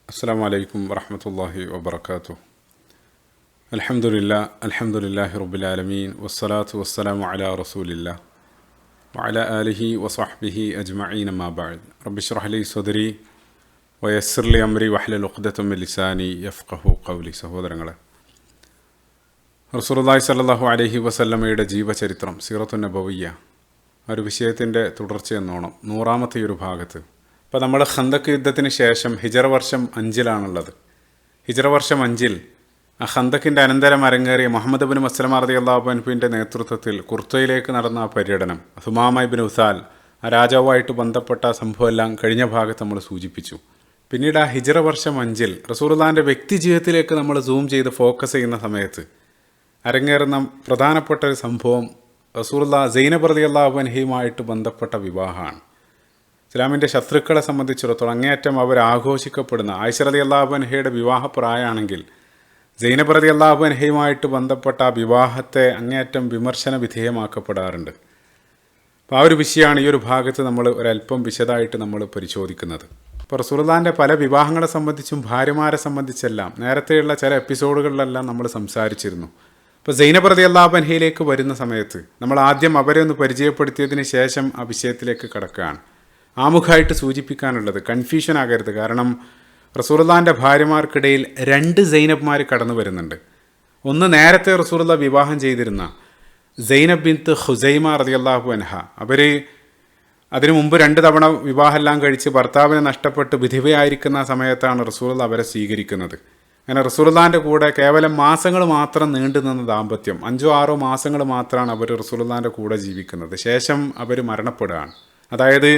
അസ്സലാമു അലൈക്കും വറഹ്മത്തുള്ളാഹി വബറകാതുഹു. അൽഹംദുലില്ലാഹി റബ്ബിൽ ആലമീൻ വസ്സലാത്തു വസ്സലാമു അലാ റസൂലില്ലാഹ് വഅലാ ആലിഹി വസഹ്ബിഹി അജ്മഈൻ. അമ്മാ ബഅദ്. റബ്ബി ഇശ്റഹ് ലി സദ്രി വയസ്സിർ ലി അംരി വഹ്ലുൽ ഉഖ്ദതം മിൻ ലിസാനി യഫ്ഖഹു ഖൗലി. സഹോദരങ്ങളെ, റസൂലുള്ളാഹി സ്വല്ലല്ലാഹു അലൈഹി വസല്ലമയുടെ ജീവചരിത്രം സീറത്തുൻ നബവിയ്യ ഒരു വിഷയത്തിൻ്റെ തുടർച്ചയെന്നോണം 100-ാമത്തെ ഒരു ഭാഗത്ത് ഇപ്പോൾ നമ്മൾ ഖന്തക്ക് യുദ്ധത്തിന് ശേഷം ഹിജറ വർഷം 5-ലാണുള്ളത്. ഹിജറ വർഷം 5-ൽ ആ ഖന്തക്കിൻ്റെ അനന്തരം അരങ്ങേറിയ മുഹമ്മദ് ഇബ്നു മസ്ലമ റളിയല്ലാഹു അൻഹുവിൻ്റെ നേതൃത്വത്തിൽ കുർത്തയിലേക്ക് നടന്ന ആ പര്യടനം, സുമാമ ഇബ്നു ഉസാൽ ആ രാജാവുമായിട്ട് ബന്ധപ്പെട്ട സംഭവമെല്ലാം കഴിഞ്ഞ ഭാഗത്ത് നമ്മൾ സൂചിപ്പിച്ചു. പിന്നീട് ആ ഹിജറ വർഷം 5-ൽ റസൂലുള്ളാഹിൻ്റെ വ്യക്തി ജീവിതത്തിലേക്ക് നമ്മൾ സൂം ചെയ്ത് ഫോക്കസ് ചെയ്യുന്ന സമയത്ത് അരങ്ങേറുന്ന പ്രധാനപ്പെട്ട ഒരു സംഭവം റസൂലുള്ളാഹി സൈനബ് റളിയല്ലാഹു അൻഹയുമായിട്ട് ബന്ധപ്പെട്ട വിവാഹമാണ്. ഇസ്ലാമിൻ്റെ ശത്രുക്കളെ സംബന്ധിച്ചിടത്തോളം അങ്ങേയറ്റം അവർ ആഘോഷിക്കപ്പെടുന്ന ആയിഷ റളിയല്ലാഹു അൻഹയുടെ വിവാഹപ്രായമാണെങ്കിൽ സൈനബ് റളിയല്ലാഹു അൻഹയുമായിട്ട് ബന്ധപ്പെട്ട ആ വിവാഹത്തെ അങ്ങേയറ്റം വിമർശന വിധേയമാക്കപ്പെടാറുണ്ട്. അപ്പോൾ ആ ഒരു വിഷയമാണ് ഈ ഒരു ഭാഗത്ത് നമ്മൾ ഒരല്പം വിശദമായിട്ട് നമ്മൾ പരിശോധിക്കുന്നത്. ഇപ്പോൾ റസൂലുള്ളാഹിൻ്റെ പല വിവാഹങ്ങളെ സംബന്ധിച്ചും ഭാര്യമാരെ സംബന്ധിച്ചെല്ലാം നേരത്തെയുള്ള ചില എപ്പിസോഡുകളിലെല്ലാം നമ്മൾ സംസാരിച്ചിരുന്നു. ഇപ്പോൾ സൈനബ് റളിയല്ലാഹു അൻഹയിലേക്ക് വരുന്ന സമയത്ത് നമ്മൾ ആദ്യം അവരെ ഒന്ന് പരിചയപ്പെടുത്തിയതിന് ശേഷം ആ വിഷയത്തിലേക്ക് കടക്കുകയാണ്. ആമുഖമായിട്ട് സൂചിപ്പിക്കാനുള്ളത് കൺഫ്യൂഷൻ ആകരുത്. കാരണം റസൂലുള്ളാഹിൻ്റെ ഭാര്യമാർക്കിടയിൽ 2 സൈനബ്മാർ കടന്നു വരുന്നുണ്ട്. ഒന്ന് നേരത്തെ റസൂലുള്ളാഹി വിവാഹം ചെയ്തിരുന്ന സൈനബ് ബിൻത്ത് ഖുസൈമ റളിയല്ലാഹു അൻഹ. അവർ അതിനു മുമ്പ് 2 തവണ വിവാഹമെല്ലാം കഴിച്ച് ഭർത്താവിനെ നഷ്ടപ്പെട്ട് വിധവയായിരിക്കുന്ന സമയത്താണ് റസൂലുള്ളാഹി അവരെ സ്വീകരിക്കുന്നത്. അങ്ങനെ റസൂലുള്ളാഹിൻ്റെ കൂടെ കേവലം മാസങ്ങൾ മാത്രം നീണ്ടു നിന്ന ദാമ്പത്യം, 5-6 മാസങ്ങൾ മാത്രമാണ് അവർ റസൂലുള്ളാഹിൻ്റെ കൂടെ ജീവിക്കുന്നത്. ശേഷം അവർ മരണപ്പെടുകയാണ്. അതായത്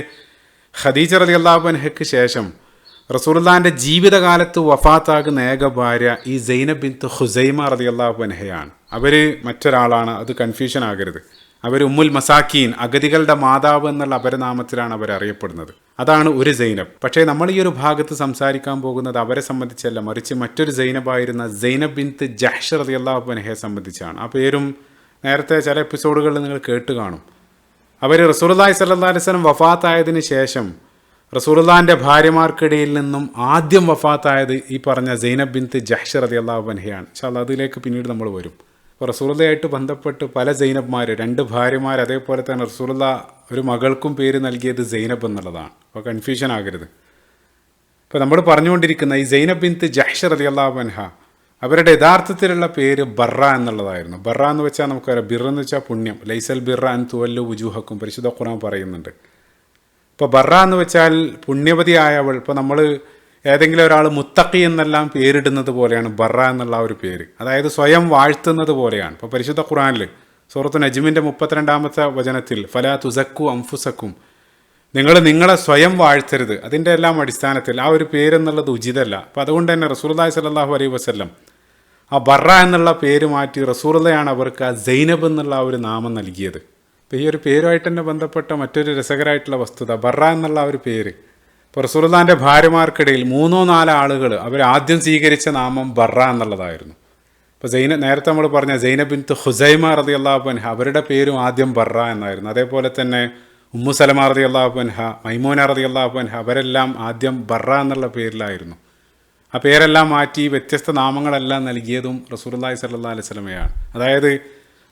ഖദീജ റളിയല്ലാഹു അൻഹയ്ക്ക് ശേഷം റസൂലുള്ളാഹിൻ്റെ ജീവിതകാലത്ത് വഫാത്താകുന്ന ഏക ഭാര്യ ഈ സൈനബ് ബിൻത്ത് ഖുസൈമ റളിയല്ലാഹു അൻഹയാണ്. അവർ മറ്റൊരാളാണ്, അത് കൺഫ്യൂഷൻ ആകരുത്. അവർ ഉമ്മുൽ മസാക്കീൻ, അഗതികളുടെ മാതാവ് എന്നുള്ള അപരനാമത്തിലാണ് അവർ അറിയപ്പെടുന്നത്. അതാണ് ഒരു സൈനബ്. പക്ഷേ നമ്മൾ ഈ ഒരു ഭാഗത്ത് സംസാരിക്കാൻ പോകുന്നത് അവരെ സംബന്ധിച്ചല്ല, മറിച്ച് മറ്റൊരു സൈനബായിരുന്ന സൈനബ് ബിൻത്ത് ജഹ്ഷ് റളിയല്ലാഹു അൻഹയെ സംബന്ധിച്ചാണ്. ആ പേരും നേരത്തെ ചില എപ്പിസോഡുകളിൽ നിങ്ങൾ കേട്ട് കാണും. അവർ റസൂലുള്ളാഹി സ്വല്ലല്ലാഹു അലൈഹി വസല്ലം വഫാത്തായതിനു ശേഷം റസൂലുള്ളാഹിൻ്റെ ഭാര്യമാർക്കിടയിൽ നിന്നും ആദ്യം വഫാത്തായത് ഈ പറഞ്ഞ സൈനബ് ബിൻത്ത് ജഹ്ഷ് റളിയല്ലാഹു അൻഹയാണ്. ഇൻഷാ അല്ലാഹ് അതിലേക്ക് പിന്നീട് നമ്മൾ വരും. അപ്പോൾ റസൂലുള്ളാഹിയായിട്ട് ബന്ധപ്പെട്ട് പല സൈനബ്മാർ, 2 ഭാര്യമാർ, അതേപോലെ തന്നെ റസൂലുള്ളാഹി ഒരു മകൾക്കും പേര് നൽകിയത് സൈനബ് എന്നുള്ളതാണ്. അപ്പോൾ കൺഫ്യൂഷൻ ആകരുത്. ഇപ്പോൾ നമ്മൾ പറഞ്ഞുകൊണ്ടിരിക്കുന്ന ഈ സൈനബ് ബിൻത്ത് ജഹ്ഷ് റളിയല്ലാഹു അൻഹ, അവരുടെ യഥാർത്ഥത്തിലുള്ള പേര് ബറ എന്നുള്ളതായിരുന്നു. ബറ എന്ന് വെച്ചാൽ നമുക്കറിയാം, ബിർ എന്ന് വെച്ചാൽ പുണ്യം. ലൈസൽ ബിറ അൻ തുവല്ലു വുജൂഹക്കും പരിശുദ്ധ ഖുർആൻ പറയുന്നുണ്ട്. ഇപ്പോൾ ബറ എന്ന് വെച്ചാൽ പുണ്യവതിയായവൾ. ഇപ്പോൾ നമ്മൾ ഏതെങ്കിലും ഒരാൾ മുത്തഖി എന്നെല്ലാം പേരിടുന്നത് പോലെയാണ് ബറ എന്നുള്ള ഒരു പേര്. അതായത് സ്വയം വാഴ്ത്തുന്നത് പോലെയാണ്. ഇപ്പോൾ പരിശുദ്ധ ഖുർആനിൽ സൂറത്തു നജ്മിൻ്റെ 32-ാമത്തെ വചനത്തിൽ ഫലാ തുസക്കു അൻഫുസക്കും, നിങ്ങൾ നിങ്ങളെ സ്വയം വാഴ്ത്തരുത്, അതിൻ്റെ എല്ലാം അടിസ്ഥാനത്തിൽ ആ ഒരു പേരെന്നുള്ളത് ഉചിതമല്ല. അപ്പോൾ അതുകൊണ്ട് തന്നെ റസൂലുള്ളാഹി സ്വല്ലല്ലാഹു അലൈഹി വസല്ലം ആ ബറ എന്നുള്ള പേര് മാറ്റി റസൂലുള്ളാഹിയാണ് അവർക്ക് ആ സൈനബ് എന്നുള്ള ആ ഒരു നാമം നൽകിയത്. അപ്പോൾ ഈ ഒരു പേരുമായിട്ട് തന്നെ ബന്ധപ്പെട്ട മറ്റൊരു രസകരമായിട്ടുള്ള വസ്തുത, ബറ എന്നുള്ള ആ ഒരു പേര് ഇപ്പോൾ റസൂലുള്ളാഹിൻ്റെ ഭാര്യമാർക്കിടയിൽ 3-4 ആളുകൾ അവർ ആദ്യം സ്വീകരിച്ച നാമം ബറ എന്നുള്ളതായിരുന്നു. ഇപ്പോൾ നേരത്തെ നമ്മൾ പറഞ്ഞ സൈനബ് ബിൻത്ത് ഖുസൈമ റളിയല്ലാഹു അൻഹ, അവരുടെ പേരും ആദ്യം ബറ എന്നായിരുന്നു. അതേപോലെ തന്നെ ഉമ്മു സലമ റളിയല്ലാഹു അൻഹ, മൈമൂന റളിയല്ലാഹു അൻഹ, അവരെല്ലാം ആദ്യം ബറ എന്നുള്ള പേരിലായിരുന്നു. ആ പേരെല്ലാം മാറ്റി വ്യത്യസ്ത നാമങ്ങളെല്ലാം നൽകിയതും റസൂലുള്ളാഹി സ്വല്ലല്ലാഹു അലൈഹി വസല്ലമയാണ്. അതായത്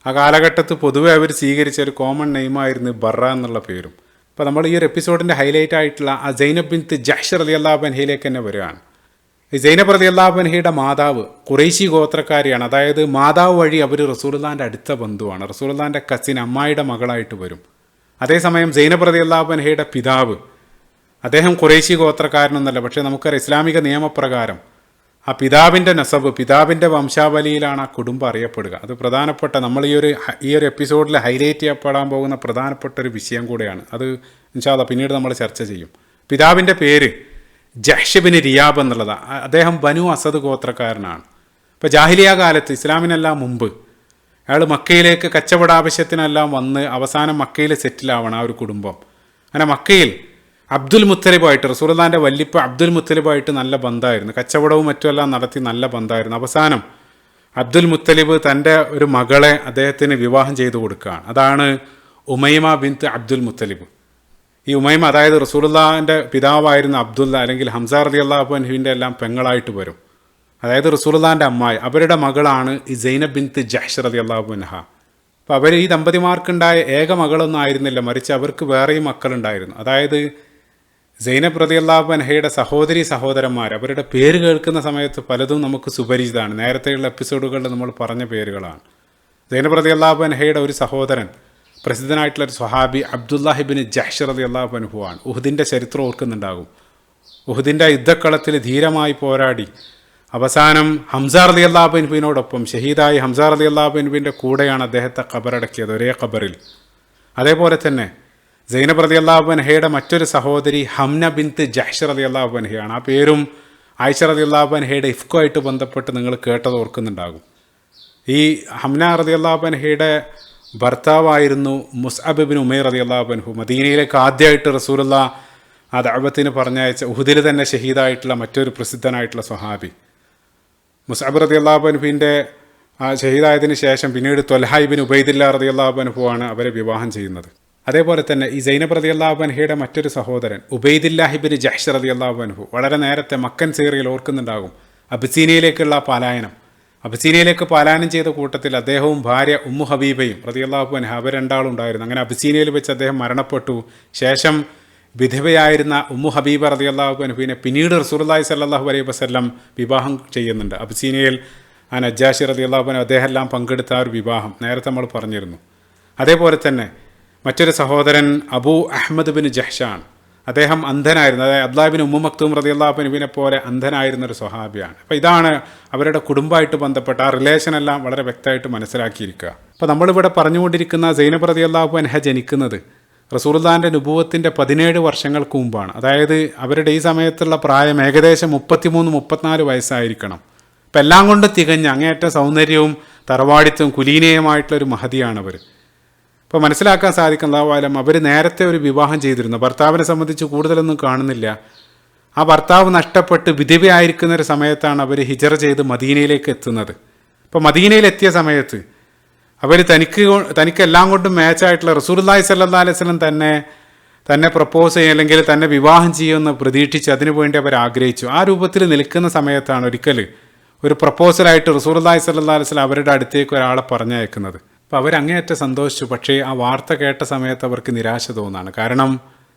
ആ കാലഘട്ടത്ത് പൊതുവെ അവർ സ്വീകരിച്ച ഒരു കോമൺ നെയിമായിരുന്നു ബറ എന്നുള്ള പേരും. അപ്പോൾ നമ്മൾ ഈ ഒരു എപ്പിസോഡിൻ്റെ ഹൈലൈറ്റ് ആയിട്ടുള്ള ആ സൈനബ് ബിൻത്ത് ജഹ്ഷ് റളിയല്ലാഹു അൻഹയിലേക്ക് തന്നെ വരികയാണ്. ഈ സൈനബ് റളിയല്ലാഹു അൻഹയുടെ മാതാവ് ഖുറൈശി ഗോത്രക്കാരിയാണ്. അതായത് മാതാവ് വഴി അവർ റസൂലുള്ളാഹിൻ്റെ അടുത്ത ബന്ധുവാണ്. റസൂലുള്ളാഹിൻ്റെ കസിൻ, അമ്മായിയുടെ മകളായിട്ട് വരും. അതേസമയം സൈനബ് റളിയല്ലാഹു അൻഹയുടെ പിതാവ്, അദ്ദേഹം ഖുറൈശി ഗോത്രക്കാരനൊന്നല്ല. പക്ഷേ നമുക്കറിയാം ഇസ്ലാമിക നിയമപ്രകാരം ആ പിതാവിൻ്റെ നസബ്, പിതാവിൻ്റെ വംശാവലിയിലാണ് ആ കുടുംബം അറിയപ്പെടുക. അത് പ്രധാനപ്പെട്ട നമ്മൾ ഈ ഒരു എപ്പിസോഡിൽ ഹൈലൈറ്റ് ചെയ്യപ്പെടാൻ പോകുന്ന പ്രധാനപ്പെട്ട ഒരു വിഷയം കൂടെയാണ്. അത് ഇൻഷാ അല്ലാഹ് പിന്നീട് നമ്മൾ ചർച്ച ചെയ്യും. പിതാവിൻ്റെ പേര് ജഹ്ഷ് ബിൻ റിയാബ് എന്നുള്ളതാണ്. അദ്ദേഹം ബനു അസദ് ഗോത്രക്കാരനാണ്. ഇപ്പോൾ ജാഹിലിയ കാലത്ത്, ഇസ്ലാമിനെല്ലാം മുമ്പ്, അയാൾ മക്കയിലേക്ക് കച്ചവട ആവശ്യത്തിനെല്ലാം വന്ന് അവസാനം മക്കയിൽ സെറ്റിലാവണം ആ ഒരു കുടുംബം. അങ്ങനെ മക്കയിൽ അബ്ദുൽ മുത്തലിബായിട്ട്, റസൂലുള്ളാഹിൻ്റെ വല്ലിപ്പ അബ്ദുൽ മുത്തലിബായിട്ട് നല്ല ബന്ധമായിരുന്നു. കച്ചവടവും മറ്റുമെല്ലാം നടത്തി നല്ല ബന്ധമായിരുന്നു. അവസാനം അബ്ദുൽ മുത്തലിബ് തൻ്റെ ഒരു മകളെ അദ്ദേഹത്തിന് വിവാഹം ചെയ്തു കൊടുക്കുകയാണ്. അതാണ് ഉമൈമ ബിൻത്ത് അബ്ദുൽ മുത്തലിബ്. ഈ ഉമൈമ അതായത് റസൂലുള്ളാഹിൻ്റെ പിതാവായിരുന്ന അബ്ദുല്ല അല്ലെങ്കിൽ ഹംസ റളിയല്ലാഹു അൻഹുവിൻ്റെ എല്ലാം പെങ്ങളായിട്ട് വരും. അതായത് റസൂലുള്ളാഹിൻ്റെ അമ്മായി, അവരുടെ മകളാണ് ഈ സൈനബ് ബിൻത്ത് ജഹ്ഷ് റളിയല്ലാഹു അൻഹ. അപ്പോൾ അവർ ഈ ദമ്പതിമാർക്കുണ്ടായ ഏക മകളൊന്നും ആയിരുന്നില്ല, മറിച്ച് അവർക്ക് വേറെയും മക്കളുണ്ടായിരുന്നു. അതായത് സൈനബ് റളിയല്ലാഹു അൻഹയുടെ സഹോദരന്മാർ, അവരുടെ പേര് കേൾക്കുന്ന സമയത്ത് പലതും നമുക്ക് സുപരിചിതമാണ്. നേരത്തെയുള്ള എപ്പിസോഡുകളിൽ നമ്മൾ പറഞ്ഞ പേരുകളാണ്. സൈനബ് റളിയല്ലാഹു അൻഹയുടെ ഒരു സഹോദരൻ പ്രസിദ്ധനായിട്ടുള്ളൊരു സ്വഹാബി അബ്ദുല്ലാഹിബിൻ ജഹ്ഷ് റളിയല്ലാഹു അൻഹു ആണ്. ഉഹദിൻ്റെ ചരിത്രം ഓർക്കുന്നുണ്ടാകും. ഉഹദിൻ്റെ യുദ്ധക്കളത്തിൽ ധീരമായി പോരാടി അവസാനം ഹംസ റളിയല്ലാഹു അൻഹുവിനോടൊപ്പം ഷഹീദായി ഹംസ റളിയല്ലാഹു അൻഹുവിൻ്റെ കൂടെയാണ് അദ്ദേഹത്തെ ഖബറടക്കിയത്, ഒരേ ഖബറിൽ. അതേപോലെ തന്നെ സൈനബ് റളിയല്ലാഹു അൻഹയുടെ മറ്റൊരു സഹോദരി ഹംന ബിൻത്ത് ജഹ്ഷ് റളിയല്ലാഹു അൻഹയാണ്. ആ പേരും ആയിഷ റളിയല്ലാഹു അൻഹയുടെ ഇഫ്കുമായിട്ട് ബന്ധപ്പെട്ട് നിങ്ങൾ കേട്ടത് ഓർക്കുന്നുണ്ടാകും. ഈ ഹംന റളിയല്ലാഹു അൻഹയുടെ ഭർത്താവായിരുന്നു മുസ്അബ് ഇബ്നു ഉമൈർ റളിയല്ലാഹു അൻഹു. മദീനയിലേക്ക് ആദ്യമായിട്ട് റസൂലുള്ളാഹി ആ ദഅവത്തിന് പറഞ്ഞയച്ച ഉഹദിൽ തന്നെ ഷഹീദായിട്ടുള്ള മറ്റൊരു പ്രസിദ്ധനായിട്ടുള്ള സ്വഹാബി. മുസ്അബ് റളിയല്ലാഹു അൻഹുവിൻ്റെ ഷഹീദായതിനു ശേഷം പിന്നീട് ത്വൽഹ ഇബ്നു ഉബൈദില്ലാ റളിയല്ലാഹു അൻഹു ആണ് അവരെ വിവാഹം ചെയ്യുന്നത്. അതേപോലെ തന്നെ ഈ സൈനബ് റളിയല്ലാഹു അൻഹയുടെ മറ്റൊരു സഹോദരൻ ഉബൈദില്ലാഹ് ഇബ്നു ജഹ്ഷ് റളിയല്ലാഹു അൻഹു വളരെ നേരത്തെ മക്കൻ സീറിയയിൽ ഓർക്കുന്നുണ്ടാകും. അബിസീനിയയിലേക്കുള്ള പലായനം, അബിസീനിയയിലേക്ക് പലായനം ചെയ്ത കൂട്ടത്തിൽ അദ്ദേഹവും ഭാര്യ ഉമ്മു ഹബീബയും റളിയല്ലാഹു അൻഹ അവർ രണ്ടാളും ഉണ്ടായിരുന്നു. അങ്ങനെ അബിസീനിയയിൽ വെച്ച് അദ്ദേഹം മരണപ്പെട്ടു. ശേഷം വിധവയായിരുന്ന ഉമ്മു ഹബീബ റളിയല്ലാഹു അൻഹുവിനെ പിന്നീട് റസൂലുള്ളാഹി സ്വല്ലല്ലാഹു അലൈഹി വസല്ലം വിവാഹം ചെയ്യുന്നുണ്ട്. അബിസീനിയയിൽ ആ നജ്ജാശി റളിയല്ലാഹു അൻഹു അദ്ദേഹം എല്ലാം പങ്കെടുത്ത ആ ഒരു വിവാഹം നേരത്തെ നമ്മൾ പറഞ്ഞിരുന്നു. അതേപോലെ തന്നെ മറ്റൊരു സഹോദരൻ അബൂ അഹ്മദ് ബിൻ ജഹ്ഷാൻ. അദ്ദേഹം അന്ധനായിരുന്നു. അതായത് അബ്ദുല്ലാഹ് ബിൻ ഉമ്മു മക്തൂം റളിയല്ലാഹു അൻഹുവിനെ പോലെ അന്ധനായിരുന്നൊരു സ്വഹാബിയാണ്. അപ്പോൾ ഇതാണ് അവരുടെ കുടുംബമായിട്ട് ബന്ധപ്പെട്ട ആ റിലേഷനെല്ലാം വളരെ വ്യക്തമായിട്ട് മനസ്സിലാക്കിയിരിക്കുക. അപ്പോൾ നമ്മളിവിടെ പറഞ്ഞുകൊണ്ടിരിക്കുന്ന സൈനബ് റളിയല്ലാഹു അൻഹ ജനിക്കുന്നത് റസൂലുള്ളാഹിൻ്റെ നുബുവത്തിൻ്റെ 17 വർഷങ്ങൾക്ക് മുമ്പാണ്. അതായത് അവരുടെ ഈ സമയത്തുള്ള പ്രായം ഏകദേശം 33-34 വയസ്സായിരിക്കണം. അപ്പം എല്ലാം കൊണ്ട് തികഞ്ഞ അങ്ങേയറ്റ സൗന്ദര്യവും തറവാടിത്തവും കുലീനയുമായിട്ടുള്ളൊരു മഹതിയാണവർ. ഇപ്പോൾ മനസ്സിലാക്കാൻ സാധിക്കുന്നതാവാലും അവർ നേരത്തെ ഒരു വിവാഹം ചെയ്തിരുന്നു. ഭർത്താവിനെ സംബന്ധിച്ച് കൂടുതലൊന്നും കാണുന്നില്ല. ആ ഭർത്താവ് നഷ്ടപ്പെട്ട് വിധവയായിരിക്കുന്ന ഒരു സമയത്താണ് അവർ ഹിജറ ചെയ്ത് മദീനയിലേക്ക് എത്തുന്നത്. അപ്പോൾ മദീനയിലെത്തിയ സമയത്ത് അവർ തനിക്കെല്ലാം കൊണ്ടും മാച്ചായിട്ടുള്ള റസൂലുള്ളാഹി സ്വല്ലല്ലാഹു അലൈഹി വസല്ലം തന്നെ പ്രപ്പോസ് ചെയ്യും അല്ലെങ്കിൽ തന്നെ വിവാഹം ചെയ്യുമെന്ന് പ്രതീക്ഷിച്ച് അതിനുവേണ്ടി അവർ ആഗ്രഹിച്ചു. ആ രൂപത്തിൽ നിൽക്കുന്ന സമയത്താണ് ഒരിക്കൽ ഒരു പ്രപ്പോസലായിട്ട് റസൂലുള്ളാഹി സ്വല്ലല്ലാഹു അലൈഹി വസല്ലം അവരുടെ അടുത്തേക്ക് ഒരാളെ പറഞ്ഞയക്കുന്നത്. അപ്പോൾ അവരങ്ങേയറ്റം സന്തോഷിച്ചു. പക്ഷേ ആ വാർത്ത കേട്ട സമയത്ത് അവർക്ക് നിരാശ തോന്നാണ്. കാരണം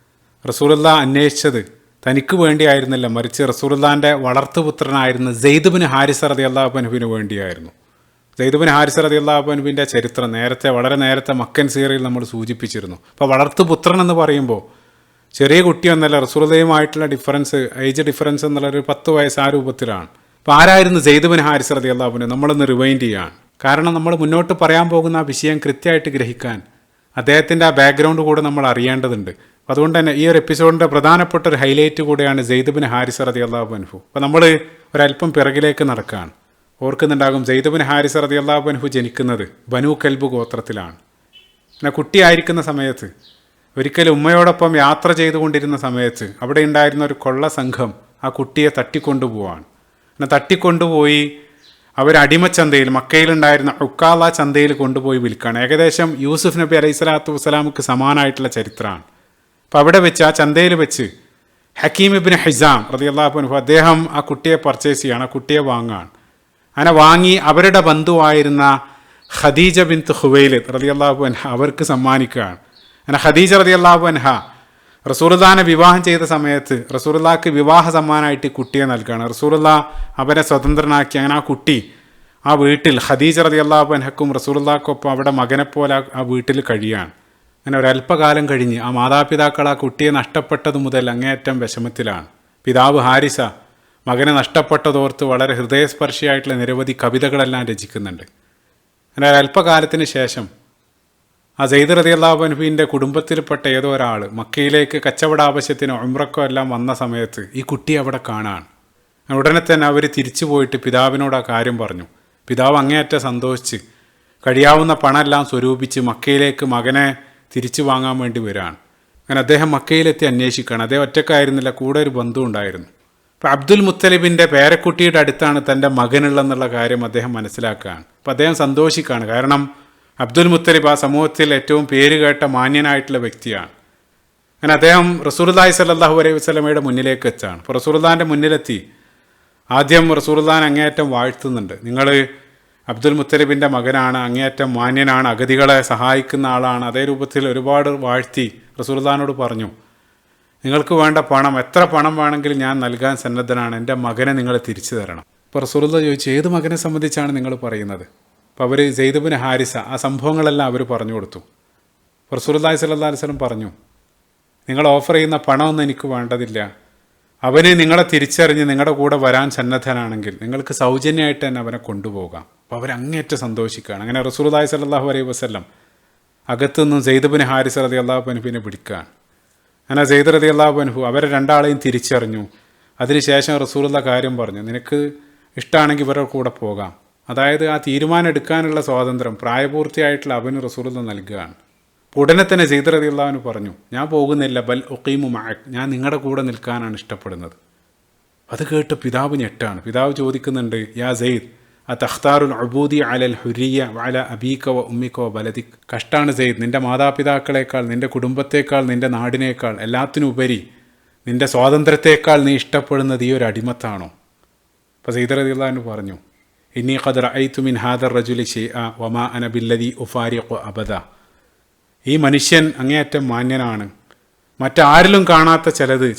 റസൂലുള്ളാഹി അന്വേഷിച്ചത് തനിക്ക് വേണ്ടിയായിരുന്നില്ല, മറിച്ച് റസൂലുള്ളാഹിൻ്റെ വളർത്തുപുത്രനായിരുന്ന സെയ്ദ് ബിൻ ഹാരിസ റളിയല്ലാഹു അൻഹുവിന് വേണ്ടിയായിരുന്നു. സെയ്ദ് ബിൻ ഹാരിസ റളിയല്ലാഹു അൻഹുവിൻ്റെ ചരിത്രം വളരെ നേരത്തെ മക്കൻ സീറയിൽ നമ്മൾ സൂചിപ്പിച്ചിരുന്നു. അപ്പോൾ വളർത്തുപുത്രൻ എന്ന് പറയുമ്പോൾ ചെറിയ കുട്ടിയൊന്നല്ല, റസൂലുള്ളാഹിയുമായിട്ടുള്ള ഏജ് ഡിഫറൻസ് എന്നുള്ളൊരു 10 വയസ്സ് ആ രൂപത്തിലാണ്. അപ്പോൾ ആരായിരുന്നു സെയ്ദ് ബിൻ ഹാരിസ റളിയല്ലാഹു അൻഹു? നമ്മളൊന്ന് റിവൈൻഡ് ചെയ്യാണ്. കാരണം നമ്മൾ മുന്നോട്ട് പറയാൻ പോകുന്ന ആ വിഷയം കൃത്യമായിട്ട് ഗ്രഹിക്കാൻ അദ്ദേഹത്തിൻ്റെ ആ ബാക്ക്ഗ്രൗണ്ട് കൂടെ നമ്മൾ അറിയേണ്ടതുണ്ട്. അതുകൊണ്ട് തന്നെ ഈ ഒരു എപ്പിസോഡിൻ്റെ പ്രധാനപ്പെട്ട ഒരു ഹൈലൈറ്റ് കൂടെയാണ് സെയ്ദ് ബിൻ ഹാരിസ റളിയല്ലാഹു അൻഹു. അപ്പോൾ നമ്മൾ ഒരല്പം പിറകിലേക്ക് നടക്കുകയാണ്. ഓർക്കുന്നുണ്ടാകും, സെയ്ദ് ബിൻ ഹാരിസ റളിയല്ലാഹു അൻഹു ജനിക്കുന്നത് ബനു കൽബ് ഗോത്രത്തിലാണ്. പിന്നെ കുട്ടിയായിരിക്കുന്ന സമയത്ത് ഒരിക്കലും ഉമ്മയോടൊപ്പം യാത്ര ചെയ്തുകൊണ്ടിരുന്ന സമയത്ത് അവിടെ ഉണ്ടായിരുന്ന ഒരു കൊള്ള സംഘം ആ കുട്ടിയെ തട്ടിക്കൊണ്ടുപോവാണ്. പിന്നെ തട്ടിക്കൊണ്ടുപോയി അവരടിമച്ചന്തയിൽ, മക്കയിലുണ്ടായിരുന്ന ഉക്കാല ചന്തയിൽ കൊണ്ടുപോയി വിൽക്കുകയാണ്. ഏകദേശം യൂസുഫ് നബി അലൈഹി സ്വലാത്തു വസ്സലാമുക്ക് സമാനമായിട്ടുള്ള ചരിത്രമാണ്. അപ്പോൾ അവിടെ വെച്ച് ആ ചന്തയിൽ വെച്ച് ഹക്കീം ഇബ്നു ഹിസാം റളിയല്ലാഹു അൻഹു അദ്ദേഹം ആ കുട്ടിയെ പർച്ചേസ് ചെയ്യാണ്, ആ കുട്ടിയെ വാങ്ങുകയാണ്. അങ്ങനെ വാങ്ങി അവരുടെ ബന്ധുവായിരുന്ന ഖദീജ ബിൻത്ത് ഖുവൈലിദ് റളിയല്ലാഹു അൻഹ അവർക്ക് സമ്മാനിക്കുകയാണ്. അങ്ങനെ ഖദീജ റളിയല്ലാഹു അൻഹ റസൂലുള്ളാഹിനെ വിവാഹം ചെയ്ത സമയത്ത് റസൂലുള്ളാഹിക്ക് വിവാഹ സമ്മാനമായിട്ട് കുട്ടിയെ നൽകുകയാണ്. റസൂലുള്ളാഹി അവരെ സ്വതന്ത്രനാക്കി. അങ്ങനെ ആ കുട്ടി ആ വീട്ടിൽ ഖദീജ റളിയല്ലാഹു അൻഹക്കും റസൂലുള്ളാഹിക്കൊപ്പം അവിടെ മകനെപ്പോലെ ആ വീട്ടിൽ കഴിയുകയാണ്. അങ്ങനെ ഒരല്പകാലം കഴിഞ്ഞ് ആ മാതാപിതാക്കൾ ആ കുട്ടിയെ നഷ്ടപ്പെട്ടത് മുതൽ അങ്ങേയറ്റം വിഷമത്തിലാണ്. പിതാവ് ഹാരിസ മകനെ നഷ്ടപ്പെട്ടതോർത്ത് വളരെ ഹൃദയസ്പർശിയായിട്ടുള്ള നിരവധി കവിതകളെല്ലാം രചിക്കുന്നുണ്ട്. അങ്ങനെ ഒരല്പകാലത്തിന് ശേഷം ആ സെയ്ദ് റളിയല്ലാഹു അൻഹുവിൻ്റെ കുടുംബത്തിൽപ്പെട്ട ഏതോ ഒരാൾ മക്കയിലേക്ക് കച്ചവട ആവശ്യത്തിനോ ഉംറക്കോ എല്ലാം വന്ന സമയത്ത് ഈ കുട്ടി അവിടെ കാണാൻ. ഉടനെ തന്നെ അവർ തിരിച്ചു പോയിട്ട് പിതാവിനോട് ആ കാര്യം പറഞ്ഞു. പിതാവ് അങ്ങേയറ്റം സന്തോഷിച്ച് കഴിയാവുന്ന പണമെല്ലാം സ്വരൂപിച്ച് മക്കയിലേക്ക് മകനെ തിരിച്ചു വാങ്ങാൻ വേണ്ടി വരികയാണ്. അങ്ങനെ അദ്ദേഹം മക്കയിലെത്തി അന്വേഷിക്കുകയാണ്. അദ്ദേഹം ഒറ്റക്കായിരുന്നില്ല, കൂടെ ഒരു ബന്ധു ഉണ്ടായിരുന്നു. അപ്പോൾ അബ്ദുൽ മുത്തലിബിൻ്റെ പേരക്കുട്ടിയുടെ അടുത്താണ് തൻ്റെ മകനുള്ളതെന്നുള്ള കാര്യം അദ്ദേഹം മനസ്സിലാക്കുകയാണ്. അപ്പോൾ അദ്ദേഹം സന്തോഷിക്കുകയാണ്. കാരണം അബ്ദുൽ മുത്തലിബ് ആ സമൂഹത്തിൽ ഏറ്റവും പേര് കേട്ട മാന്യനായിട്ടുള്ള വ്യക്തിയാണ്. അങ്ങനെ അദ്ദേഹം റസൂലുള്ളാഹി സ്വല്ലല്ലാഹു അലൈഹി വസല്ലമയുടെ മുന്നിലേക്ക് വെച്ചാണ്. അപ്പോൾ റസൂലുള്ളാഹിൻ്റെ മുന്നിലെത്തി ആദ്യം റസൂലുള്ളാഹിനെ അങ്ങേയറ്റം വാഴ്ത്തുന്നുണ്ട്. നിങ്ങൾ അബ്ദുൽ മുത്തലിബിൻ്റെ മകനാണ്, അങ്ങേയറ്റം മാന്യനാണ്, അഗതികളെ സഹായിക്കുന്ന ആളാണ്. അതേ രൂപത്തിൽ ഒരുപാട് വാഴ്ത്തി റസൂലുള്ളാഹിനോട് പറഞ്ഞു, നിങ്ങൾക്ക് വേണ്ട പണം, എത്ര പണം വേണമെങ്കിലും ഞാൻ നൽകാൻ സന്നദ്ധനാണ്, എൻ്റെ മകനെ നിങ്ങൾ തിരിച്ചു തരണം. അപ്പോൾ റസൂലുള്ളാഹി ചോദിച്ചു, ഏത് മകനെ സംബന്ധിച്ചാണ് നിങ്ങൾ പറയുന്നത്? അപ്പോൾ അവർ സെയ്ദ് ബിൻ ഹാരിസ, ആ സംഭവങ്ങളെല്ലാം അവർ പറഞ്ഞു കൊടുത്തു. റസൂലുള്ളാഹി സ്വല്ലല്ലാഹു അലൈഹി വസല്ലം പറഞ്ഞു, നിങ്ങൾ ഓഫർ ചെയ്യുന്ന പണമൊന്നും എനിക്ക് വേണ്ടതില്ല, അവന് നിങ്ങളെ തിരിച്ചറിഞ്ഞ് നിങ്ങളുടെ കൂടെ വരാൻ സന്നദ്ധനാണെങ്കിൽ നിങ്ങൾക്ക് സൗജന്യമായിട്ട് തന്നെ അവനെ കൊണ്ടുപോകാം. അപ്പോൾ അവരങ്ങേറ്റം സന്തോഷിക്കുകയാണ്. അങ്ങനെ റസൂലുള്ളാഹി സ്വല്ലല്ലാഹു അലൈഹി വസല്ലം അകത്തുനിന്നും സെയ്ദ് ബിൻ ഹാരിസ റളിയല്ലാഹു അൻഹുവിനെ പിടിക്കുകയാണ്. അങ്ങനെ സെയ്ദ് റളിയല്ലാഹു അൻഹു അവരെ രണ്ടാളെയും തിരിച്ചറിഞ്ഞു. അതിനുശേഷം റസൂലുള്ള കാര്യം പറഞ്ഞു, നിനക്ക് ഇഷ്ടമാണെങ്കിൽ ഇവരുടെ കൂടെ പോകാം. അതായത് ആ തീരുമാനം എടുക്കാനുള്ള സ്വാതന്ത്ര്യം പ്രായപൂർത്തിയായിട്ടുള്ള അവന് റസൂലുള്ള നൽകുകയാണ്. ഉടനെ തന്നെ സെയ്ദ് റളിയല്ലാഹു അൻഹു പറഞ്ഞു, ഞാൻ പോകുന്നില്ല, ബൽ ഉഖീമു മഅക്, ഞാൻ നിങ്ങളുടെ കൂടെ നിൽക്കാനാണ് ഇഷ്ടപ്പെടുന്നത്. അത് കേട്ട് പിതാവ് ഞെട്ടാണ്. പിതാവ് ചോദിക്കുന്നുണ്ട്, യാ സെയ്ദ് തഖ്താറുൽ ഉബൂദി അലൽ ഹുരിയ വഅല അബീക വ ഉമ്മിക വ ബലദിക്. കഷ്ടാണ് സെയ്ദ്, നിൻ്റെ മാതാപിതാക്കളെക്കാൾ, നിൻ്റെ കുടുംബത്തേക്കാൾ, നിൻ്റെ നാടിനേക്കാൾ, എല്ലാത്തിനുപരി നിൻ്റെ സ്വാതന്ത്ര്യത്തേക്കാൾ നീ ഇഷ്ടപ്പെടുന്നത് ഈ ഒരു അടിമത്താണോ? അപ്പോൾ സെയ്ദ് റളിയല്ലാഹു അൻഹു പറഞ്ഞു, ഇന്നി ഖദ് റഅയ്തു മിൻ ഹാദർ റജുലി ശൈഅ വമാ അന ബില്ലദി ഉഫാരിഖു അബദ. ഈ മനുഷ്യൻ അങ്ങേയറ്റം മാന്യനാണ്, മറ്റാരിലും കാണാത്ത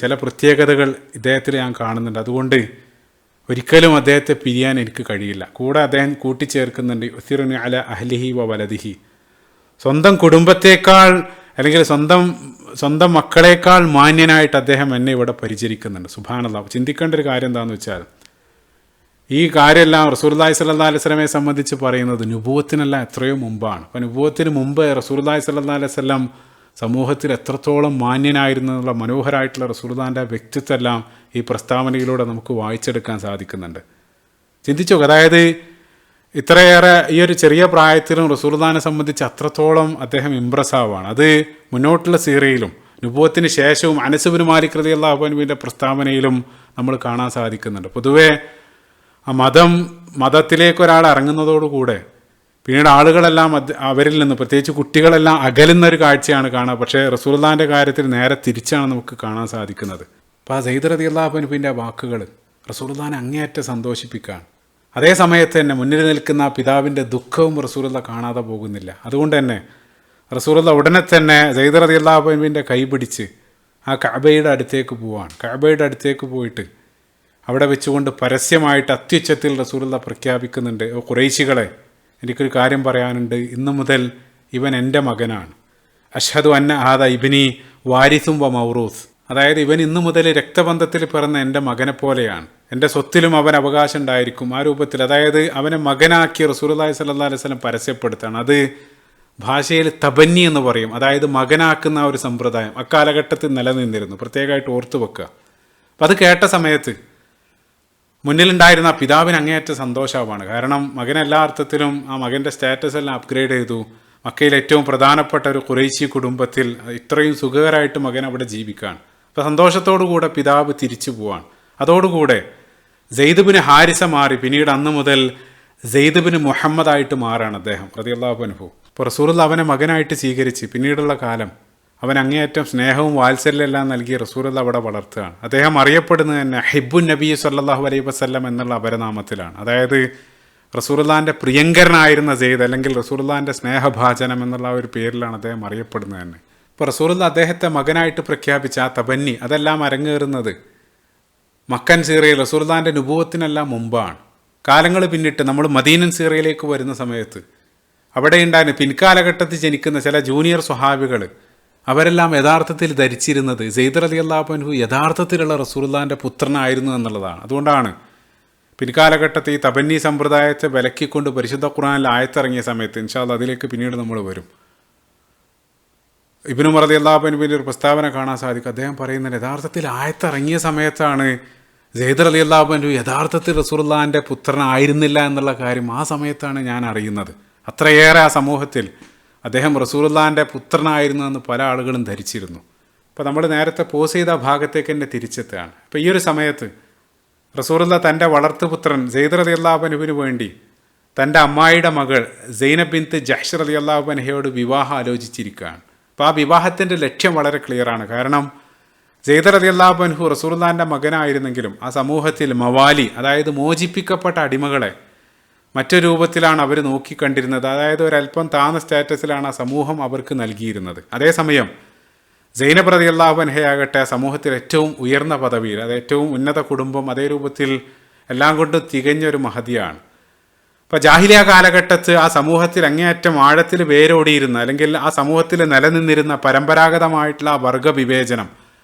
ചില പ്രത്യേകതകൾ ഇദ്ദേഹത്തിൽ ഞാൻ കാണുന്നുണ്ട്. അതുകൊണ്ട് ഒരിക്കലും അദ്ദേഹത്തെ പിരിയാൻ എനിക്ക് കഴിയില്ല. കൂടെ അദ്ദേഹം കൂട്ടിച്ചേർക്കുന്നുണ്ട്, ഉസിറുനി അല അഹ്ലിഹി വ വലദിഹി, സ്വന്തം കുടുംബത്തേക്കാൾ അല്ലെങ്കിൽ സ്വന്തം മക്കളേക്കാൾ മാന്യനായിട്ട് അദ്ദേഹം എന്നെ ഇവിടെ പരിചരിക്കുന്നുണ്ട്. സുബ്ഹാനല്ലാഹ്. ചിന്തിക്കേണ്ട ഒരു കാര്യം എന്താണെന്ന് വെച്ചാൽ, ഈ കാര്യമെല്ലാം റസൂലുള്ളാഹി സ്വല്ലല്ലാഹു അലൈഹി വസല്ലമയെ സംബന്ധിച്ച് പറയുന്നത് നുബുവത്തിനെല്ലാം എത്രയോ മുമ്പാണ്. അപ്പോൾ നുബുവത്തിന് മുമ്പ് റസൂലുള്ളാഹി സ്വല്ലല്ലാഹു അലൈഹി വസല്ലം സമൂഹത്തിൽ എത്രത്തോളം മാന്യനായിരുന്നു എന്നുള്ള മനോഹരമായിട്ടുള്ള റസൂലുള്ളാഹിൻ്റെ വ്യക്തിത്വമെല്ലാം ഈ പ്രസ്താവനയിലൂടെ നമുക്ക് വായിച്ചെടുക്കാൻ സാധിക്കുന്നുണ്ട്. ചിന്തിച്ചു, അതായത് ഇത്രയേറെ ഈ ഒരു ചെറിയ പ്രായത്തിലും റസൂലുള്ളാഹിനെ സംബന്ധിച്ച് അത്രത്തോളം അദ്ദേഹം ഇംപ്രസ് ആവുകയാണ്. അത് മുന്നോട്ടുള്ള സീറയിലും നുബുവത്തിന് ശേഷവും അനസ് ബിൻ മാലിക് റളിയല്ലാഹു അൻഹുവിൻ്റെ പ്രസ്താവനയിലും നമ്മൾ കാണാൻ സാധിക്കുന്നുണ്ട്. പൊതുവേ ആ മതത്തിലേക്ക് ഒരാൾ ഇറങ്ങുന്നതോടുകൂടെ പിന്നീട് ആളുകളെല്ലാം അവരിൽ നിന്ന്, പ്രത്യേകിച്ച് കുട്ടികളെല്ലാം അകലുന്നൊരു കാഴ്ചയാണ് കാണുക. പക്ഷേ റസൂലുള്ളാഹിൻ്റെ കാര്യത്തിൽ നേരെ തിരിച്ചാണ് നമുക്ക് കാണാൻ സാധിക്കുന്നത്. അപ്പോൾ ആ സെയ്ദ് റളിയല്ലാഹു അൻഹുവിൻ്റെ വാക്കുകൾ റസൂലുള്ളാഹിനെ അങ്ങേയറ്റം സന്തോഷിപ്പിക്കുകയാണ്. അതേ സമയത്ത് തന്നെ മുന്നിൽ നിൽക്കുന്ന ആ പിതാവിൻ്റെ ദുഃഖവും റസൂലുള്ളാഹി കാണാതെ പോകുന്നില്ല. അതുകൊണ്ട് തന്നെ റസൂലുള്ളാഹി ഉടനെ തന്നെ സെയ്ദ് റളിയല്ലാഹു അൻഹുവിൻ്റെ കൈ പിടിച്ച് ആ കഅബയുടെ അടുത്തേക്ക് പോവുകയാണ്. കഅബയുടെ അടുത്തേക്ക് പോയിട്ട് അവിടെ വെച്ചുകൊണ്ട് പരസ്യമായിട്ട് അത്യുച്ചത്തിൽ റസൂലുള്ളാഹി പ്രഖ്യാപിക്കുന്നുണ്ട്, ഓ ഖുറൈശികളെ, എനിക്കൊരു കാര്യം പറയാനുണ്ട്. ഇന്നു മുതൽ ഇവൻ എൻ്റെ മകനാണ്. അഷ്ഹദു അന്ന ഹാദ ഇബ്നി വാരിസും വ മൗറൂസ്. അതായത് ഇവൻ ഇന്നു മുതൽ രക്തബന്ധത്തിൽ പിറന്ന എൻ്റെ മകനെ പോലെയാണ്, എൻ്റെ സ്വത്തിലും അവൻ അവകാശം ഉണ്ടായിരിക്കും. ആ രൂപത്തിൽ, അതായത് അവനെ മകനാക്കി റസൂലുള്ളാഹി സ്വല്ലല്ലാഹു അലൈഹി വസല്ലം പരസ്യപ്പെടുത്താണ്. അത് ഭാഷയിൽ തബന്നി എന്ന് പറയും. അതായത് മകനാക്കുന്ന ഒരു സമ്പ്രദായം അക്കാലഘട്ടത്തിൽ നിലനിന്നിരുന്നു, പ്രത്യേകമായിട്ട് ഓർത്തു വെക്കുക. അപ്പം അത് കേട്ട സമയത്ത് മുന്നിലുണ്ടായിരുന്ന പിതാവിന് അങ്ങേയറ്റ സന്തോഷമാണ്. കാരണം മകൻ എല്ലാ അർത്ഥത്തിലും ആ മകൻ്റെ സ്റ്റാറ്റസ് എല്ലാം അപ്ഗ്രേഡ് ചെയ്തു. മക്കയിൽ ഏറ്റവും പ്രധാനപ്പെട്ട ഒരു ഖുറൈശി കുടുംബത്തിൽ ഇത്രയും സുഖകരമായിട്ട് മകൻ അവിടെ ജീവിക്കുകയാണ്. അപ്പോൾ സന്തോഷത്തോടുകൂടെ പിതാവ് തിരിച്ചു പോവാണ്. അതോടുകൂടെ സെയ്ദ് ബിൻ ഹാരിസ മാറി പിന്നീട് അന്ന് മുതൽ സെയ്ദ് ബിൻ മുഹമ്മദായിട്ട് മാറാണ് അദ്ദേഹം റളിയല്ലാഹു അൻഹു. അപ്പോൾ റസൂലുള്ളാഹി അവനെ മകനായിട്ട് സ്വീകരിച്ച് പിന്നീടുള്ള കാലം അവൻ അങ്ങേയറ്റം സ്നേഹവും വാത്സല്യമെല്ലാം നൽകി റസൂലുള്ളാഹി അവിടെ വളർത്തുകയാണ്. അദ്ദേഹം അറിയപ്പെടുന്നത് തന്നെ ഹിബ്ബുൻ നബി സല്ലല്ലാഹു അലൈഹി വസല്ലം എന്നുള്ള അപരനാമത്തിലാണ്. അതായത് റസൂലുള്ളാഹിൻ്റെ പ്രിയങ്കരനായിരുന്ന സെയ്ദ്, അല്ലെങ്കിൽ റസൂലുള്ളാഹിൻ്റെ സ്നേഹഭാജനം എന്നുള്ള ഒരു പേരിലാണ് അദ്ദേഹം അറിയപ്പെടുന്നത് തന്നെ. ഇപ്പോൾ റസൂലുള്ളാഹി അദ്ദേഹത്തെ മകനായിട്ട് പ്രഖ്യാപിച്ച ആ തബന്നി അതെല്ലാം അരങ്ങേറുന്നത് മക്കൻ സീറയിൽ റസൂലുള്ളാഹിൻ്റെ നുബുവത്തിനെല്ലാം മുമ്പാണ്. കാലങ്ങൾ പിന്നിട്ട് നമ്മൾ മദീനൻ സീറയിലേക്ക് വരുന്ന സമയത്ത് അവിടെ ഉണ്ടായിരുന്ന പിൻകാലഘട്ടത്തിൽ ജനിക്കുന്ന ചില ജൂനിയർ സ്വഹാബികൾ അവരെല്ലാം യഥാർത്ഥത്തിൽ ധരിച്ചിരുന്നത് സെയ്ദ് റളിയല്ലാഹു അൻഹു യഥാർത്ഥത്തിലുള്ള റസൂലുള്ളാഹിൻ്റെ പുത്രനായിരുന്നു എന്നുള്ളതാണ്. അതുകൊണ്ടാണ് പിൻകാലഘട്ടത്തിൽ ഈ തബന്നി സമ്പ്രദായത്തെ വിലക്കിക്കൊണ്ട് പരിശുദ്ധ ഖുർആനിൽ ആയത്തിറങ്ങിയ സമയത്ത്, ഇൻഷാ അല്ലാഹ് അതിലേക്ക് പിന്നീട് നമ്മൾ വരും, ഇബ്നു ഉമർ റളിയല്ലാഹു അൻഹുവിൻ്റെ ഒരു പ്രസ്താവന കാണാൻ സാധിക്കും. അദ്ദേഹം പറയുന്നത് യഥാർത്ഥത്തിൽ ആയത്തിറങ്ങിയ സമയത്താണ് സെയ്ദ് റളിയല്ലാഹു അൻഹു യഥാർത്ഥത്തിൽ റസൂലുള്ളാഹിൻ്റെ പുത്രനായിരുന്നില്ല എന്നുള്ള കാര്യം ആ സമയത്താണ് ഞാൻ അറിയുന്നത്. അത്രയേറെ ആ സമൂഹത്തിൽ അദ്ദേഹം റസൂലുള്ളാഹിൻ്റെ പുത്രനായിരുന്നു എന്ന് പല ആളുകളും ധരിച്ചിരുന്നു. അപ്പോൾ നമ്മൾ നേരത്തെ പോസ് ചെയ്ത ഭാഗത്തേക്ക് തന്നെ തിരിച്ചെത്തുകയാണ്. അപ്പോൾ ഈ ഒരു സമയത്ത് റസൂലുള്ളാഹി തൻ്റെ വളർത്തുപുത്രൻ സെയ്ദ് റളിയല്ലാഹു അൻഹുവിന് വേണ്ടി തൻ്റെ അമ്മായിയുടെ മകൾ സൈനബ് ബിൻത്ത് ജഹ്ഷ് റളിയല്ലാഹു അൻഹയോട് വിവാഹം ആലോചിച്ചിരിക്കുകയാണ്. അപ്പോൾ ആ വിവാഹത്തിൻ്റെ ലക്ഷ്യം വളരെ ക്ലിയറാണ്. കാരണം സെയ്ദ് റളിയല്ലാഹു അൻഹു റസൂലുള്ളാഹിൻ്റെ മകനായിരുന്നെങ്കിലും ആ സമൂഹത്തിൽ മവാലി, അതായത് മോചിപ്പിക്കപ്പെട്ട അടിമകളെ മറ്റൊരു രൂപത്തിലാണ് അവർ നോക്കിക്കണ്ടിരുന്നത്. അതായത് ഒരല്പം താഴ്ന്ന സ്റ്റാറ്റസിലാണ് ആ സമൂഹം അവർക്ക് നൽകിയിരുന്നത്. അതേസമയം സൈനബ് റളിയല്ലാഹു അൻഹയാകട്ടെ സമൂഹത്തിൽ ഏറ്റവും ഉയർന്ന പദവിയിൽ, അത് ഏറ്റവും ഉന്നത കുടുംബം, അതേ രൂപത്തിൽ എല്ലാം കൊണ്ടും തികഞ്ഞൊരു മഹതിയാണ്. ഇപ്പോൾ ജാഹിലിയ കാലഘട്ടത്ത് ആ സമൂഹത്തിൽ അങ്ങേയറ്റം ആഴത്തിൽ വേരോടിയിരുന്ന, അല്ലെങ്കിൽ ആ സമൂഹത്തിൽ നിലനിന്നിരുന്ന പരമ്പരാഗതമായിട്ടുള്ള ആ വർഗവിവേചനം,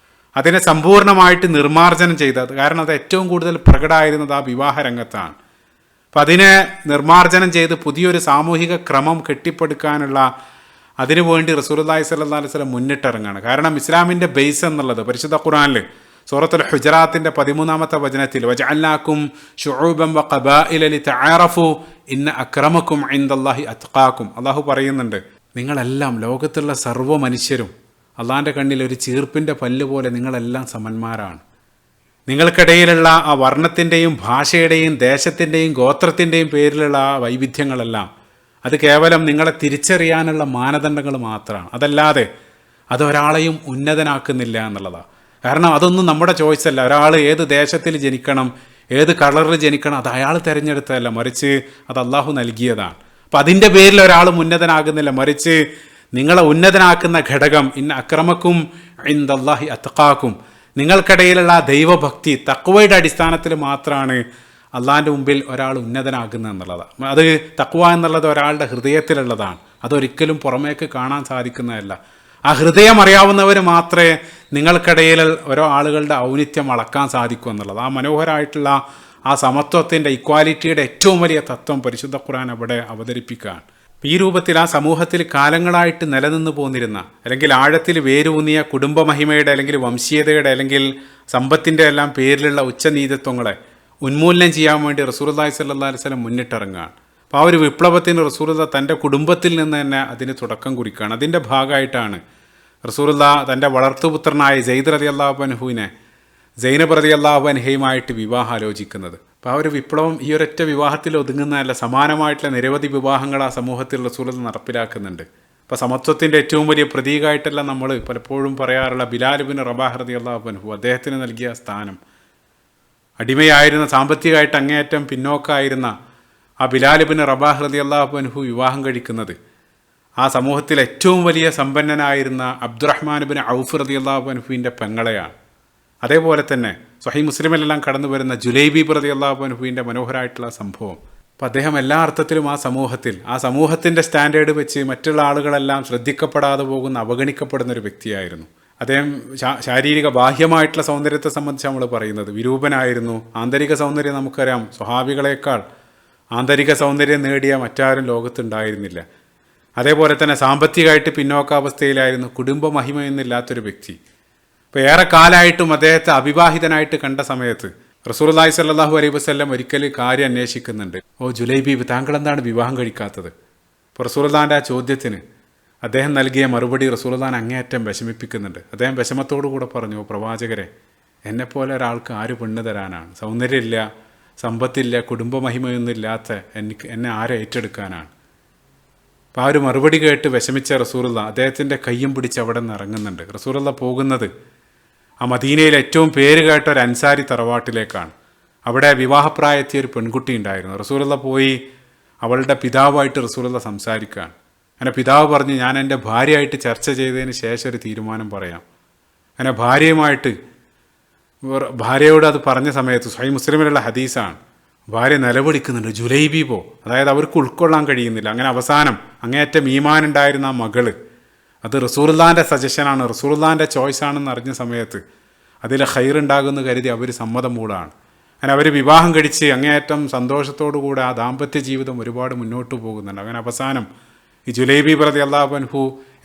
അതിനെ സമ്പൂർണ്ണമായിട്ട് നിർമ്മാർജ്ജനം ചെയ്തത്. കാരണം അത് ഏറ്റവും കൂടുതൽ പ്രകടമായിരുന്നത് ആ വിവാഹ രംഗത്താണ്. അപ്പം അതിനെ നിർമ്മാർജ്ജനം ചെയ്ത് പുതിയൊരു സാമൂഹിക ക്രമം കെട്ടിപ്പടുക്കാനുള്ള അതിനുവേണ്ടി റസൂലുള്ളാഹി സ്വല്ലല്ലാഹു അലൈഹി വസല്ലം മുന്നിട്ടിറങ്ങാണ്. കാരണം ഇസ്ലാമിൻ്റെ ബേസ് എന്നുള്ളത് പരിശുദ്ധ ഖുർആനിൽ സൂറത്തുൽ ഹുജറാത്തിൻ്റെ 13-ാമത്തെ വചനത്തിൽ വജഅൽനാകും ശുഊബൻ വഖബാഇല ലിതആറഫു ഇന്ന അക്രമക്കും ഇൻദല്ലാഹി അത്ഖാക്കും, അള്ളാഹു പറയുന്നുണ്ട്, നിങ്ങളെല്ലാം, ലോകത്തുള്ള സർവ്വ മനുഷ്യരും അള്ളാഹിൻ്റെ കണ്ണിൽ ഒരു ചീർപ്പിൻ്റെ പല്ല് പോലെ നിങ്ങളെല്ലാം സമന്മാരാണ്. നിങ്ങൾക്കിടയിലുള്ള ആ വർണ്ണത്തിൻ്റെയും ഭാഷയുടെയും ദേശത്തിൻ്റെയും ഗോത്രത്തിൻ്റെയും പേരിലുള്ള ആ വൈവിധ്യങ്ങളെല്ലാം അത് കേവലം നിങ്ങളെ തിരിച്ചറിയാനുള്ള മാനദണ്ഡങ്ങൾ മാത്രമാണ്. അതല്ലാതെ അതൊരാളെയും ഉന്നതനാക്കുന്നില്ല എന്നുള്ളതാണ്. കാരണം അതൊന്നും നമ്മുടെ ചോയ്സ് അല്ല. ഒരാൾ ഏത് ദേശത്തിൽ ജനിക്കണം, ഏത് കളറിൽ ജനിക്കണം, അത് അയാൾ തിരഞ്ഞെടുത്തതല്ല, മറിച്ച് അത് അള്ളാഹു നൽകിയതാണ്. അപ്പം അതിൻ്റെ പേരിൽ ഒരാൾ ഉന്നതനാകുന്നില്ല, മറിച്ച് നിങ്ങളെ ഉന്നതനാക്കുന്ന ഘടകം ഇന്ന അക്രമക്കും ഇൻദല്ലാഹി അത്ഖാക്കും, നിങ്ങൾക്കിടയിലുള്ള ദൈവഭക്തി തഖ്വയുടെ അടിസ്ഥാനത്തിൽ മാത്രമാണ് അള്ളാഹിൻ്റെ മുമ്പിൽ ഒരാൾ ഉന്നതനാകുന്നത് എന്നുള്ളതാണ്. അത് തഖ്വ എന്നുള്ളത് ഒരാളുടെ ഹൃദയത്തിലുള്ളതാണ്, അതൊരിക്കലും പുറമേക്ക് കാണാൻ സാധിക്കുന്നതല്ല. ആ ഹൃദയം അറിയാവുന്നവർ മാത്രമേ നിങ്ങൾക്കിടയിൽ ഓരോ ആളുകളുടെ ഔന്നിത്യം അളക്കാൻ സാധിക്കൂ എന്നുള്ളത്. ആ മനോഹരമായിട്ടുള്ള ആ സമത്വത്തിൻ്റെ, ഇക്വാലിറ്റിയുടെ ഏറ്റവും വലിയ തത്വം പരിശുദ്ധ ഖുർആൻ അവിടെ അവതരിപ്പിക്കുകയാണ്. ഈ രൂപത്തിൽ ആ സമൂഹത്തിൽ കാലങ്ങളായിട്ട് നിലനിന്ന് പോന്നിരുന്ന, അല്ലെങ്കിൽ ആഴത്തിൽ വേരൂന്നിയ കുടുംബമഹിമയുടെ, അല്ലെങ്കിൽ വംശീയതയുടെ, അല്ലെങ്കിൽ സമ്പത്തിൻ്റെ എല്ലാം പേരിലുള്ള ഉച്ചനീചത്വങ്ങളെ ഉന്മൂലനം ചെയ്യാൻ വേണ്ടി റസൂലുള്ളാഹി സ്വല്ലല്ലാഹു അലൈഹി വസല്ലം മുന്നിട്ടിറങ്ങുകയാണ്. അപ്പോൾ ആ ഒരു വിപ്ലവത്തിന് റസൂലുള്ളാഹി തൻ്റെ കുടുംബത്തിൽ നിന്ന് തന്നെ അതിന് തുടക്കം കുറിക്കുകയാണ്. അതിൻ്റെ ഭാഗമായിട്ടാണ് റസൂലുള്ളാഹി തൻ്റെ വളർത്തുപുത്രനായ സെയ്ദ് റളിയല്ലാഹു അൻഹുവിനെ സൈനബ് റളിയല്ലാഹു അൻഹയുമായിട്ട് വിവാഹം ആലോചിക്കുന്നത്. അപ്പോൾ ആ ഒരു വിപ്ലവം ഈ ഒരൊറ്റ വിവാഹത്തിൽ ഒതുങ്ങുന്നതല്ല, സമാനമായിട്ടുള്ള നിരവധി വിവാഹങ്ങൾ ആ സമൂഹത്തിൽ റസൂലുള്ളാഹി നടപ്പിലാക്കുന്നുണ്ട്. അപ്പോൾ സമത്വത്തിൻ്റെ ഏറ്റവും വലിയ പ്രതീകമായിട്ടല്ല നമ്മൾ പലപ്പോഴും പറയാറുള്ള ബിലാൽ ഇബ്നു റബാഹ് റളിയല്ലാഹു അൻഹു, അദ്ദേഹത്തിന് നൽകിയ സ്ഥാനം, അടിമയായിരുന്ന, സാമ്പത്തികമായിട്ട് അങ്ങേയറ്റം പിന്നോക്കമായിരുന്ന ആ ബിലാൽ ഇബ്നു റബാഹ് റളിയല്ലാഹു അൻഹു വിവാഹം കഴിക്കുന്നത് ആ സമൂഹത്തിൽ ഏറ്റവും വലിയ സമ്പന്നനായിരുന്ന അബ്ദുറഹ്മാൻ ഇബ്നു ഔഫ് റളിയല്ലാഹു അൻഹുവിൻ്റെ പെങ്ങളെയാണ്. അതേപോലെ തന്നെ സ്വഹീഹ് മുസ്ലിമിലെല്ലാം കടന്നു വരുന്ന ജുലൈബീബ് റളിയല്ലാഹു അൻഹുവിൻ്റെ മനോഹരമായിട്ടുള്ള സംഭവം. അപ്പോൾ അദ്ദേഹം എല്ലാ അർത്ഥത്തിലും ആ സമൂഹത്തിൻ്റെ സ്റ്റാൻഡേർഡ് വെച്ച് മറ്റുള്ള ആളുകളെല്ലാം ശ്രദ്ധിക്കപ്പെടാതെ പോകുന്ന, അവഗണിക്കപ്പെടുന്ന ഒരു വ്യക്തിയായിരുന്നു. അദ്ദേഹം ശാരീരിക ബാഹ്യമായിട്ടുള്ള സൗന്ദര്യത്തെ സംബന്ധിച്ച് നമ്മൾ പറയുന്നത് വിരൂപനായിരുന്നു. ആന്തരിക സൗന്ദര്യം നമുക്കറിയാം, സ്വഹാബികളെക്കാൾ ആന്തരിക സൗന്ദര്യം നേടിയ മറ്റാരും ലോകത്തുണ്ടായിരുന്നില്ല. അതേപോലെ തന്നെ സാമ്പത്തികമായിട്ട് പിന്നോക്കാവസ്ഥയിലായിരുന്നു, കുടുംബ മഹിമയൊന്നുമില്ലാത്തൊരു വ്യക്തി. അപ്പോൾ ഏറെ കാലമായിട്ടും അദ്ദേഹത്തെ അവിവാഹിതനായിട്ട് കണ്ട സമയത്ത് റസൂലുള്ളാഹി സ്വല്ലല്ലാഹു അലൈഹി വസല്ലം ഒരിക്കൽ കാര്യം അന്വേഷിക്കുന്നുണ്ട്. ഓ ജുലൈബീബ്, താങ്കൾ എന്താണ് വിവാഹം കഴിക്കാത്തത്? അപ്പോൾ റസൂലുള്ളാഹിൻ്റെ ആ ചോദ്യത്തിന് അദ്ദേഹം നൽകിയ മറുപടി റസൂലുള്ളാഹിനെ അങ്ങേയറ്റം വിഷമിപ്പിക്കുന്നുണ്ട്. അദ്ദേഹം വിഷമത്തോടു കൂടെ പറഞ്ഞു, പ്രവാചകരെ, എന്നെപ്പോലെ ഒരാൾക്ക് ആര് പെണ്ണ് തരാനാണ്? സൗന്ദര്യമില്ല, സമ്പത്തില്ല, കുടുംബമഹിമയൊന്നും ഇല്ലാത്ത എന്നെ ആരെ ഏറ്റെടുക്കാനാണ്? അപ്പോൾ ആ ഒരു മറുപടി കേട്ട് വിഷമിച്ച റസൂലുള്ളാഹി അദ്ദേഹത്തിൻ്റെ കയ്യും പിടിച്ച് അവിടെ നിന്ന് ഇറങ്ങുന്നുണ്ട്. റസൂലുള്ളാഹി പോകുന്നത് ആ മദീനയിലെ ഏറ്റവും പേര് കേട്ട ഒരു അൻസാരി തറവാട്ടിലേക്കാണ്. അവിടെ വിവാഹപ്രായത്തിയ ഒരു പെൺകുട്ടി ഉണ്ടായിരുന്നു. റസൂലുള്ളാഹി പോയി അവളുടെ പിതാവായിട്ട് റസൂലുള്ളാഹി സംസാരിക്കുകയാണ്. അങ്ങനെ പിതാവ് പറഞ്ഞ്, ഞാൻ എൻ്റെ ഭാര്യയായിട്ട് ചർച്ച ചെയ്തതിന് ശേഷം ഒരു തീരുമാനം പറയാം. അങ്ങനെ ഭാര്യയോട് അത് പറഞ്ഞ സമയത്ത് സ്വഹീഹ് മുസ്ലിമിലുള്ള ഹദീസാണ്, ഭാര്യ നിലവിളിക്കുന്നുണ്ട്, ജുലൈബീബോ, അതായത് അവർക്ക് ഉൾക്കൊള്ളാൻ കഴിയുന്നില്ല. അങ്ങനെ അവസാനം അങ്ങേയറ്റം ഈമാൻ ഉണ്ടായിരുന്ന ആ മകള്, അത് റസൂലുള്ളാഹിൻ്റെ സജഷനാണ്, റസൂലുള്ളാഹിൻ്റെ ചോയ്സാണെന്ന് അറിഞ്ഞ സമയത്ത് അതിൽ ഖൈറുണ്ടാകുമെന്ന് കരുതി അവർ സമ്മതം മൂടാണ്. അങ്ങനെ അവർ വിവാഹം കഴിച്ച് അങ്ങേയറ്റം സന്തോഷത്തോടു കൂടെ ആ ദാമ്പത്യ ജീവിതം ഒരുപാട് മുന്നോട്ട് പോകുന്നുണ്ട്. അങ്ങനെ അവസാനം ഈ ജുലൈബീബ് റളിയല്ലാഹു അൻഹു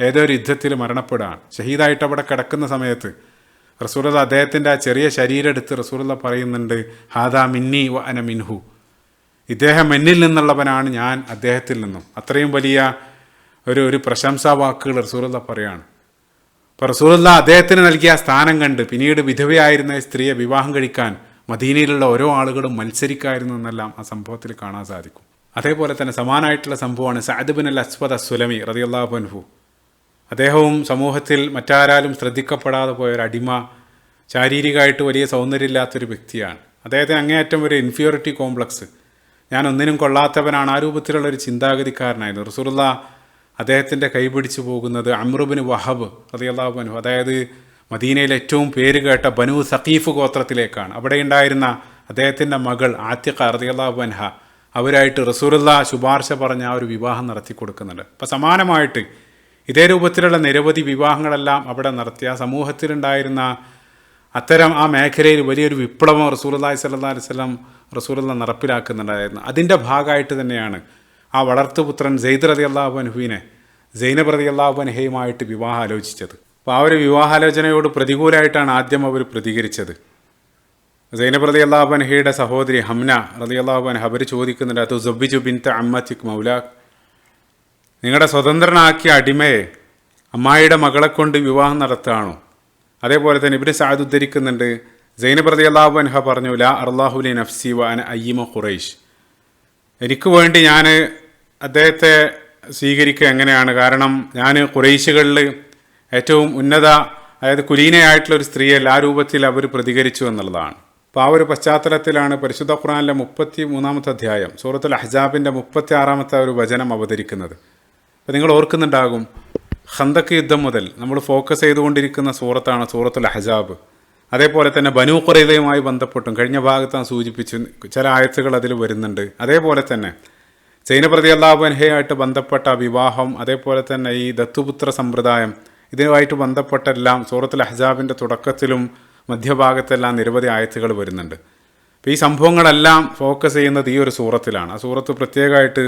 ഏതോ ഒരു യുദ്ധത്തിൽ മരണപ്പെടുകയാണ്. ഷഹീദായിട്ട് അവിടെ കിടക്കുന്ന സമയത്ത് റസൂലുള്ളാഹി അദ്ദേഹത്തിൻ്റെ ആ ചെറിയ ശരീരം എടുത്ത് റസൂലുള്ളാഹി പറയുന്നുണ്ട്, ഹാദാ മിന്നി വ അന മിൻഹു, ഇദ്ദേഹം എന്നിൽ നിന്നുള്ളവനാണ്, ഞാൻ അദ്ദേഹത്തിൽ നിന്നും. അത്രയും വലിയ ഒരു പ്രശംസാ വാക്കുകൾ റസൂലുള്ളാഹി പറയാണ്. അപ്പോൾ റസൂലുള്ളാഹി അദ്ദേഹത്തിന് നൽകിയ സ്ഥാനം കണ്ട് പിന്നീട് വിധവയായിരുന്ന സ്ത്രീയെ വിവാഹം കഴിക്കാൻ മദീനയിലുള്ള ഓരോ ആളുകളും മത്സരിക്കായിരുന്നു എന്നെല്ലാം ആ സംഭവത്തിൽ കാണാൻ സാധിക്കും. അതേപോലെ തന്നെ സമാനമായിട്ടുള്ള സംഭവമാണ് സഅദ് ബിൻ അൽ അസ്വദ് അസ്സുലമി റളിയല്ലാഹു അൻഹു. അദ്ദേഹവും സമൂഹത്തിൽ മറ്റാരാലും ശ്രദ്ധിക്കപ്പെടാതെ പോയൊരു അടിമ, ശാരീരികമായിട്ട് വലിയ സൗന്ദര്യമില്ലാത്തൊരു വ്യക്തിയാണ്. അദ്ദേഹത്തിന് അങ്ങേയറ്റം ഒരു ഇൻഫീരിയോറിറ്റി കോംപ്ലക്സ്, ഞാൻ ഒന്നിനും കൊള്ളാത്തവനാണ്, ആ രൂപത്തിലുള്ളൊരു ചിന്താഗതിക്കാരനായിരുന്നു. റസൂലുള്ള അദ്ദേഹത്തിൻ്റെ കൈപിടിച്ചു പോകുന്നത് അമ്രുബിന് വഹബ് റളിയല്ലാഹു അൻഹു, അതായത് മദീനയിലെ ഏറ്റവും പേര് കേട്ട ബനു സഖീഫ് ഗോത്രത്തിലേക്കാണ്. അവിടെ ഉണ്ടായിരുന്ന അദ്ദേഹത്തിൻ്റെ മകൾ ആത്തിഖ റളിയല്ലാഹു അൻഹ, അവരായിട്ട് റസൂലുള്ള ശുപാർശ പറഞ്ഞ ആ ഒരു വിവാഹം നടത്തി കൊടുക്കുന്നുണ്ട്. അപ്പം സമാനമായിട്ട് ഇതേ രൂപത്തിലുള്ള നിരവധി വിവാഹങ്ങളെല്ലാം അവിടെ നടത്തിയ സമൂഹത്തിലുണ്ടായിരുന്ന അത്തരം ആ മേഖലയിൽ വലിയൊരു വിപ്ലവം റസൂലുള്ളാഹി സ്വല്ലല്ലാഹു അലൈഹി വസല്ലം റസൂലുള്ള നടപ്പിലാക്കുന്നുണ്ടായിരുന്നു. അതിൻ്റെ ഭാഗമായിട്ട് തന്നെയാണ് ആ വളർത്തുപുത്രൻ സെയ്ദ് റളിയല്ലാഹു അൻഹുവിനെ സൈനബ് റളിയല്ലാഹു അൻഹയുമായിട്ട് വിവാഹം ആലോചിച്ചത്. അപ്പോൾ ആ ഒരു വിവാഹാലോചനയോട് പ്രതികൂലമായിട്ടാണ് ആദ്യം അവർ പ്രതികരിച്ചത്. സൈനബ് റളിയല്ലാഹു അൻഹയുടെ സഹോദരി ഹംന റളിയല്ലാഹു അൻഹ അവർ ചോദിക്കുന്നുണ്ട്, തുസബ്ബിജു ബിൻത അമ്മത്തിക് മൗലാക്, നിങ്ങളുടെ സ്വതന്ത്രനാക്കിയ അടിമയെ അമ്മായിയുടെ മകളെ കൊണ്ട് വിവാഹം നടത്തുകയാണോ? അതേപോലെ തന്നെ ഇബ്നു സഅദ് ഉദ്ധരിക്കുന്നുണ്ട്, സൈനബ് റളിയല്ലാഹു അൻഹ പറഞ്ഞു, ലാ അർലാഹു ലി നഫ്സി വ അന അയ്യിമ ഖുറൈശ്, എനിക്ക് വേണ്ടി ഞാൻ അദ്ദേഹത്തെ സ്വീകരിക്കുക എങ്ങനെയാണ്? കാരണം ഞാൻ ഖുറൈശികളിൽ ഏറ്റവും ഉന്നത, അതായത് കുലീനയായിട്ടുള്ള ഒരു സ്ത്രീയല്ല, ആ രൂപത്തിൽ അവർ പ്രതികരിച്ചു എന്നുള്ളതാണ്. അപ്പോൾ ആ ഒരു പശ്ചാത്തലത്തിലാണ് പരിശുദ്ധ ഖുർആനിലെ 33-ാമത്തെ അധ്യായം സൂറത്തുൽ അഹ്സാബിൻ്റെ 36-ാമത്തെ ഒരു വചനം അവതരിക്കുന്നത്. അപ്പോൾ നിങ്ങൾ ഓർക്കുന്നുണ്ടാകും, ഖന്തക്ക് യുദ്ധം മുതൽ നമ്മൾ ഫോക്കസ് ചെയ്തുകൊണ്ടിരിക്കുന്ന സൂറത്താണ് സൂറത്തുൽ അഹ്സാബ്. അതേപോലെ തന്നെ ബനൂ ഖുറൈളയുമായി ബന്ധപ്പെട്ടും കഴിഞ്ഞ ഭാഗത്ത് സൂചിപ്പിച്ചു ചില ആയത്തുകൾ അതിൽ വരുന്നുണ്ട്. അതേപോലെ തന്നെ സൈനബ് റളിയല്ലാഹു അൻഹയായിട്ട് ബന്ധപ്പെട്ട വിവാഹം, അതേപോലെ തന്നെ ഈ ദത്തുപുത്ര സമ്പ്രദായം, ഇതിനുമായിട്ട് ബന്ധപ്പെട്ടെല്ലാം സൂറത്തുൽ അഹ്സാബിൻ്റെ തുടക്കത്തിലും മധ്യഭാഗത്തെല്ലാം നിരവധി ആയത്തുകൾ വരുന്നുണ്ട്. അപ്പോൾ ഈ സംഭവങ്ങളെല്ലാം ഫോക്കസ് ചെയ്യുന്നത് ഈ ഒരു സൂറത്തിലാണ്. ആ സൂറത്ത് പ്രത്യേകമായിട്ട്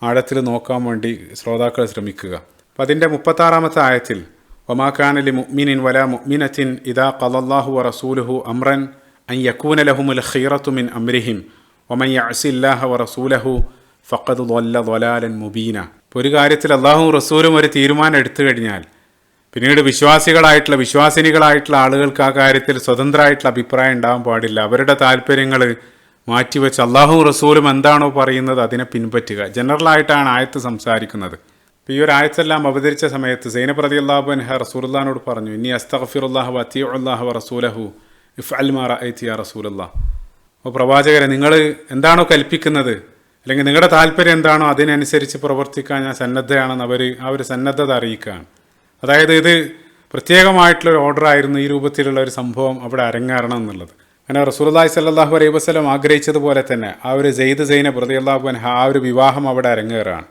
ആഴത്തിൽ നോക്കാൻ വേണ്ടി ശ്രോതാക്കൾ ശ്രമിക്കുക. അപ്പോൾ അതിൻ്റെ 36-ാമത്തെ ആയത്തിൽ വമാ കാന ലി മുഅ്മിനിൻ വലാ മുഅ്മിനത്തിൻ ഇദാ ഖളല്ലാഹു വറസൂലുഹു അംറൻ അൻ യകൂന ലഹുമുൽ ഖിയറതു മിൻ അംരിഹിം വമൻ യഅസില്ലാഹ വറസൂലഹു ഫഖദ് ളല്ല ളലാലൻ മുബീന. ഇപ്പോൾ ഒരു കാര്യത്തിൽ അള്ളാഹുവും റസൂലും ഒരു തീരുമാനം എടുത്തു കഴിഞ്ഞാൽ പിന്നീട് വിശ്വാസിനികളായിട്ടുള്ള ആളുകൾക്ക് ആ കാര്യത്തിൽ സ്വതന്ത്രമായിട്ടുള്ള അഭിപ്രായം ഉണ്ടാകാൻ പാടില്ല. അവരുടെ താല്പര്യങ്ങൾ മാറ്റിവെച്ച് അള്ളാഹുവും റസൂലും എന്താണോ പറയുന്നത് അതിനെ പിൻപറ്റുക. ജനറലായിട്ടാണ് ആയത്ത് സംസാരിക്കുന്നത്. അപ്പോൾ ഈ ഒരു ആയത്തെല്ലാം അവതരിച്ച സമയത്ത് സൈനബ് റളിയല്ലാഹു അൻഹ റസൂലുള്ളാഹിനോട് പറഞ്ഞു, ഇന്നി അസ്തഗ്ഫിറുല്ലാഹ വ അത്തിഉല്ലാഹ വ റസൂലഹു ഇഫ്അൽ മാ റഅയ്ത യാ റസൂലല്ലാഹ്. അപ്പോൾ പ്രവാചകരെ, നിങ്ങൾ എന്താണോ കൽപ്പിക്കുന്നത് അല്ലെങ്കിൽ നിങ്ങളുടെ താല്പര്യം എന്താണോ അതിനനുസരിച്ച് പ്രവർത്തിക്കാൻ ഞാൻ സന്നദ്ധയാണെന്ന് അവർ ആ ഒരു സന്നദ്ധത അറിയിക്കുകയാണ്. അതായത് ഇത് പ്രത്യേകമായിട്ടുള്ളൊരു ഓർഡർ ആയിരുന്നു ഈ രൂപത്തിലുള്ള ഒരു സംഭവം അവിടെ അരങ്ങേറണം എന്നുള്ളത്. അങ്ങനെ റസൂലുള്ളാഹി സ്വല്ലല്ലാഹു അലൈഹി വസല്ലം ആഗ്രഹിച്ചതുപോലെ തന്നെ ആ ഒരു സൈനബ് റളിയല്ലാഹു അൻഹ ആ ഒരു വിവാഹം അവിടെ അരങ്ങേറുകയാണ്.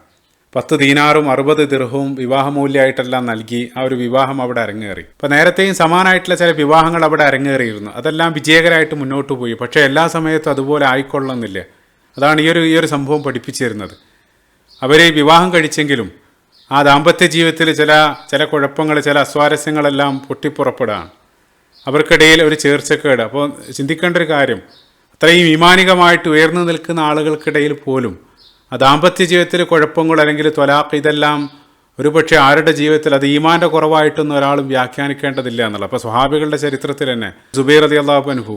10 ദീനാറും 60 ദിർഹവും വിവാഹമൂല്യമായിട്ടെല്ലാം നൽകി ആ ഒരു വിവാഹം അവിടെ അരങ്ങേറി. അപ്പോൾ നേരത്തെയും സമാനമായിട്ടുള്ള ചില വിവാഹങ്ങൾ അവിടെ അരങ്ങേറിയിരുന്നു. അതെല്ലാം വിജയകരമായിട്ട് മുന്നോട്ട് പോയി. പക്ഷേ എല്ലാ സമയത്തും അതുപോലെ ആയിക്കൊള്ളുന്നില്ല. അതാണ് ഈ ഒരു സംഭവം പഠിപ്പിച്ചു തരുന്നത്. അവർ വിവാഹം കഴിച്ചെങ്കിലും ആ ദാമ്പത്യ ജീവിതത്തിൽ ചില കുഴപ്പങ്ങൾ, ചില അസ്വാരസ്യങ്ങളെല്ലാം പൊട്ടിപ്പുറപ്പെടുകയാണ്. അവർക്കിടയിൽ ഒരു ചേർച്ചക്കേട്. അപ്പോൾ ചിന്തിക്കേണ്ട ഒരു കാര്യം, അത്രയും ഈമാനികമായിട്ട് ഉയർന്നു നിൽക്കുന്ന ആളുകൾക്കിടയിൽ പോലും ആ ദാമ്പത്യ ജീവിതത്തിൽ കുഴപ്പങ്ങൾ അല്ലെങ്കിൽ ത്വലാഖ് ഇതെല്ലാം ഒരുപക്ഷെ ആരുടെ ജീവിതത്തിൽ അത് ഈമാൻ്റെ കുറവായിട്ടൊന്നും ഒരാളും വ്യാഖ്യാനിക്കേണ്ടതില്ല എന്നുള്ളത്. അപ്പോൾ സ്വഹാബികളുടെ ചരിത്രത്തിൽ തന്നെ സുബൈർ റളിയല്ലാഹു അൻഹു,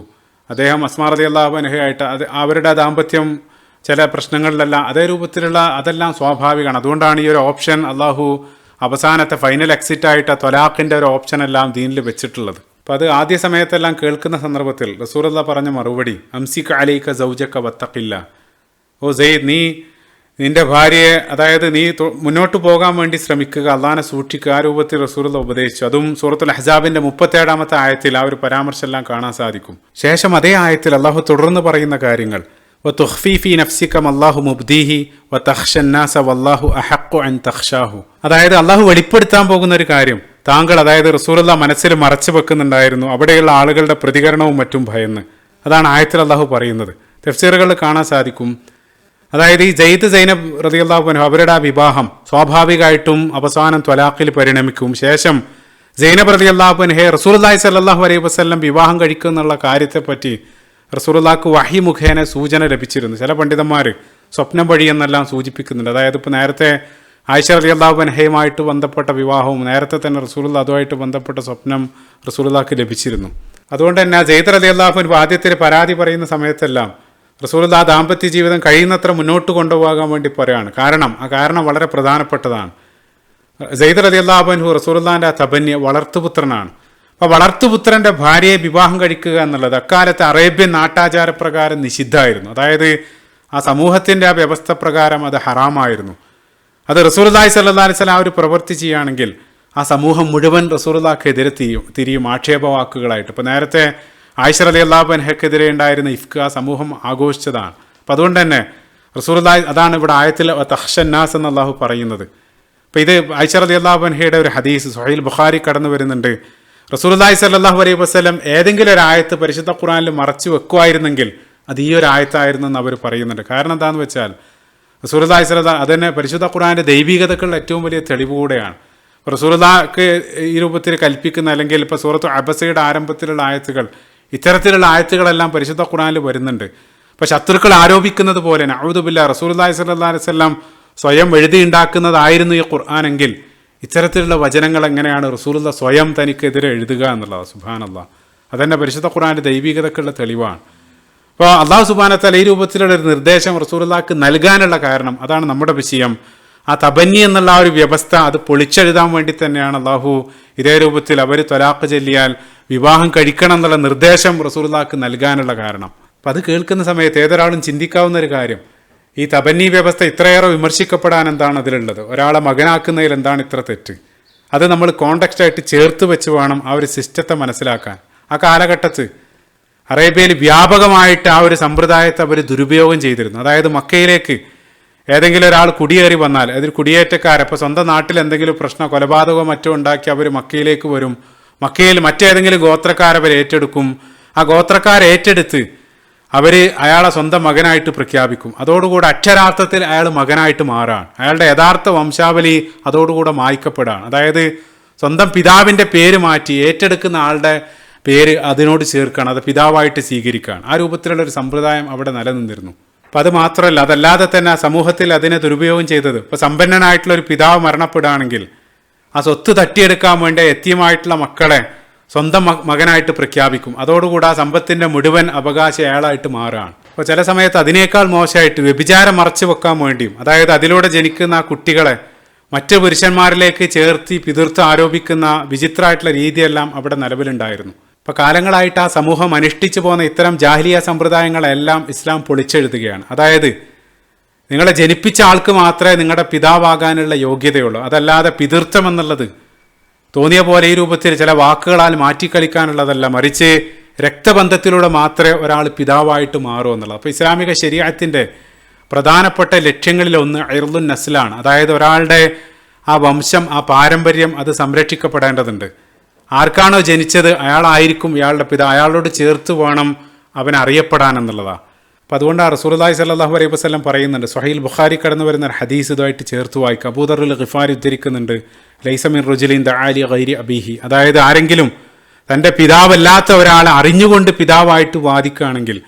അദ്ദേഹം അസ്മാ റളിയല്ലാഹു അൻഹയായിട്ട് അവരുടെ ദാമ്പത്യം ചില പ്രശ്നങ്ങളിലെല്ലാം അതേ രൂപത്തിലുള്ള അതെല്ലാം സ്വാഭാവികമാണ്. അതുകൊണ്ടാണ് ഈ ഒരു ഓപ്ഷൻ അള്ളാഹു അവസാനത്തെ ഫൈനൽ എക്സിറ്റായിട്ട് ത്വലാഖിൻ്റെ ഒരു ഓപ്ഷനെല്ലാം ദീനിൽ വെച്ചിട്ടുള്ളത്. അപ്പോൾ അത് ആദ്യ സമയത്തെല്ലാം കേൾക്കുന്ന സന്ദർഭത്തിൽ റസൂലുള്ളാഹി പറഞ്ഞ മറുപടി, അംസിക് അലൈക സൗജക വത്തഖില്ല, ഓ സെയ്ദ്, നീ നിൻ്റെ ഭാര്യയെ, അതായത് നീ മുന്നോട്ട് പോകാൻ വേണ്ടി ശ്രമിക്കുക, അള്ളാഹനെ സൂക്ഷിക്കുക, ആ രൂപത്തിൽ റസൂലുള്ളാഹി ഉപദേശിച്ചു. അതും സൂറത്തുൽ അഹ്സാബിൻ്റെ 37-ാമത്തെ ആയത്തിൽ ആ ഒരു പരാമർശമെല്ലാം കാണാൻ സാധിക്കും. ശേഷം അതേ ആയത്തിൽ അള്ളാഹു തുടർന്ന് പറയുന്ന കാര്യങ്ങൾ, വതുഖ്ഫി ഫീ നഫ്സിക മല്ലാഹു മുബ്ദീഹി വതഖ്ശന്നാസ വല്ലാഹു അഹഖു അൻ തഖ്ശാഹു. അതായത് അള്ളാഹു വെളിപ്പെടുത്താൻ പോകുന്ന ഒരു കാര്യം താങ്കൾ, അതായത് റസൂലുള്ളാഹി മനസ്സിൽ മറച്ചു വെക്കുന്നുണ്ടായിരുന്നു, അവിടെയുള്ള ആളുകളുടെ പ്രതികരണവും മറ്റും ഭയന്ന്. അതാണ് ആയത്തിൽ അള്ളാഹു പറയുന്നത്. തഫ്സീറുകളിൽ കാണാൻ സാധിക്കും, അതായത് ഈ സൈനബ് റളിയല്ലാഹു അൻഹു അവരുടെ ആ വിവാഹം സ്വാഭാവികമായിട്ടും അവസാനം ത്വലാഖിൽ പരിണമിക്കും. ശേഷം സൈനബ് റളിയല്ലാഹു അൻഹയെ റസൂലുള്ളാഹി സ്വല്ലല്ലാഹു അലൈഹി വസല്ലം വിവാഹം കഴിക്കും എന്നുള്ള കാര്യത്തെപ്പറ്റി റസൂലുള്ളാഹിക്ക് വഹി മുഖേന സൂചന ലഭിച്ചിരുന്നു. ചില പണ്ഡിതന്മാർ സ്വപ്നം വഴി എന്നെല്ലാം സൂചിപ്പിക്കുന്നുണ്ട്. അതായത് ഇപ്പോൾ നേരത്തെ ആയിഷ റളിയല്ലാഹു അൻഹയുമായിട്ട് ബന്ധപ്പെട്ട വിവാഹവും നേരത്തെ തന്നെ റസൂലുള്ളാഹി അതുമായിട്ട് ബന്ധപ്പെട്ട സ്വപ്നം റസൂലുള്ളാഹിക്ക് ലഭിച്ചിരുന്നു. അതുകൊണ്ട് തന്നെ സെയ്ദ് റളിയല്ലാഹു അൻഹു ആദ്യത്തിൽ പരാതി പറയുന്ന സമയത്തെല്ലാം റസൂലുള്ളാഹി ദാമ്പത്യ ജീവിതം കഴിയുന്നത്ര മുന്നോട്ട് കൊണ്ടുപോകാൻ വേണ്ടി പറയാണ്. കാരണം വളരെ പ്രധാനപ്പെട്ടതാണ്. സെയ്ദ് റളിയല്ലാഹു അൻഹു റസൂലുള്ളാഹിന്റെ ആ തബന്യ വളർത്തുപുത്രനാണ്. അപ്പോൾ വളർത്തുപുത്രൻ്റെ ഭാര്യയെ വിവാഹം കഴിക്കുക എന്നുള്ളത് അക്കാലത്ത് അറേബ്യൻ നാട്ടാചാരപ്രകാരം നിഷിദ്ധമായിരുന്നു. അതായത് ആ സമൂഹത്തിൻ്റെ ആ വ്യവസ്ഥ പ്രകാരം അത് ഹറാമായിരുന്നു. അത് റസൂലുള്ളാഹി സ്വല്ലല്ലാഹു അലൈഹി വസല്ലം ആ ഒരു പ്രവൃത്തി ചെയ്യുകയാണെങ്കിൽ ആ സമൂഹം മുഴുവൻ റസൂലുള്ളാഹിക്കെതിരെ തിരിയും ആക്ഷേപവാക്കുകളായിട്ട്. ഇപ്പോൾ നേരത്തെ ആയിഷ റളിയല്ലാഹു അൻഹയ്ക്കെതിരെ ഉണ്ടായിരുന്ന ഇഫ്ക് ആ സമൂഹം ആഘോഷിച്ചതാണ്. അപ്പോൾ അതുകൊണ്ട് തന്നെ റസൂലുള്ളാഹി, അതാണ് ഇവിടെ ആയത്തിൽ തഖ്ശന്നാസ് എന്ന് അല്ലാഹു പറയുന്നത്. അപ്പോൾ ഇത് ആയിഷ റളിയല്ലാഹു അൻഹയുടെ ഒരു ഹദീസ് സ്വഹീഹുൽ ബുഖാരി കടന്നു വരുന്നുണ്ട്. റസൂലുള്ളാഹി സ്വല്ലല്ലാഹു അലൈഹി വസല്ലം ഏതെങ്കിലും ഒരു ആയത്ത് പരിശുദ്ധ ഖുർആനിൽ മറച്ചു വെക്കുമായിരുന്നെങ്കിൽ അത് ഈ ഒരു ആയത്തായിരുന്നു എന്ന് അവർ പറയുന്നുണ്ട്. കാരണം എന്താണെന്ന് വെച്ചാൽ റസൂലുള്ളാഹി സ്വല്ലല്ലാഹു അതന്നെ പരിശുദ്ധ ഖുർആനിൻ്റെ ദൈവികതക്കുള്ള ഏറ്റവും വലിയ തെളിവ് കൂടെയാണ്. റസൂലുള്ളാഹിക്ക് ഈ രൂപത്തിൽ കൽപ്പിക്കുന്ന, അല്ലെങ്കിൽ ഇപ്പോൾ സൂറത്തു അബസയുടെ ആരംഭത്തിലുള്ള ആയത്തുകൾ, ഇത്തരത്തിലുള്ള ആയത്തുകളെല്ലാം പരിശുദ്ധ ഖുർആനിൽ വരുന്നുണ്ട്. അപ്പോൾ ശത്രുക്കൾ ആരോപിക്കുന്നത് പോലെ നഊദു ബില്ലാഹ് റസൂലുള്ളാഹി സ്വല്ലല്ലാഹു അലൈഹി വസല്ലം സ്വയം എഴുതി ഉണ്ടാക്കുന്നതായിരുന്നു ഈ ഖുർആനെങ്കിൽ ഇത്തരത്തിലുള്ള വചനങ്ങൾ എങ്ങനെയാണ് റസൂലുള്ളാഹി സ്വയം തനിക്കെതിരെ എഴുതുക എന്നുള്ളത്? സുബ്ഹാനല്ലാഹ്, അതന്നെ പരിശുദ്ധ ഖുർആനിൻ്റെ ദൈവികതക്കുള്ള തെളിവാണ്. അപ്പോൾ അല്ലാഹു സുബ്ഹാനഹു വ തആല ഈ രൂപത്തിലുള്ള ഒരു നിർദ്ദേശം റസൂലുള്ളാഹിക്ക് നൽകാനുള്ള കാരണം, അതാണ് നമ്മുടെ വിഷയം. ആ തബന്നി എന്നുള്ള ആ ഒരു വ്യവസ്ഥ അത് പൊളിച്ചെഴുതാൻ വേണ്ടി തന്നെയാണ് അല്ലാഹു ഇതേ രൂപത്തിൽ അവർ ത്വലാഖ് ചൊല്ലിയാൽ വിവാഹം കഴിക്കണം എന്നുള്ള നിർദ്ദേശം റസൂലുള്ളാഹിക്ക് നൽകാനുള്ള കാരണം. അപ്പം അത് കേൾക്കുന്ന സമയത്ത് ഏതൊരാളും ചിന്തിക്കാവുന്ന ഒരു കാര്യം, ഈ തബന്നി വ്യവസ്ഥ ഇത്രയേറെ വിമർശിക്കപ്പെടാൻ എന്താണ് അതിലുള്ളത്? ഒരാളെ മകനാക്കുന്നതിൽ എന്താണ് ഇത്ര തെറ്റ്? അത് നമ്മൾ കോണ്ടെക്സ്റ്റായിട്ട് ചേർത്ത് വെച്ച് വേണം ആ ഒരു സിസ്റ്റത്തെ മനസ്സിലാക്കാൻ. ആ കാലഘട്ടത്ത് അറേബ്യയിൽ വ്യാപകമായിട്ട് ആ ഒരു സമ്പ്രദായത്തെ അവർ ദുരുപയോഗം ചെയ്തിരുന്നു. അതായത് മക്കയിലേക്ക് ഏതെങ്കിലും ഒരാൾ കുടിയേറി വന്നാൽ, അതൊരു കുടിയേറ്റക്കാരെ, സ്വന്തം നാട്ടിൽ എന്തെങ്കിലും പ്രശ്നം, കൊലപാതകമോ മറ്റോ ഉണ്ടാക്കി അവർ മക്കയിലേക്ക് വരും. മക്കയിൽ മറ്റേതെങ്കിലും ഗോത്രക്കാരെ അവർ ഏറ്റെടുക്കും. ആ ഗോത്രക്കാരെ ഏറ്റെടുത്ത് അവർ അയാളെ സ്വന്തം മകനായിട്ട് പ്രഖ്യാപിക്കും. അതോടുകൂടെ അക്ഷരാർത്ഥത്തിൽ അയാൾ മകനായിട്ട് മാറാണ്. അയാളുടെ യഥാർത്ഥ വംശാവലി അതോടുകൂടെ മായ്ക്കപ്പെടുകയാണ്. അതായത് സ്വന്തം പിതാവിൻ്റെ പേര് മാറ്റി ഏറ്റെടുക്കുന്ന ആളുടെ പേര് അതിനോട് ചേർക്കുകയാണ്, അത് പിതാവായിട്ട് സ്വീകരിക്കുകയാണ്. ആ രൂപത്തിലുള്ളൊരു സമ്പ്രദായം അവിടെ നിലനിന്നിരുന്നു. അപ്പം അത് മാത്രമല്ല, അതല്ലാതെ തന്നെ സമൂഹത്തിൽ അതിനെ ദുരുപയോഗം ചെയ്തത്, ഇപ്പോൾ സമ്പന്നനായിട്ടുള്ളൊരു പിതാവ് മരണപ്പെടുകയാണെങ്കിൽ ആ സ്വത്ത് തട്ടിയെടുക്കാൻ വേണ്ടി യതീമായിട്ടുള്ള മക്കളെ സ്വന്തം മകനായിട്ട് പ്രഖ്യാപിക്കും. അതോടുകൂടി ആ സമ്പത്തിൻ്റെ മുഴുവൻ അവകാശം അയാളായിട്ട് മാറുകയാണ്. അപ്പോൾ ചില സമയത്ത് അതിനേക്കാൾ മോശമായിട്ട് വ്യഭിചാരം മറച്ചു വെക്കാൻ വേണ്ടിയും, അതായത് അതിലൂടെ ജനിക്കുന്ന ആ കുട്ടികളെ മറ്റ് പുരുഷന്മാരിലേക്ക് ചേർത്തി പിതൃത്വം ആരോപിക്കുന്ന വിചിത്രമായിട്ടുള്ള രീതിയെല്ലാം അവിടെ നിലവിലുണ്ടായിരുന്നു. ഇപ്പോൾ കാലങ്ങളായിട്ട് ആ സമൂഹം അനുഷ്ഠിച്ചു പോകുന്ന ഇത്തരം ജാഹിലിയ സമ്പ്രദായങ്ങളെല്ലാം ഇസ്ലാം പൊളിച്ചെഴുതുകയാണ്. അതായത് നിങ്ങളെ ജനിപ്പിച്ച ആൾക്ക് മാത്രമേ നിങ്ങളുടെ പിതാവാകാനുള്ള യോഗ്യതയുള്ളൂ. അതല്ലാതെ പിതൃത്വം എന്നുള്ളത് തോന്നിയ പോലെ ഈ രൂപത്തിൽ ചില വാക്കുകളാൽ മാറ്റിക്കളിക്കാനുള്ളതല്ല, മറിച്ച് രക്തബന്ധത്തിലൂടെ മാത്രമേ ഒരാൾ പിതാവായിട്ട് മാറൂ എന്നുള്ളത്. അപ്പോൾ ഇസ്ലാമിക ശരീഅത്തിൻ്റെ പ്രധാനപ്പെട്ട ലക്ഷ്യങ്ങളിലൊന്ന് ഇർദുൻ നസ്ലാണ്. അതായത് ഒരാളുടെ ആ വംശം, ആ പാരമ്പര്യം അത് സംരക്ഷിക്കപ്പെടേണ്ടതുണ്ട്. ആർക്കാണോ ജനിച്ചത് അയാളായിരിക്കും ഇയാളുടെ പിതാവ്, അയാളോട് ചേർത്ത് വേണം അവൻ അറിയപ്പെടാൻ എന്നുള്ളതാണ്. അപ്പോൾ അതുകൊണ്ട് റസൂലുള്ളാഹി സ്വല്ലല്ലാഹു അലൈഹി വസല്ലം പറയുന്നുണ്ട്, സ്വഹീഹുൽ ബുഖാരി കടന്നു വരുന്ന ഒരു ഹദീസ് ഇതുമായിട്ട് ചേർത്ത് വായിക്കുക. അബൂദറുൽ ഗിഫാരി ഉദ്ധരിക്കുന്നുണ്ട്, ലൈസ മിൻ റജുലിൻ ദഅ ലി ഗൈരി അബീഹി, അതായത് ആരെങ്കിലും തൻ്റെ പിതാവല്ലാത്ത ഒരാളെ അറിഞ്ഞുകൊണ്ട് പിതാവായിട്ട് വാദിക്കുകയാണെങ്കിൽ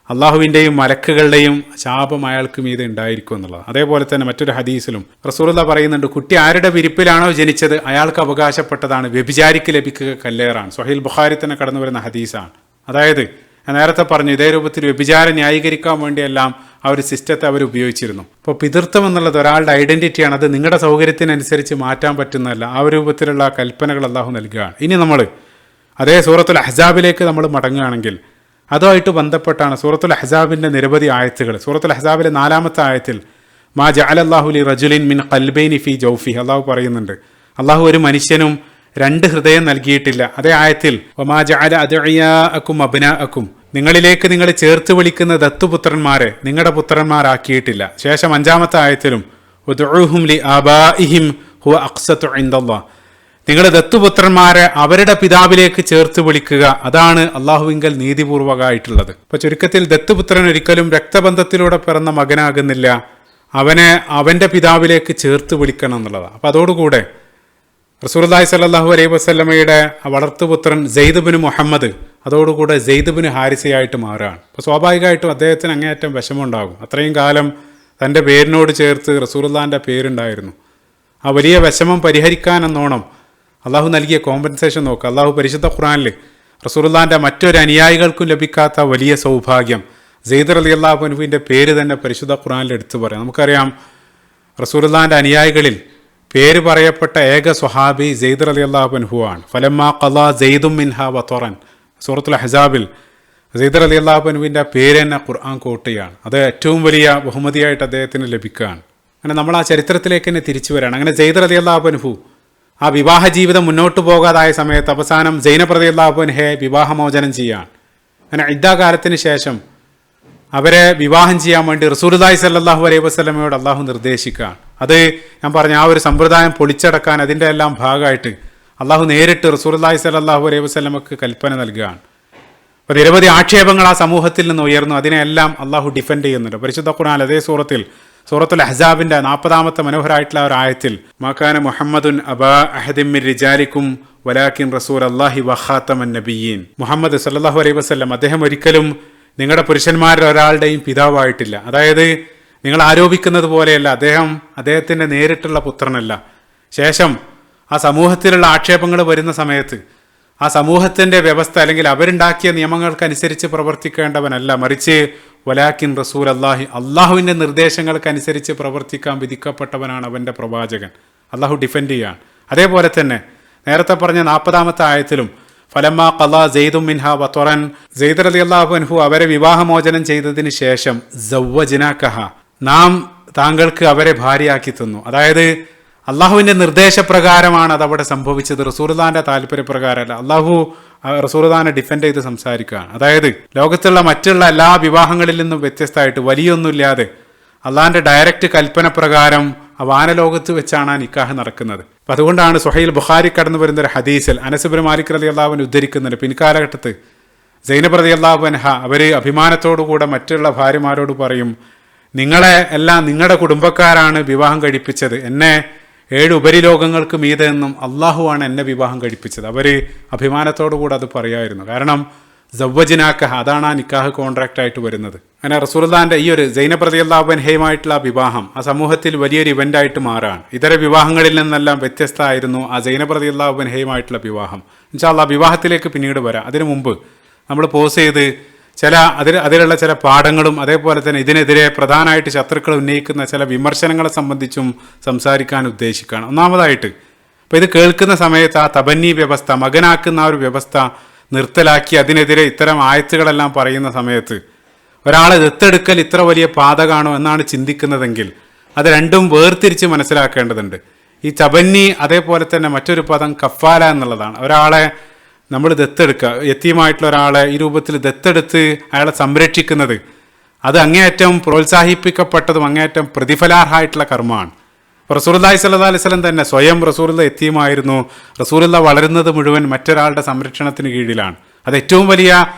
അള്ളാഹുവിൻ്റെയും മലക്കുകളുടെയും ശാപം അയാൾക്ക് മീതെ ഉണ്ടായിരിക്കും എന്നുള്ളത്. അതേപോലെ തന്നെ മറ്റൊരു ഹദീസിലും റസൂലുള്ളാഹി പറയുന്നുണ്ട്, കുട്ടി ആരുടെ വിരിപ്പിലാണോ ജനിച്ചത് അയാൾക്ക് അവകാശപ്പെട്ടതാണ്, വ്യഭിചാരിക്ക് ലഭിക്കുക കല്ലേറാണ്. സ്വഹീഹുൽ ബുഖാരി തന്നെ കടന്നു വരുന്ന ഹദീസാണ്. അതായത് ഞാൻ നേരത്തെ പറഞ്ഞു, ഇതേ രൂപത്തിൽ വ്യഭിചാരം ന്യായീകരിക്കാൻ വേണ്ടിയെല്ലാം ആ ഒരു സിസ്റ്റത്തെ അവർ ഉപയോഗിച്ചിരുന്നു. അപ്പോൾ പിതൃത്വം എന്നുള്ളത് ഒരാളുടെ ഐഡൻറ്റിറ്റിയാണ്, അത് നിങ്ങളുടെ സൗകര്യത്തിനനുസരിച്ച് മാറ്റാൻ പറ്റുന്നതല്ല. ആ ഒരു രൂപത്തിലുള്ള കൽപ്പനകൾ അല്ലാഹു നൽകുകയാണ്. ഇനി നമ്മൾ അതേ സൂറത്തുൽ അഹ്സാബിലേക്ക് നമ്മൾ മടങ്ങുകയാണെങ്കിൽ അതുമായിട്ട് ബന്ധപ്പെട്ടാണ് സൂറത്തുൽ അഹ്സാബിൻ്റെ നിരവധി ആയത്തുകൾ. സൂറത്തുൽ അഹ്സാബിലെ 4-ാമത്തെ ആയത്തിൽ മാ ജഅലല്ലാഹു ലി റജുലിൻ മിൻ ഖൽബൈനി ഫീ ജൗഫി, അള്ളാഹു പറയുന്നുണ്ട്, അള്ളാഹു ഒരു മനുഷ്യനും 2 ഹൃദയം നൽകിയിട്ടില്ല. അതേ ആയത്തിൽ വമാ ജഅല അദ്ഇയാഅകും അബ്നാഅകും, നിങ്ങളിലേക്ക് നിങ്ങൾ ചേർത്ത് വിളിക്കുന്ന ദത്തുപുത്രന്മാരെ നിങ്ങളുടെ പുത്രന്മാരാക്കിയിട്ടില്ല. ശേഷം 5-ാമത്തെ ആയത്തിലും ഉദ്ഉഹും ലി ആബാഇഹിം ഹുവ അഖ്സതു ഇൻദല്ലാഹ്, നിങ്ങൾ ദത്തുപുത്രന്മാരെ അവരുടെ പിതാവിലേക്ക് ചേർത്ത് വിളിക്കുക, അതാണ് അള്ളാഹുവിങ്കൽ നീതിപൂർവകമായിട്ടുള്ളത്. അപ്പോൾ ചുരുക്കത്തിൽ ദത്തുപുത്രൻ ഒരിക്കലും രക്തബന്ധത്തിലൂടെ പിറന്ന മകനാകുന്നില്ല, അവനെ അവൻ്റെ പിതാവിലേക്ക് ചേർത്ത് വിളിക്കണം എന്നുള്ളതാണ്. അപ്പോൾ അതോടുകൂടെ റസൂലുള്ളാഹി സ്വല്ലല്ലാഹു അലൈഹി വസല്ലമയുടെ വളർത്തുപുത്രൻ സെയ്ദ് ബിൻ മുഹമ്മദ് അതോടുകൂടെ സെയ്ദ് ബിൻ ഹാരിസയായിട്ട് മാറുകയാണ്. അപ്പോൾ സ്വാഭാവികമായിട്ടും അദ്ദേഹത്തിന് അങ്ങേയറ്റം വിഷമമുണ്ടാകും. അത്രയും കാലം തൻ്റെ പേരിനോട് ചേർത്ത് റസൂലുള്ളാഹിൻ്റെ പേരുണ്ടായിരുന്നു. ആ വലിയ വിഷമം പരിഹരിക്കാനെന്നോണം അള്ളാഹു നൽകിയ കോമ്പൻസേഷൻ നോക്കുക. അള്ളാഹു പരിശുദ്ധ ഖുർആനിൽ റസൂലുള്ളാഹിൻ്റെ മറ്റൊരു അനുയായികൾക്കും ലഭിക്കാത്ത വലിയ സൗഭാഗ്യം, സെയ്ദ് റളിയല്ലാഹു അൻഹുവിൻ്റെ പേര് തന്നെ പരിശുദ്ധ ഖുർആനിൽ എടുത്തു പറയാം. നമുക്കറിയാം റസൂലുള്ളാഹിൻ്റെ അനുയായികളിൽ പേര് പറയപ്പെട്ട ഏക സ്വഹാബി സെയ്ദ് റളിയല്ലാഹു അൻഹു ആണ്. ഫലമ്മാ ഖളാ സെയ്ദും മിൻഹാ വതറൻ, സൂറത്തുൽ അഹ്സാബിൽ സെയ്ദ് റളിയല്ലാഹു അൻഹുവിൻ്റെ പേര് തന്നെ ഖുർആൻ കോട്ട് ചെയ്യാണ്. അത് ഏറ്റവും വലിയ ബഹുമതിയായിട്ട് അദ്ദേഹത്തിന് ലഭിക്കുകയാണ്. അങ്ങനെ നമ്മൾ ആ ചരിത്രത്തിലേക്ക് തന്നെ തിരിച്ചു വരികയാണ്. അങ്ങനെ സെയ്ദ് റളിയല്ലാഹു അൻഹു ആ വിവാഹ ജീവിതം മുന്നോട്ട് പോകാതായ സമയത്ത് അവസാനം സൈനബ് റളിയല്ലാഹു അൻഹയെ വിവാഹമോചനം ചെയ്യുകയാണ്. അങ്ങനെ ഇദ്ദാകാലത്തിന് ശേഷം അവരെ വിവാഹം ചെയ്യാൻ വേണ്ടി റസൂലുള്ളാഹി സ്വല്ലല്ലാഹു അലൈഹി വസല്ലമയോട് അള്ളാഹു നിർദ്ദേശിക്കുകയാണ്. അത് ഞാൻ പറഞ്ഞ ആ ഒരു സമ്പ്രദായം പൊളിച്ചടക്കാൻ അതിൻ്റെ എല്ലാം ഭാഗമായിട്ട് അള്ളാഹു നേരിട്ട് റസൂലുള്ളാഹി സ്വല്ലല്ലാഹു അലൈഹി വസല്ലമക്ക് കൽപ്പന നൽകുകയാണ്. അപ്പോൾ നിരവധി ആക്ഷേപങ്ങൾ ആ സമൂഹത്തിൽ നിന്ന് ഉയർന്നു. അതിനെല്ലാം അള്ളാഹു ഡിഫെൻഡ് ചെയ്യുന്നുണ്ട്. പരിശുദ്ധ ഖുർആൻ അതേ സൂറത്തുൽ അഹ്സാബിൻ്റെ 40-ാമത്തെ മനോഹരമായിട്ടുള്ള ഒരു ആയത്തിൽ മാകാന മുഹമ്മദുൻ അബാ അഹദിൻ മിൻ റിജാലിക്കും വലാകിൻ റസൂലല്ലാഹി വഖാതമൻ നബിയ്യീൻ. മുഹമ്മദ് സല്ലല്ലാഹു അലൈഹി വസല്ലം അദ്ദേഹം ഒരിക്കലും നിങ്ങളുടെ പുരുഷന്മാരിൽ ഒരാളുടെയും പിതാവായിട്ടില്ല. അതായത് നിങ്ങൾ ആരോപിക്കുന്നത് പോലെയല്ല, അദ്ദേഹത്തിൻ്റെ നേരിട്ടുള്ള പുത്രനല്ല. ശേഷം ആ സമൂഹത്തിലുള്ള ആക്ഷേപങ്ങൾ വരുന്ന സമയത്ത് ആ സമൂഹത്തിൻ്റെ വ്യവസ്ഥ അല്ലെങ്കിൽ അവരുണ്ടാക്കിയ നിയമങ്ങൾക്കനുസരിച്ച് പ്രവർത്തിക്കേണ്ടവനല്ല, മറിച്ച് വലാകിൻ റസൂൽ അള്ളാഹുവിൻ്റെ നിർദ്ദേശങ്ങൾക്കനുസരിച്ച് പ്രവർത്തിക്കാൻ വിധിക്കപ്പെട്ടവനാണ് അവൻ്റെ പ്രവാചകൻ. അള്ളാഹു ഡിഫെൻഡ് ചെയ്യാണ്. അതേപോലെ തന്നെ നേരത്തെ പറഞ്ഞ 40-ാമത്തെ ആയത്തിലും ഫലമ്മാ ഖളാ സെയ്ദും മിൻഹാ വതറൻ, സെയ്ദ് റളിയല്ലാഹു അൻഹു അവരെ വിവാഹമോചനം ചെയ്തതിന് ശേഷം സവ്വജ്നാകഹ, നാം താങ്കൾക്ക് അവരെ ഭാര്യയാക്കി തന്നു. അതായത് അള്ളാഹുവിൻ്റെ നിർദ്ദേശപ്രകാരമാണ് അതവിടെ സംഭവിച്ചത്, റസൂലുള്ളാഹിൻ്റെ താല്പര്യപ്രകാരമല്ല. അള്ളാഹു റസൂലുള്ളാഹിനെ ഡിഫെൻഡ് ചെയ്ത് സംസാരിക്കുകയാണ്. അതായത് ലോകത്തുള്ള മറ്റുള്ള എല്ലാ വിവാഹങ്ങളിൽ നിന്നും വ്യത്യസ്തമായിട്ട് വലിയൊന്നുമില്ലാതെ അള്ളാഹിൻ്റെ ഡയറക്റ്റ് കൽപ്പന പ്രകാരം ആ വാനലോകത്ത് വെച്ചാണ് ആ നിക്കാഹ് നടക്കുന്നത്. അപ്പം അതുകൊണ്ടാണ് സ്വഹീൽ ബുഖാരി കടന്നു വരുന്ന ഒരു ഹദീസിൽ അനസ് ഇബ്നു മാലിക് റളിയല്ലാഹു അൻഹു ഉദ്ധരിക്കുന്നുണ്ട്. പിൻകാലഘട്ടത്ത് സൈനബ് റളിയല്ലാഹു അൻഹ അവർ അഭിമാനത്തോടുകൂടെ മറ്റുള്ള ഭാര്യമാരോട് പറയും, നിങ്ങളെ എല്ലാം നിങ്ങളുടെ കുടുംബക്കാരാണ് വിവാഹം കഴിപ്പിച്ചത്, എന്നെ 7 ഉപരിലോകങ്ങൾക്ക് മീതെ എന്നും അള്ളാഹുവാണ് എന്നെ വിവാഹം കഴിപ്പിച്ചത്. അവർ അഭിമാനത്തോടു കൂടെ അത് പറയായിരുന്നു. കാരണം സവ്വജ്നാകഹ, അതാണ് ആ നിക്കാഹ് കോൺട്രാക്റ്റ് ആയിട്ട് വരുന്നത്. അങ്ങനെ റസൂലുള്ളാഹിന്റെ ഈ ഒരു സൈനബ് റളിയല്ലാഹു അൻഹയുമായിട്ടുള്ള വിവാഹം ആ സമൂഹത്തിൽ വലിയൊരു ഇവൻ്റായിട്ട് മാറാണ്. ഇതര വിവാഹങ്ങളിൽ നിന്നെല്ലാം വ്യത്യസ്തമായിരുന്നു ആ സൈനബ് റളിയല്ലാഹു അൻഹയുമായിട്ടുള്ള വിവാഹം. ഇൻഷാ അല്ലാഹ് വിവാഹത്തിലേക്ക് പിന്നീട് വരാം. അതിനു മുമ്പ് നമ്മൾ പോസ് ചെയ്ത് അതിലുള്ള ചില പാഠങ്ങളും അതേപോലെ തന്നെ ഇതിനെതിരെ പ്രധാനമായിട്ട് ശത്രുക്കൾ ഉന്നയിക്കുന്ന ചില വിമർശനങ്ങളെ സംബന്ധിച്ചും സംസാരിക്കാൻ ഉദ്ദേശിക്കുകയാണ്. ഒന്നാമതായിട്ട് ഇപ്പോൾ ഇത് കേൾക്കുന്ന സമയത്ത് ആ തബന്നി വ്യവസ്ഥ, മകനാക്കുന്ന ആ ഒരു വ്യവസ്ഥ നിർത്തലാക്കി അതിനെതിരെ ഇത്തരം ആയത്തുകളെല്ലാം പറയുന്ന സമയത്ത് ഒരാളെ ദത്തെടുക്കൽ ഇത്ര വലിയ പാതകാണോ എന്നാണ് ചിന്തിക്കുന്നതെങ്കിൽ അത് രണ്ടും വേർതിരിച്ച് മനസ്സിലാക്കേണ്ടതുണ്ട്. ഈ തബന്നി അതേപോലെ തന്നെ മറ്റൊരു പദം കഫാല എന്നുള്ളതാണ്. ഒരാളെ നമ്മൾ ദത്തെടുക്കുക, യതീമായിട്ടുള്ള ഒരാളെ ഈ രൂപത്തിൽ ദത്തെടുത്ത് അയാളെ സംരക്ഷിക്കുന്നത്, അത് അങ്ങേയറ്റം പ്രോത്സാഹിപ്പിക്കപ്പെട്ടതും അങ്ങേയറ്റം പ്രതിഫലാർഹമായിട്ടുള്ള കർമ്മമാണ്. റസൂലുള്ളാഹി സ്വല്ലല്ലാഹു അലൈഹി വസല്ലം തന്നെ സ്വയം റസൂലുള്ളാഹി യതീമായിരുന്നു. റസൂലുള്ളാഹി വളരുന്നത് മുഴുവൻ മറ്റൊരാളുടെ സംരക്ഷണത്തിന് കീഴിലാണ്. അത് ഏറ്റവും വലിയ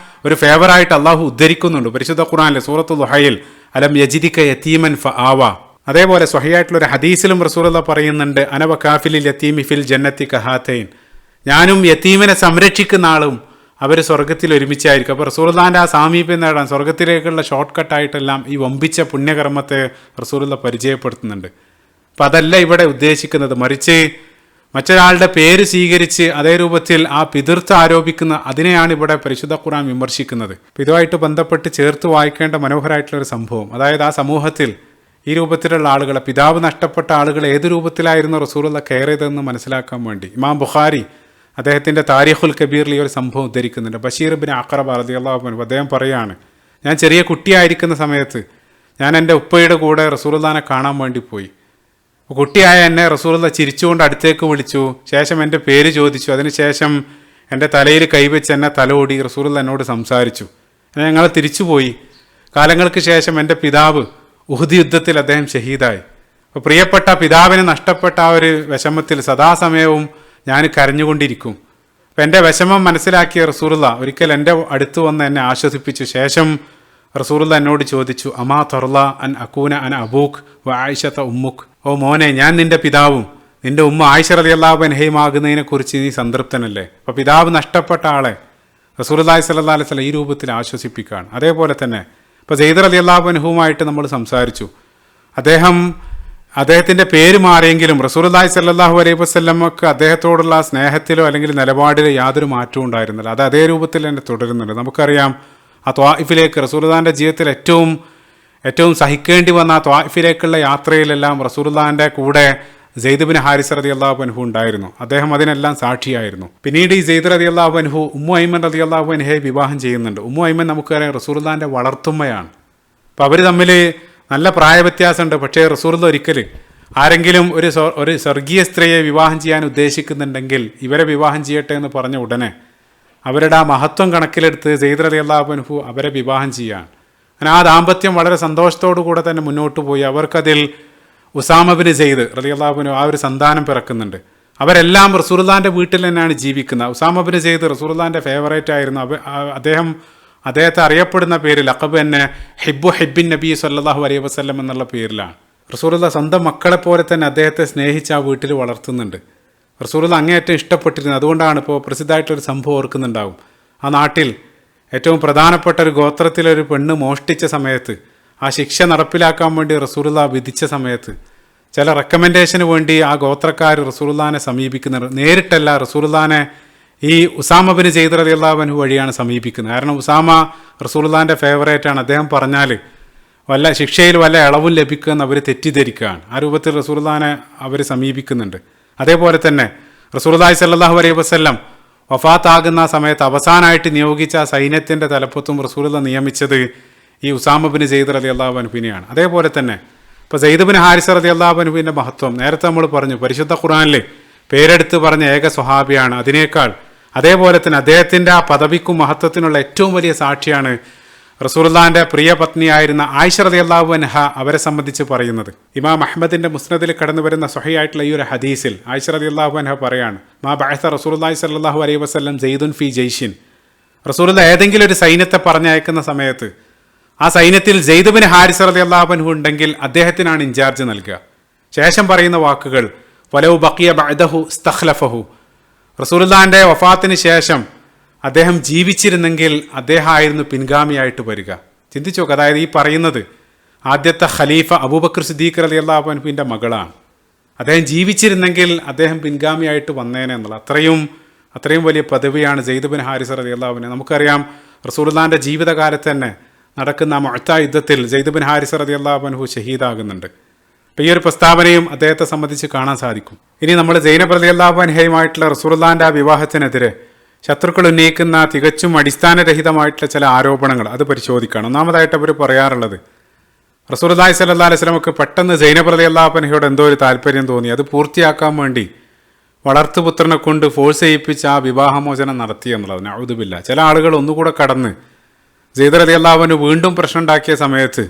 ഒരു ഫേവറായിട്ട് അള്ളാഹു ഉദ്ധരിക്കുന്നുണ്ട് പരിശുദ്ധ ഖുർആനിലെ സൂറത്തുൽ ദുഹയിൽ, അലം യജിദിക യതീമൻ ഫആവ. അതേപോലെ സ്വഹീഹായിട്ടുള്ള ഒരു ഹദീസിലും റസൂലുള്ളാഹി പറയുന്നുണ്ട്, അന വകാഫിലിൽ യതീമി ഫിൽ ജന്നത്തി കഹാതൈൻ, ഞാനും യതീമിനെ സംരക്ഷിക്കുന്ന ആളും അവർ സ്വർഗത്തിൽ ഒരുമിച്ചായിരിക്കും. അപ്പോൾ റസൂലുള്ളാഹിൻ്റെ ആ സാമീപ്യം നേടാൻ സ്വർഗത്തിലേക്കുള്ള ഷോർട്ട് കട്ടായിട്ടെല്ലാം ഈ വമ്പിച്ച പുണ്യകർമ്മത്തെ റസൂലുള്ളാഹി പരിചയപ്പെടുത്തുന്നുണ്ട്. അപ്പം അതല്ല ഇവിടെ ഉദ്ദേശിക്കുന്നത്, മറിച്ച് മറ്റൊരാളുടെ പേര് സ്വീകരിച്ച് അതേ രൂപത്തിൽ ആ പിതൃത്വം ആരോപിക്കുന്ന അതിനെയാണ് ഇവിടെ പരിശുദ്ധ ഖുർആൻ വിമർശിക്കുന്നത്. അപ്പം ഇതുമായിട്ട് ബന്ധപ്പെട്ട് ചേർത്ത് വായിക്കേണ്ട മനോഹരമായിട്ടുള്ളൊരു സംഭവം, അതായത് ആ സമൂഹത്തിൽ ഈ രൂപത്തിലുള്ള ആളുകളെ, പിതാവ് നഷ്ടപ്പെട്ട ആളുകൾ ഏത് രൂപത്തിലായിരുന്നു റസൂലുള്ളാഹി കെയർ ചെയ്തതെന്ന് മനസ്സിലാക്കാൻ വേണ്ടി ഇമാം ബുഖാരി അദ്ദേഹത്തിൻ്റെ താരിഖുൽ കബീറിൽ ഈ ഒരു സംഭവം ഉദ്ധരിക്കുന്നുണ്ട്. ബഷീർ ഇബ്നു അഖറബ റളിയല്ലാഹു അൻഹു അദ്ദേഹം പറയാണ്, ഞാൻ ചെറിയ കുട്ടിയായിരിക്കുന്ന സമയത്ത് ഞാൻ എൻ്റെ ഉപ്പയുടെ കൂടെ റസൂലുള്ളാഹിനെ കാണാൻ വേണ്ടി പോയി. കുട്ടിയായ എന്നെ റസൂലുള്ളാഹി ചിരിച്ചുകൊണ്ട് അടുത്തേക്ക് വിളിച്ചു. ശേഷം എൻ്റെ പേര് ചോദിച്ചു. അതിനുശേഷം എൻ്റെ തലയിൽ കൈവച്ച് എന്നെ തലോടി റസൂലുള്ളാഹി എന്നോട് സംസാരിച്ചു. ഞങ്ങൾ തിരിച്ചുപോയി. കാലങ്ങൾക്ക് ശേഷം എൻ്റെ പിതാവ് ഉഹുദ് യുദ്ധത്തിൽ അദ്ദേഹം ഷഹീദായി. അപ്പോൾ പ്രിയപ്പെട്ട പിതാവിനെ നഷ്ടപ്പെട്ട ആ ഒരു വിഷമത്തിൽ സദാസമയവും ഞാൻ കരഞ്ഞുകൊണ്ടിരിക്കും. അപ്പം എൻ്റെ വിഷമം മനസ്സിലാക്കിയ റസൂലുള്ളാഹി ഒരിക്കൽ എൻ്റെ അടുത്ത് വന്ന് എന്നെ ആശ്വസിപ്പിച്ചു. ശേഷം റസൂലുള്ളാഹി എന്നോട് ചോദിച്ചു, അമാ തർള അൻ അകൂന അൻ അബൂക്ക് വ ആയിഷത ഉമ്മുക്ക്, ഓ മോനെ, ഞാൻ നിൻ്റെ പിതാവും നിൻ്റെ ഉമ്മ ആയിഷ റളിയല്ലാഹു അൻഹയുമാകുന്നതിനെ കുറിച്ച് നീ സംതൃപ്തനല്ലേ? അപ്പോൾ പിതാവ് നഷ്ടപ്പെട്ട ആളെ റസൂലുള്ളാഹി സ്വല്ലല്ലാഹു അലൈഹി വസല്ലം ഈ രൂപത്തിൽ ആശ്വസിപ്പിക്കുകയാണ്. അതേപോലെ തന്നെ ഇപ്പോൾ സെയ്ദ് റളിയല്ലാഹു അൻഹുവുമായിട്ട് നമ്മൾ സംസാരിച്ചു. അദ്ദേഹത്തിൻ്റെ പേര് മാറിയെങ്കിലും റസൂലുള്ളാഹി സ്വല്ലല്ലാഹു അലൈഹി വസല്ലമക്ക് അദ്ദേഹത്തോടുള്ള സ്നേഹത്തിലോ അല്ലെങ്കിൽ നിലപാടിലോ യാതൊരു മാറ്റവും ഉണ്ടായിരുന്നില്ല. അത് അതേ രൂപത്തിൽ തന്നെ തുടരുന്നുണ്ട്. നമുക്കറിയാം, ആ ത്വാഇഫിലേക്ക് റസൂലുള്ളാഹിൻ്റെ ജീവിതത്തിൽ ഏറ്റവും സഹിക്കേണ്ടി വന്ന ആ ത്വാഇഫിലേക്കുള്ള യാത്രയിലെല്ലാം റസൂലുള്ളാഹിൻ്റെ കൂടെ സെയ്ദ് ബിൻ ഹാരിസ് റളിയല്ലാഹു അൻഹു ഉണ്ടായിരുന്നു. അദ്ദേഹം അതിനെല്ലാം സാക്ഷിയായിരുന്നു. പിന്നീട് ഈ സെയ്ദ് റളിയല്ലാഹു അൻഹു ഉമ്മു ഐമൻ റളിയല്ലാഹു അൻഹയെ വിവാഹം ചെയ്യുന്നുണ്ട്. ഉമ്മു ഐമൻ നമുക്കറിയാം റസൂലുള്ളാഹിന്റെ വളർത്തുമ്മയാണ്. അപ്പോൾ അവർ തമ്മിൽ നല്ല പ്രായവ്യത്യാസമുണ്ട്. പക്ഷേ റസൂലുള്ള ഒരിക്കൽ ആരെങ്കിലും ഒരു സ്വർഗീയ സ്ത്രീയെ വിവാഹം ചെയ്യാൻ ഉദ്ദേശിക്കുന്നുണ്ടെങ്കിൽ ഇവരെ വിവാഹം ചെയ്യട്ടെ എന്ന് പറഞ്ഞ ഉടനെ അവരുടെ ആ മഹത്വം കണക്കിലെടുത്ത് സെയ്ദ് റളിയല്ലാഹു അൻഹു അവരെ വിവാഹം ചെയ്യാൻ. അങ്ങനെ ആ ദാമ്പത്യം വളരെ സന്തോഷത്തോടു കൂടെ തന്നെ മുന്നോട്ട് പോയി. അവർക്കതിൽ ഉസാമ ബിൻ സെയ്ദ് റളിയല്ലാഹു അൻഹു ആ ഒരു സന്താനം പിറക്കുന്നുണ്ട്. അവരെല്ലാം റസൂലുള്ളാഹിന്റെ വീട്ടിൽ തന്നെയാണ് ജീവിക്കുന്നത്. ഉസാമ ബിൻ സെയ്ദ് റസൂലുള്ളാഹിന്റെ ഫേവറേറ്റ് ആയിരുന്നു. അദ്ദേഹത്തെ അറിയപ്പെടുന്ന പേര് ലഖബ് തന്നെ ഹിബ്ബിൻ നബി സല്ലല്ലാഹു അലൈഹി വസല്ലം എന്നുള്ള പേരിലാണ്. റസൂലുള്ളാഹി സ്വന്തം മക്കളെ പോലെ തന്നെ അദ്ദേഹത്തെ സ്നേഹിച്ച് ആ വീട്ടിൽ വളർത്തുന്നുണ്ട്. റസൂലുള്ളാഹി അങ്ങേയറ്റം ഇഷ്ടപ്പെട്ടിരുന്നത്. അതുകൊണ്ടാണ് ഇപ്പോൾ പ്രസിദ്ധമായിട്ടൊരു സംഭവം ഓർക്കുന്നുണ്ടാവും. ആ നാട്ടിൽ ഏറ്റവും പ്രധാനപ്പെട്ട ഒരു ഗോത്രത്തിലൊരു പെണ്ണ് മോഷ്ടിച്ച സമയത്ത് ആ ശിക്ഷ നടപ്പിലാക്കാൻ വേണ്ടി റസൂലുള്ളാഹി വിധിച്ച സമയത്ത് ചില റെക്കമെൻഡേഷന് വേണ്ടി ആ ഗോത്രക്കാർ റസൂലുള്ളാഹിനെ സമീപിക്കുന്നുണ്ട്. നേരിട്ടല്ല, റസൂലുള്ളാഹിനെ ഈ ഉസാമ ബിൻ സെയ്ദ് റളിയല്ലാഹു അൻഹു വഴിയാണ് സമീപിക്കുന്നത്. കാരണം ഉസാമ റസൂലുള്ളാഹിന്റെ ഫേവറേറ്റാണ്. അദ്ദേഹം പറഞ്ഞാൽ വല്ല ശിക്ഷയിൽ വല്ല ഇളവും ലഭിക്കുമെന്ന് അവർ തെറ്റിദ്ധരിക്കുകയാണ്. ആ രൂപത്തിൽ റസൂലുള്ളാഹിനെ അവർ സമീപിക്കുന്നുണ്ട്. അതേപോലെ തന്നെ റസൂലുള്ളാഹി സ്വല്ലല്ലാഹു അലൈഹി വസല്ലം വഫാത്താകുന്ന സമയത്ത് അവസാനമായിട്ട് നിയോഗിച്ച സൈന്യത്തിൻ്റെ തലപ്പത്തും റസൂലുള്ളാഹി നിയമിച്ചത് ഈ ഉസാമ ബിൻ സെയ്ദ് റളിയല്ലാഹു അൻഹുവിനെയാണ്. അതേപോലെ തന്നെ ഇപ്പോൾ സെയ്ദ് ബിൻ ഹാരിസ് റളിയല്ലാഹു അൻഹുവിൻ്റെ മഹത്വം നേരത്തെ നമ്മൾ പറഞ്ഞു. പരിശുദ്ധ ഖുർആനിൽ പേരെടുത്ത് പറഞ്ഞ ഏക സ്വഹാബിയാണ്. അതേപോലെ തന്നെ അദ്ദേഹത്തിൻ്റെ ആ പദവിക്കും മഹത്വത്തിനുള്ള ഏറ്റവും വലിയ സാക്ഷിയാണ് റസൂലുള്ളാഹിന്റെ പ്രിയ പത്നിയായിരുന്ന ആയിഷ റളിയല്ലാഹു അൻഹ അവരെ സംബന്ധിച്ച് പറയുന്നത്. ഇമാം അഹ്മദിന്റെ മുസ്നദിൽ കടന്നു വരുന്ന സ്വഹീഹായിട്ടുള്ള ഈ ഒരു ഹദീസിൽ ആയിഷ റളിയല്ലാഹു അൻഹ പറയാണ്, മാ ബഅസ റസൂലുള്ളാഹി സ്വല്ലല്ലാഹു അലൈഹി വസല്ലം സെയ്ദുൻ ഫി ജയ്ഷിൻ. റസൂലുള്ളാഹി ഏതെങ്കിലും ഒരു സൈന്യത്തെ പറഞ്ഞയക്കുന്ന സമയത്ത് ആ സൈന്യത്തിൽ സെയ്ദ് ബിൻ ഹാരിസ് റളിയല്ലാഹു അൻഹു ഉണ്ടെങ്കിൽ അദ്ദേഹത്തിനാണ് ഇൻചാർജ് നൽകുക. ശേഷം പറയുന്ന വാക്കുകൾ വലൗ ബഖിയ ബഅദഹു ഇസ്തഖ്ലഫഹു. റസൂലുള്ളാഹിന്റെ വഫാത്തിന് ശേഷം അദ്ദേഹം ജീവിച്ചിരുന്നെങ്കിൽ അദ്ദേഹമായിരുന്നു പിൻഗാമിയായിട്ട് വരിക. ചിന്തിച്ചു നോക്കുക. അതായത് ഈ പറയുന്നത് ആദ്യത്തെ ഖലീഫ അബൂബക്കർ സിദ്ദീഖ് റളിയല്ലാഹു അൻഹുവിൻ്റെ മകളാണ്. അദ്ദേഹം ജീവിച്ചിരുന്നെങ്കിൽ അദ്ദേഹം പിൻഗാമിയായിട്ട് വന്നേനെ എന്നുള്ള അത്രയും വലിയ പദവിയാണ് സെയ്ദ് ബിൻ ഹാരിസ് റളിയല്ലാഹു അൻഹു. നമുക്കറിയാം റസൂലുള്ളാഹിന്റെ ജീവിതകാലത്ത് തന്നെ നടക്കുന്ന മുഅ്ത യുദ്ധത്തിൽ സെയ്ദ് ബിൻ ഹാരിസ് റളിയല്ലാഹു അൻഹു ഷഹീദാകുന്നുണ്ട്. അപ്പോൾ ഈ ഒരു പ്രസ്താവനയും അദ്ദേഹത്തെ സംബന്ധിച്ച് കാണാൻ സാധിക്കും. ഇനി നമ്മൾ സൈനബ് റളിയല്ലാഹു അൻഹയുമായിട്ടുള്ള റസൂലുള്ളാഹിന്റെ ആ വിവാഹത്തിനെതിരെ ശത്രുക്കൾ ഉന്നയിക്കുന്ന തികച്ചും അടിസ്ഥാനരഹിതമായിട്ടുള്ള ചില ആരോപണങ്ങൾ അത് പരിശോധിക്കണം. ഒന്നാമതായിട്ട് അവർ പറയാറുള്ളത് റസൂലുള്ളാഹി സ്വല്ലല്ലാഹു അലൈഹി വസല്ലമക്ക് പെട്ടെന്ന് സൈനബ് റളിയല്ലാഹു അൻഹയോട് എന്തോ ഒരു താല്പര്യം തോന്നി. അത് പൂർത്തിയാക്കാൻ വേണ്ടി വളർത്തുപുത്രനെ കൊണ്ട് ഫോഴ്സ് ചെയ്യിപ്പിച്ച് ആ വിവാഹമോചനം നടത്തി എന്നുള്ളത്. നഊദു ബില്ലാഹ്. ചില ആളുകൾ ഒന്നുകൂടെ കടന്ന് സെയ്ദ് റളിയല്ലാഹു അൻഹു വീണ്ടും പ്രശ്നം ഉണ്ടാക്കിയ സമയത്ത്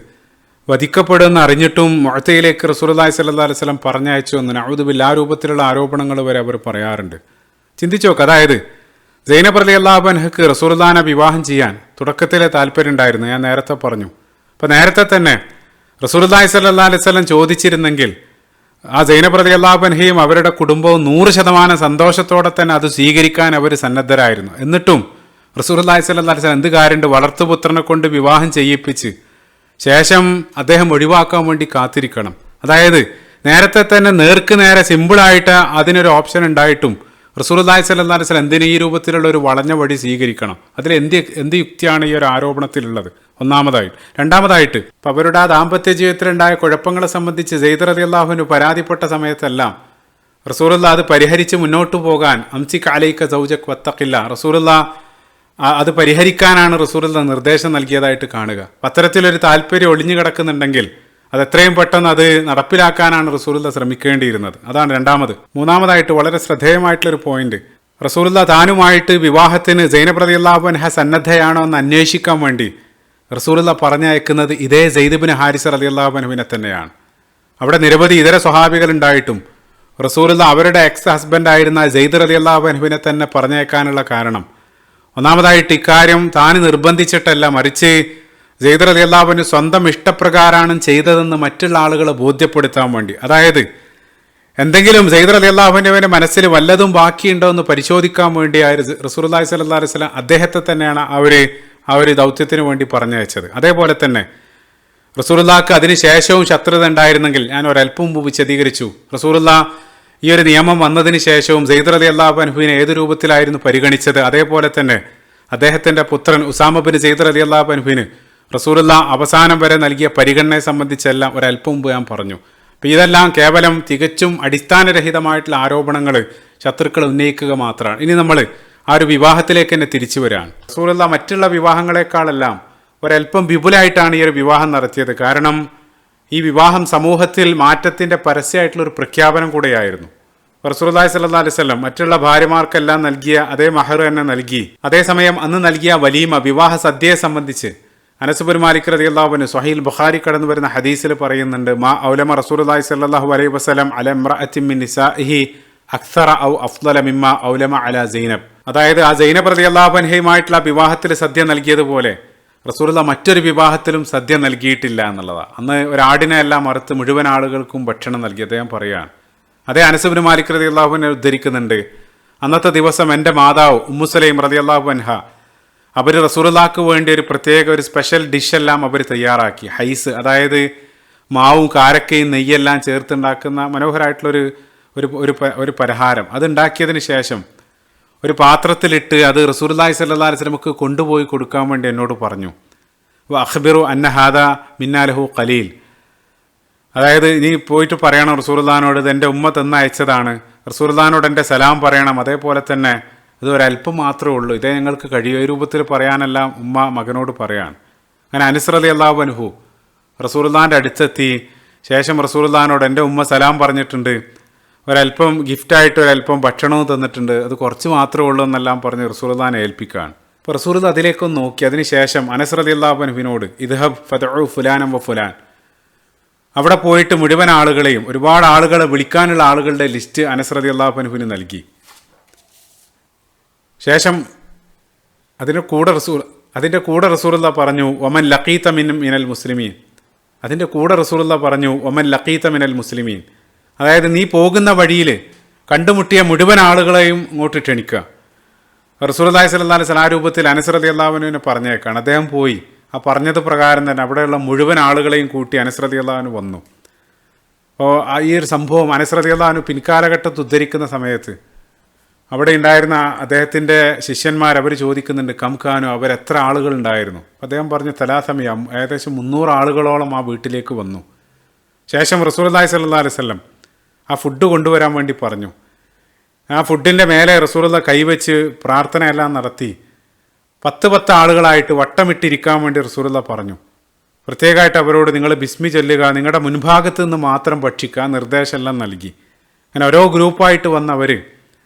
വധിക്കപ്പെടുമെന്ന് അറിഞ്ഞിട്ടും മുഅ്തയിലേക്ക് റസൂലുള്ളാഹി സ്വല്ലല്ലാഹു അലൈഹി വസല്ലം പറഞ്ഞയച്ചു എന്ന് നഊദു ബില്ലാഹ്. ആ രൂപത്തിലുള്ള ആരോപണങ്ങൾ വരെ അവർ പറയാറുണ്ട്. ചിന്തിച്ചു നോക്ക്. അതായത് സൈനബ് റളിയല്ലാഹു അൻഹക്ക് റസൂലുള്ളാഹിനെ വിവാഹം ചെയ്യാൻ തുടക്കത്തിലെ താല്പര്യം ഉണ്ടായിരുന്നു. ഞാൻ നേരത്തെ പറഞ്ഞു. അപ്പോൾ നേരത്തെ തന്നെ റസൂലുള്ളാഹി സ്വല്ലല്ലാഹു അലൈഹി വസല്ലം ചോദിച്ചിരുന്നെങ്കിൽ ആ സൈനബ് റളിയല്ലാഹു അൻഹയും അവരുടെ കുടുംബവും 100% സന്തോഷത്തോടെ തന്നെ അത് സ്വീകരിക്കാൻ അവർ സന്നദ്ധരായിരുന്നു. എന്നിട്ടും റസൂലുള്ളാഹി സ്വല്ലല്ലാഹു അലൈഹി വസല്ലം എന്ത് കാര്യമുണ്ട്, വളർത്തുപുത്രനെ കൊണ്ട് വിവാഹം ചെയ്യിപ്പിച്ച് ശേഷം അദ്ദേഹം ഒഴിവാക്കാൻ വേണ്ടി കാത്തിരിക്കണം. അതായത് നേരത്തെ തന്നെ നേർക്ക് നേരെ സിമ്പിളായിട്ട് അതിനൊരു ഓപ്ഷൻ ഉണ്ടായിട്ടും റസൂലുള്ളാഹി സ്വല്ലല്ലാഹു അലൈഹി വസല്ലം എന്തിന് ഈ രൂപത്തിലുള്ള ഒരു വളഞ്ഞ വഴി സ്വീകരിക്കണം? അതിൽ എന്ത് യുക്തിയാണ് ഈ ഒരു ആരോപണത്തിലുള്ളത്? ഒന്നാമതായിട്ട്. രണ്ടാമതായിട്ട് ഇപ്പം അവരുടെ ആ ദാമ്പത്യ ജീവിതത്തിലുണ്ടായ കുഴപ്പങ്ങളെ സംബന്ധിച്ച് സെയ്ദ് റളിയല്ലാഹു അൻഹു പരാതിപ്പെട്ട സമയത്തെല്ലാം റസൂലുള്ളാഹി അത് പരിഹരിച്ച് മുന്നോട്ട് പോകാൻ അംസിക് അലൈക സൗജക് വത്തഖില്ലാ, റസൂലുള്ളാഹി അത് പരിഹരിക്കാനാണ് റസൂലുള്ളാഹി നിർദ്ദേശം നൽകിയതായിട്ട് കാണുക. അത്തരത്തിലൊരു താല്പര്യം ഒളിഞ്ഞു കിടക്കുന്നുണ്ടെങ്കിൽ അത് എത്രയും പെട്ടെന്ന് അത് നടപ്പിലാക്കാനാണ് റസൂലുള്ളാഹി ശ്രമിക്കേണ്ടിയിരുന്നത്. അതാണ് രണ്ടാമത്. മൂന്നാമതായിട്ട് വളരെ ശ്രദ്ധേയമായിട്ടുള്ളൊരു പോയിന്റ്, റസൂലുള്ളാഹി താനുമായിട്ട് വിവാഹത്തിന് സൈനബ് റളിയല്ലാഹു അൻഹ സന്നദ്ധയാണോ എന്ന് അന്വേഷിക്കാൻ വേണ്ടി റസൂലുള്ളാഹി പറഞ്ഞയക്കുന്നത് ഇതേ സെയ്ദ് ബിൻ ഹാരിസ് റളിയല്ലാഹു അൻഹുവിനെ തന്നെയാണ്. അവിടെ നിരവധി ഇതര സ്വഹാബികൾ ഉണ്ടായിട്ടും റസൂലുള്ളാഹി അവരുടെ എക്സ് ഹസ്ബൻഡായിരുന്ന സെയ്ദ് റളിയല്ലാഹു അൻഹുവിനെ തന്നെ പറഞ്ഞയക്കാനുള്ള കാരണം ഒന്നാമതായിട്ട് ഇക്കാര്യം താൻ നിർബന്ധിച്ചിട്ടല്ല, മറിച്ച് സെയ്ദ് റളിയല്ലാഹു അൻഹു സ്വന്തം ഇഷ്ടപ്രകാരമാണ് ചെയ്തതെന്ന് മറ്റുള്ള ആളുകളെ ബോധ്യപ്പെടുത്താൻ വേണ്ടി. അതായത് എന്തെങ്കിലും സെയ്ദ് റളിയല്ലാഹു അൻഹുവിൻ്റെ മനസ്സിൽ വല്ലതും ബാക്കിയുണ്ടോ എന്ന് പരിശോധിക്കാൻ വേണ്ടിയായിരുന്നു റസൂലുള്ളാഹി സ്വല്ലല്ലാഹു അലൈഹി വസല്ലം അദ്ദേഹത്തെ തന്നെയാണ് ആ ഒരു ദൗത്യത്തിന് വേണ്ടി പറഞ്ഞയച്ചത്. അതേപോലെ തന്നെ റസൂലുള്ളാഹിക്ക് അതിന് ശേഷവും ശത്രുത ഉണ്ടായിരുന്നെങ്കിൽ ഞാൻ ഒരല്പം മുമ്പ് വിശദീകരിച്ചു. റസൂലുള്ളാഹി ഈ ഒരു നിയമം വന്നതിന് ശേഷവും സെയ്ദ് റളിയല്ലാഹു അൻഹുവിനെ ഏത് രൂപത്തിലായിരുന്നു പരിഗണിച്ചത്, അതേപോലെ തന്നെ അദ്ദേഹത്തിൻ്റെ പുത്രൻ ഉസാമ ബിൻ സെയ്ദ് റളിയല്ലാഹു അൻഹുവിന് റസൂലുള്ളാഹി അവസാനം വരെ നൽകിയ പരിഗണനയെ സംബന്ധിച്ചെല്ലാം ഒരല്പം മുമ്പ് ഞാൻ പറഞ്ഞു. അപ്പം ഇതെല്ലാം കേവലം തികച്ചും അടിസ്ഥാനരഹിതമായിട്ടുള്ള ആരോപണങ്ങൾ ശത്രുക്കൾ ഉന്നയിക്കുക മാത്രമാണ്. ഇനി നമ്മൾ ആ ഒരു വിവാഹത്തിലേക്ക് തന്നെ തിരിച്ചു വരികയാണ്. റസൂലുള്ളാഹി മറ്റുള്ള വിവാഹങ്ങളെക്കാളെല്ലാം ഒരല്പം വിപുലമായിട്ടാണ് ഈ ഒരു വിവാഹം നടത്തിയത്. കാരണം ഈ വിവാഹം സമൂഹത്തിൽ മാറ്റത്തിൻ്റെ പരസ്യമായിട്ടുള്ളൊരു പ്രഖ്യാപനം കൂടെയായിരുന്നു. റസൂലുള്ളാഹി സ്വല്ലല്ലാഹു അലൈഹി വസല്ലം മറ്റുള്ള ഭാര്യമാർക്കെല്ലാം നൽകിയ അതേ മഹർ തന്നെ നൽകി. അതേസമയം അന്ന് നൽകിയ വലീമ, വിവാഹ സദ്യയെ സംബന്ധിച്ച് അനസ് ബിൻ മാലിക് റളിയല്ലാഹു അൻഹു സ്വഹീഹുൽ ബുഖാരി കടന്നു വരുന്ന ഹദീസിൽ പറയുന്നുണ്ട്, മാ ഔലമ റസൂലുള്ളാഹി സ്വല്ലല്ലാഹു അലൈഹി വസല്ലം അല ഇംറഅത്തിൻ മിൻ നിസാഇഹി അക്സറ ഔ അഫ്ളല മിമ്മ ഔലമ അല സൈനബ്. അതായത് ആ സൈനബ് റളിയല്ലാഹു അൻഹയുമായിട്ടുള്ള വിവാഹത്തിൽ സദ്യ നൽകിയതുപോലെ റസൂലുള്ളാഹി മറ്റൊരു വിവാഹത്തിലും സദ്യ നൽകിയിട്ടില്ല എന്നുള്ളതാണ്. അന്ന് ഒരാടിനെ എല്ലാം മറുത്ത് മുഴുവൻ ആളുകൾക്കും ഭക്ഷണം നൽകി അദ്ദേഹം പറയുകയാണ്. അതേ അനസ് ബിൻ മാലിക് റളിയല്ലാഹു അൻഹു ഉദ്ധരിക്കുന്നുണ്ട്, അന്നത്തെ ദിവസം എൻ്റെ മാതാവ് ഉമ്മു സലൈം റളിയല്ലാഹു അൻഹ അവർ റസൂലുള്ളാഹിക്ക് വേണ്ടി ഒരു പ്രത്യേക ഒരു സ്പെഷ്യൽ ഡിഷെല്ലാം അവർ തയ്യാറാക്കി. ഹൈസ്, അതായത് മാവും കാരക്കയും നെയ്യെല്ലാം ചേർത്തുണ്ടാക്കുന്ന മനോഹരമായിട്ടുള്ളൊരു ഒരു പലഹാരം. അതുണ്ടാക്കിയതിന് ശേഷം ഒരു പാത്രത്തിലിട്ട് അത് റസൂലുള്ളാഹി സ്വല്ലല്ലാഹു അലൈഹി വസല്ലമക്ക് കൊണ്ടുപോയി കൊടുക്കാൻ വേണ്ടി എന്നോട് പറഞ്ഞു. അഖ്ബിറു അന്ന ഹാദാ മിന്നാ ലഹു ഖലീൽ. അതായത് നീ പോയിട്ട് പറയണം റസൂലുള്ളാഹിനോട്, ഇത് എൻ്റെ ഉമ്മ തന്നയച്ചതാണ്, റസൂലുള്ളാഹിനോട് എൻ്റെ സലാം പറയണം, അതേപോലെ തന്നെ ഇത് ഒരല്പം മാത്രമേ ഉള്ളൂ, ഇതേ ഞങ്ങൾക്ക് കഴിയും, ഈ രൂപത്തിൽ പറയാനെല്ലാം ഉമ്മ മകനോട് പറയാണ്. അങ്ങനെ അനസ് റളിയല്ലാഹു അൻഹു റസൂലുള്ളാഹിൻ്റെ അടുത്തെത്തി. ശേഷം റസൂലുള്ളാഹിനോട് എൻ്റെ ഉമ്മ സലാം പറഞ്ഞിട്ടുണ്ട്, ഒരല്പം ഗിഫ്റ്റായിട്ട് ഒരല്പം ഭക്ഷണവും തന്നിട്ടുണ്ട്, അത് കുറച്ച് മാത്രമേ ഉള്ളൂ എന്നെല്ലാം പറഞ്ഞ് റസൂലുള്ളാഹിനെ ഏൽപ്പിക്കുകയാണ്. അപ്പോൾ റസൂലുള്ളാഹി അതിലേക്കൊന്ന് നോക്കി. അതിനുശേഷം അനസ് റളിയല്ലാഹു അൻഹുവിനോട് ഇദ്ഹബ് ഫദ്ഉ ഫുലാനം വ ഫുലാൻ, അവിടെ പോയിട്ട് മുഴുവൻ ആളുകളെയും, ഒരുപാട് ആളുകളെ വിളിക്കാനുള്ള ആളുകളുടെ ലിസ്റ്റ് അനസ് റളിയല്ലാഹു അൻഹുവിന് നൽകി. ശേഷം അതിൻ്റെ കൂടെ റസൂലുള്ളാഹി പറഞ്ഞു വമൻ ലഖീത മിനൽ മുസ്ലിമീൻ. അതിൻ്റെ കൂടെ റസൂലുള്ളാഹി പറഞ്ഞു വമൻ ലഖീത മിനൽ മുസ്ലിമീൻ, അതായത് നീ പോകുന്ന വഴിയിൽ കണ്ടുമുട്ടിയ മുഴുവൻ ആളുകളെയും ഇങ്ങോട്ട് ക്ഷണിക്കുക. റസൂലുള്ളാഹി സ്വല്ലല്ലാഹു അലൈഹി വസല്ലം ആ രൂപത്തിൽ അനസ് റളിയല്ലാഹു അൻഹുവിനെ പറഞ്ഞേക്കാണ്. അദ്ദേഹം പോയി ആ പറഞ്ഞത് പ്രകാരം തന്നെ അവിടെയുള്ള മുഴുവൻ ആളുകളെയും കൂട്ടി അനസ് റളിയല്ലാഹു അൻഹു വന്നു. അപ്പോൾ ഈ ഒരു സംഭവം അനസ് റളിയല്ലാഹു അൻഹു പിൻകാലഘട്ടത്ത് ഉദ്ധരിക്കുന്ന സമയത്ത് അവിടെ ഉണ്ടായിരുന്ന അദ്ദേഹത്തിൻ്റെ ശിഷ്യന്മാർ അവർ ചോദിക്കുന്നുണ്ട് കംഖാനോ, അവരെത്ര ആളുകളുണ്ടായിരുന്നു? അദ്ദേഹം പറഞ്ഞു തലാസമയം, ഏകദേശം 300 ആളുകളോളം ആ വീട്ടിലേക്ക് വന്നു. ശേഷം റസൂലുള്ളാഹി സ്വല്ലല്ലാഹു അലൈഹി വസല്ലം ആ ഫുഡ് കൊണ്ടുവരാൻ വേണ്ടി പറഞ്ഞു. ആ ഫുഡിൻ്റെ മേലെ റസൂലുള്ളാഹി കൈവച്ച് പ്രാർത്ഥനയെല്ലാം നടത്തി 10 ആളുകളായിട്ട് വട്ടമിട്ടിരിക്കാൻ വേണ്ടി റസൂലുള്ളാഹി പറഞ്ഞു. പ്രത്യേകമായിട്ട് അവരോട് നിങ്ങൾ ബിസ്മി ചൊല്ലുക, നിങ്ങളുടെ മുൻഭാഗത്ത് നിന്ന് മാത്രം ഭക്ഷിക്കുക, നിർദ്ദേശമെല്ലാം നൽകി. അങ്ങനെ ഓരോ ഗ്രൂപ്പായിട്ട് വന്നവർ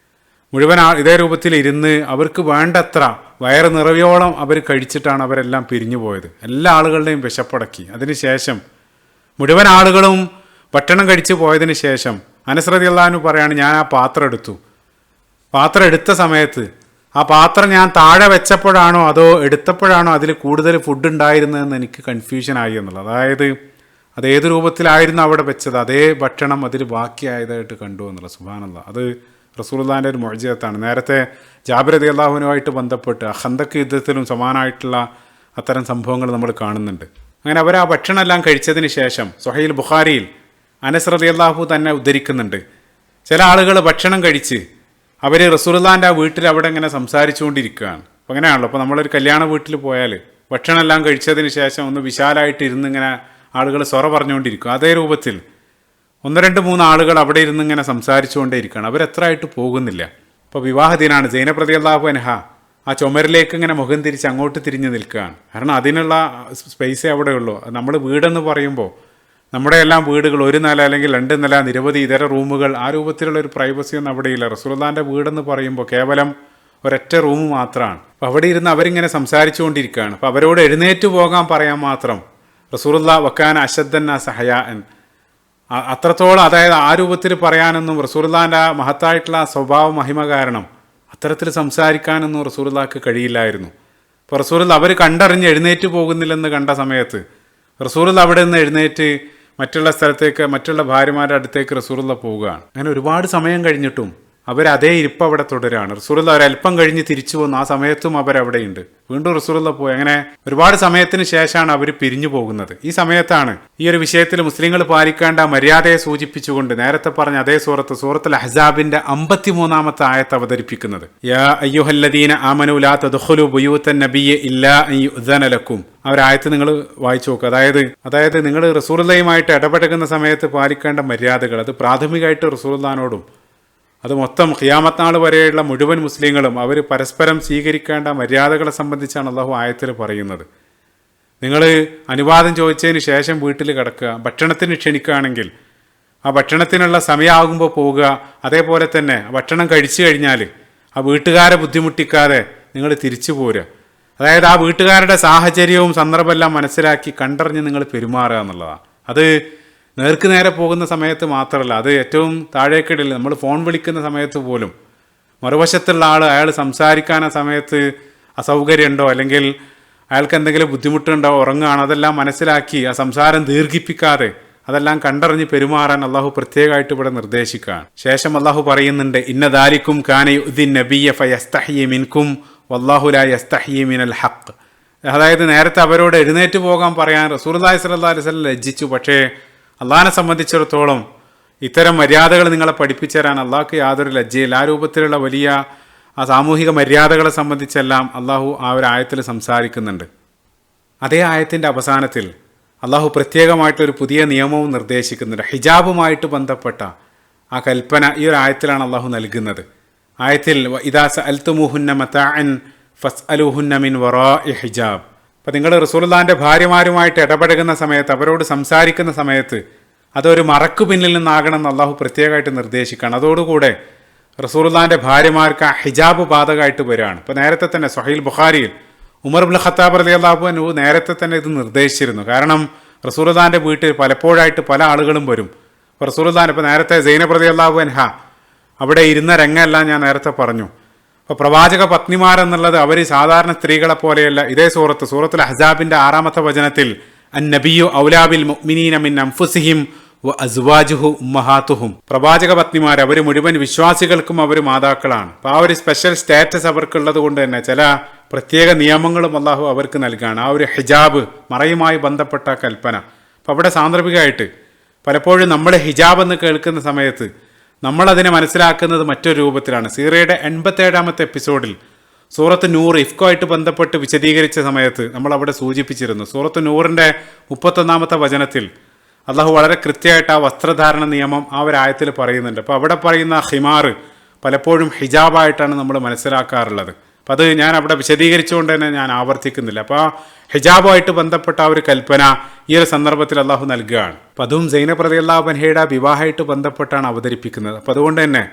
മുഴുവൻ ഇതേ രൂപത്തിൽ ഇരുന്ന് അവർക്ക് വേണ്ടത്ര വയറ് നിറയോളം അവർ കഴിച്ചിട്ടാണ് അവരെല്ലാം പിരിഞ്ഞു പോയത്. എല്ലാ ആളുകളുടെയും വിശപ്പടക്കി. അതിനുശേഷം മുഴുവൻ ആളുകളും ഭക്ഷണം കഴിച്ച് പോയതിന് ശേഷം അനസ് റളിയല്ലാഹു അൻഹു പറയാണ്, ഞാൻ ആ പാത്രം എടുത്തു. പാത്രം എടുത്ത സമയത്ത് ആ പാത്രം ഞാൻ താഴെ വെച്ചപ്പോഴാണോ അതോ എടുത്തപ്പോഴാണോ അതിൽ കൂടുതൽ ഫുഡ് ഉണ്ടായിരുന്നതെന്ന് എനിക്ക് കൺഫ്യൂഷനായി എന്നുള്ളത്. അതായത് അത് ഏത് രൂപത്തിലായിരുന്നു അവിടെ വെച്ചത്, അതേ ഭക്ഷണം അതിൽ ബാക്കിയായതായിട്ട് കണ്ടു എന്നുള്ളത്. സുബ്ഹാനല്ലാഹ്, അത് റസൂലുള്ളാഹിൻ്റെ ഒരു മുഅ്ജിസത്താണ്. നേരത്തെ ജാബിർ റളിയല്ലാഹു അൻഹുവായിട്ട് ബന്ധപ്പെട്ട് ഖന്തക്ക് യുദ്ധത്തിലും സമാനമായിട്ടുള്ള അത്തരം സംഭവങ്ങൾ നമ്മൾ കാണുന്നുണ്ട്. അങ്ങനെ അവർ ആ ഭക്ഷണം എല്ലാം കഴിച്ചതിന് ശേഷം സ്വഹീൽ ബുഖാരിയിൽ അനസ് റളിയല്ലാഹു തന്നെ ഉദ്ധരിക്കുന്നുണ്ട്, ചില ആളുകൾ ഭക്ഷണം കഴിച്ച് അവർ റസൂലുള്ളാഹിൻ്റെ ആ വീട്ടിൽ അവിടെ ഇങ്ങനെ സംസാരിച്ചുകൊണ്ടിരിക്കുകയാണ്. അപ്പോൾ അങ്ങനെയാണല്ലോ, അപ്പോൾ നമ്മളൊരു കല്യാണ വീട്ടിൽ പോയാൽ ഭക്ഷണം എല്ലാം കഴിച്ചതിന് ശേഷം ഒന്ന് വിശാലമായിട്ട് ഇരുന്ന് ഇങ്ങനെ ആളുകൾ സൊറ പറഞ്ഞുകൊണ്ടിരിക്കും. അതേ രൂപത്തിൽ 1, 2, 3 ആളുകൾ അവിടെ ഇരുന്ന് ഇങ്ങനെ സംസാരിച്ചുകൊണ്ടേ ഇരിക്കുകയാണ്. അവരെത്ര ആയിട്ട് പോകുന്നില്ല. അപ്പോൾ വിവാഹദിനാണ്. സൈനബ് റളിയല്ലാഹു അൻഹ ആ ചുമരിലേക്ക് ഇങ്ങനെ മുഖം തിരിച്ച് അങ്ങോട്ട് തിരിഞ്ഞ് നിൽക്കുകയാണ്. കാരണം അതിനുള്ള സ്പേസേ അവിടെ ഉള്ളൂ. നമ്മൾ വീടെന്ന് പറയുമ്പോൾ നമ്മുടെ എല്ലാം വീടുകൾ 1 നില അല്ലെങ്കിൽ 2 നില, നിരവധി ഇതര റൂമുകൾ, ആ രൂപത്തിലുള്ള ഒരു പ്രൈവസിയൊന്നും അവിടെയില്ല. റസൂലുള്ളാഹിൻ്റെ വീടെന്ന് പറയുമ്പോൾ കേവലം ഒരൊറ്റ റൂം മാത്രമാണ്. അപ്പോൾ അവിടെ ഇരുന്ന് അവരിങ്ങനെ സംസാരിച്ചുകൊണ്ടിരിക്കുകയാണ്. അപ്പോൾ അവരോട് എഴുന്നേറ്റ് പോകാൻ പറയാൻ മാത്രം റസൂലുള്ളാഹി വക്കാന അശദ്ദന്നാസ ഹയാഅൻ, അത്രത്തോളം, അതായത് ആ രൂപത്തിൽ പറയാനൊന്നും റസൂലുള്ളാഹിൻ്റെ ആ മഹത്തായിട്ടുള്ള സ്വഭാവ മഹിമ കാരണം അത്തരത്തിൽ സംസാരിക്കാനൊന്നും റസൂലുള്ളാഹിക്ക് കഴിയില്ലായിരുന്നു. അപ്പോൾ റസൂലുള്ളാഹി അവർ കണ്ടറിഞ്ഞ് എഴുന്നേറ്റ് പോകുന്നില്ലെന്ന് കണ്ട സമയത്ത് റസൂലുള്ളാഹി അവിടെ നിന്ന് എഴുന്നേറ്റ് മറ്റുള്ള സ്ഥലത്തേക്ക്, മറ്റുള്ള ഭാര്യമാരുടെ അടുത്തേക്ക് റസൂലുള്ളാഹി പോവുകയാണ്. അങ്ങനെ ഒരുപാട് സമയം കഴിഞ്ഞിട്ടും അവരതേ ഇരിപ്പ് അവിടെ തുടരാണ്. റസൂലുള്ള ഒരല്പം കഴിഞ്ഞ് തിരിച്ചു വന്നു. ആ സമയത്തും അവരവിടെയുണ്ട്. വീണ്ടും റസൂലുള്ള പോയി. അങ്ങനെ ഒരുപാട് സമയത്തിന് ശേഷമാണ് അവർ പിരിഞ്ഞു പോകുന്നത്. ഈ സമയത്താണ് ഈ ഒരു വിഷയത്തിൽ മുസ്ലിങ്ങൾ പാലിക്കേണ്ട മര്യാദയെ സൂചിപ്പിച്ചുകൊണ്ട് നേരത്തെ പറഞ്ഞ അതേ സൂറത്തുൽ അഹ്സാബിന്റെ 53-ാമത്തെ ആയത്ത് അവതരിപ്പിക്കുന്നത്. യാ അയ്യുഹല്ലദീന ആമനൂ ലാ തദ്ഖുലൂ ബുയൂതൻ നബിയ്യ ഇല്ലാ അൻ യുഅ്ദന ലക്കും. ആ ഒരു ആയത്ത് നിങ്ങൾ വായിച്ചു നോക്കുക. അതായത് നിങ്ങൾ റസൂലുള്ളയുമായിട്ട് ഇടപെടുന്ന സമയത്ത് പാലിക്കേണ്ട മര്യാദകൾ, അത് പ്രാഥമികമായിട്ട് റസൂലുള്ളാഹിനോടും അത് മൊത്തം ഖിയാമത്ത് നാൾ വരെയുള്ള മുഴുവൻ മുസ്ലിങ്ങളും അവർ പരസ്പരം സ്വീകരിക്കേണ്ട മര്യാദകളെ സംബന്ധിച്ചാണ് അള്ളാഹു ആയത്തിൽ പറയുന്നത്. നിങ്ങൾ അനുവാദം ചോദിച്ചതിന് ശേഷം വീട്ടിൽ കിടക്കുക. ഭക്ഷണത്തിന് ക്ഷണിക്കുകയാണെങ്കിൽ ആ ഭക്ഷണത്തിനുള്ള സമയമാകുമ്പോൾ പോവുക. അതേപോലെ തന്നെ ഭക്ഷണം കഴിച്ചു കഴിഞ്ഞാൽ ആ വീട്ടുകാരെ ബുദ്ധിമുട്ടിക്കാതെ നിങ്ങൾ തിരിച്ചു പോരുക. അതായത് ആ വീട്ടുകാരുടെ സാഹചര്യവും സന്ദർഭമെല്ലാം മനസ്സിലാക്കി കണ്ടറിഞ്ഞ് നിങ്ങൾ പെരുമാറുക എന്നുള്ളതാണ്. അത് നേർക്ക് നേരെ പോകുന്ന സമയത്ത് മാത്രമല്ല, അത് ഏറ്റവും താഴേക്കിടയിൽ നമ്മൾ ഫോൺ വിളിക്കുന്ന സമയത്ത് പോലും മറുവശത്തുള്ള അയാൾ സംസാരിക്കാൻ ആ സമയത്ത് അസൗകര്യമുണ്ടോ അല്ലെങ്കിൽ അയാൾക്ക് എന്തെങ്കിലും ബുദ്ധിമുട്ടുണ്ടോ, ഉറങ്ങുകയാണോ, അതെല്ലാം മനസ്സിലാക്കി ആ സംസാരം ദീർഘിപ്പിക്കാതെ അതെല്ലാം കണ്ടറിഞ്ഞ് പെരുമാറാൻ അള്ളാഹു പ്രത്യേകമായിട്ട് ഇവിടെ നിർദ്ദേശിക്കുകയാണ്. ശേഷം അള്ളാഹു പറയുന്നുണ്ട്, ഇന്ന ദാലിക്കും കാന യുഅ്ദിൻ നബിയ്യ ഫയസ്തഹ്യി മിൻകും വല്ലാഹു ലാ യസ്തഹ്യി മിനൽ ഹഖ്. അതായത് നേരത്തെ അവരോട് എഴുന്നേറ്റ് പോകാൻ പറയാൻ റസൂലുള്ളാഹി സ്വല്ലല്ലാഹു അലൈഹി വസല്ലം ലജ്ജിച്ചു. പക്ഷേ അള്ളാഹിനെ സംബന്ധിച്ചിടത്തോളം ഇത്തരം മര്യാദകൾ നിങ്ങളെ പഠിപ്പിച്ചു തരാൻ അള്ളാഹ്ക്ക് യാതൊരു ലജ്ജയില്ല. ആ രൂപത്തിലുള്ള വലിയ ആ സാമൂഹിക മര്യാദകളെ സംബന്ധിച്ചെല്ലാം അള്ളാഹു ആ ഒരു ആയത്തിൽ സംസാരിക്കുന്നുണ്ട്. അതേ ആയത്തിൻ്റെ അവസാനത്തിൽ അള്ളാഹു പ്രത്യേകമായിട്ടൊരു പുതിയ നിയമവും നിർദ്ദേശിക്കുന്നുണ്ട്. ഹിജാബുമായിട്ട് ബന്ധപ്പെട്ട ആ കൽപ്പന ഈ ഒരു ആയത്തിലാണ് അള്ളാഹു നൽകുന്നത്. ആയത്തിൽ ഇദാ സഅൽതുമൂഹുന്ന മതാഅൻ ഫസ്അലൂഹുന്ന മിൻ വറാഇ ഹിജാബ്. അപ്പം നിങ്ങൾ റസൂലുള്ളാഹിൻ്റെ ഭാര്യമാരുമായിട്ട് ഇടപെടുന്ന സമയത്ത്, അവരോട് സംസാരിക്കുന്ന സമയത്ത് അതൊരു മറക്കു പിന്നിൽ നിന്നാകണം എന്ന് അള്ളാഹു പ്രത്യേകമായിട്ട് നിർദ്ദേശിക്കുകയാണ്. അതോടുകൂടെ റസൂലുള്ളാഹിൻ്റെ ഭാര്യമാർക്ക് ആ ഹിജാബ് ബാധകമായിട്ട് വരികയാണ്. ഇപ്പോൾ നേരത്തെ തന്നെ സ്വഹീൽ ബുഖാരിയിൽ ഉമർ ഇബ്നുൽ ഖത്താബ് റളിയല്ലാഹു അൻഹു നേരത്തെ തന്നെ ഇത് നിർദ്ദേശിച്ചിരുന്നു. കാരണം റസൂലുള്ളാഹിൻ്റെ വീട്ടിൽ പലപ്പോഴായിട്ട് പല ആളുകളും വരും. ഇപ്പോൾ റസൂലുള്ളാഹിൻ്റെ ഇപ്പോൾ നേരത്തെ സൈനബ് റളിയല്ലാഹു അൻഹ അവിടെ ഇരുന്ന രംഗമെല്ലാം ഞാൻ നേരത്തെ പറഞ്ഞു. അപ്പോൾ പ്രവാചക പത്നിമാരെന്നുള്ളത് അവർ സാധാരണ സ്ത്രീകളെ പോലെയല്ല. ഇതേ സൂറത്തുൽ അഹ്സാബിൻ്റെ 6-ാമത്തെ വചനത്തിൽ അന്നബിയു ഔലാ ബിൽ മുഅ്മിനീന മിൻ അൻഫുസിഹിം വ അസ്വാജുഹു ഉമ്മഹാത്തുഹും. പ്രവാചക പത്നിമാർ അവർ മുഴുവൻ വിശ്വാസികൾക്കും അവർ മാതാക്കളാണ്. അപ്പോൾ ആ ഒരു സ്പെഷ്യൽ സ്റ്റാറ്റസ് അവർക്കുള്ളത് കൊണ്ട് തന്നെ ചില പ്രത്യേക നിയമങ്ങളും അള്ളാഹു അവർക്ക് നൽകുകയാണ്. ആ ഒരു ഹിജാബ്, മറയുമായി ബന്ധപ്പെട്ട കൽപ്പന. അപ്പോൾ അവിടെ സാന്ദർഭികമായിട്ട് പലപ്പോഴും നമ്മൾ ഹിജാബ് എന്ന് കേൾക്കുന്ന സമയത്ത് നമ്മളതിനെ മനസ്സിലാക്കുന്നത് മറ്റൊരു രൂപത്തിലാണ്. സീറയുടെ 87-ാമത്തെ എപ്പിസോഡിൽ സൂറത്ത് നൂർ ഇഫ്കുമായിട്ട് ബന്ധപ്പെട്ട് വിശദീകരിച്ച സമയത്ത് നമ്മൾ അവിടെ സൂചിപ്പിച്ചിരുന്നു. സൂറത്ത് നൂറിൻ്റെ 31-ാമത്തെ വചനത്തിൽ അള്ളാഹു വളരെ കൃത്യമായിട്ട് ആ വസ്ത്രധാരണ നിയമം ആ ഒരു ആയത്തിൽ പറയുന്നുണ്ട്. അപ്പോൾ അവിടെ പറയുന്ന ഹിമാർ പലപ്പോഴും ഹിജാബായിട്ടാണ് നമ്മൾ മനസ്സിലാക്കാറുള്ളത്. അപ്പം അത് ഞാൻ അവിടെ വിശദീകരിച്ചുകൊണ്ട് തന്നെ ഞാൻ ആവർത്തിക്കുന്നില്ല. അപ്പോൾ ആ ഹിജാബുമായിട്ട് ബന്ധപ്പെട്ട ആ ഒരു കൽപ്പന ഈ ഒരു സന്ദർഭത്തിൽ അള്ളാഹു നൽകുകയാണ്. അപ്പം അതും സൈനബ് റളിയല്ലാഹു അൻഹയുടെ വിവാഹമായിട്ട് ബന്ധപ്പെട്ടാണ് അവതരിപ്പിക്കുന്നത്. അപ്പം അതുകൊണ്ട് തന്നെ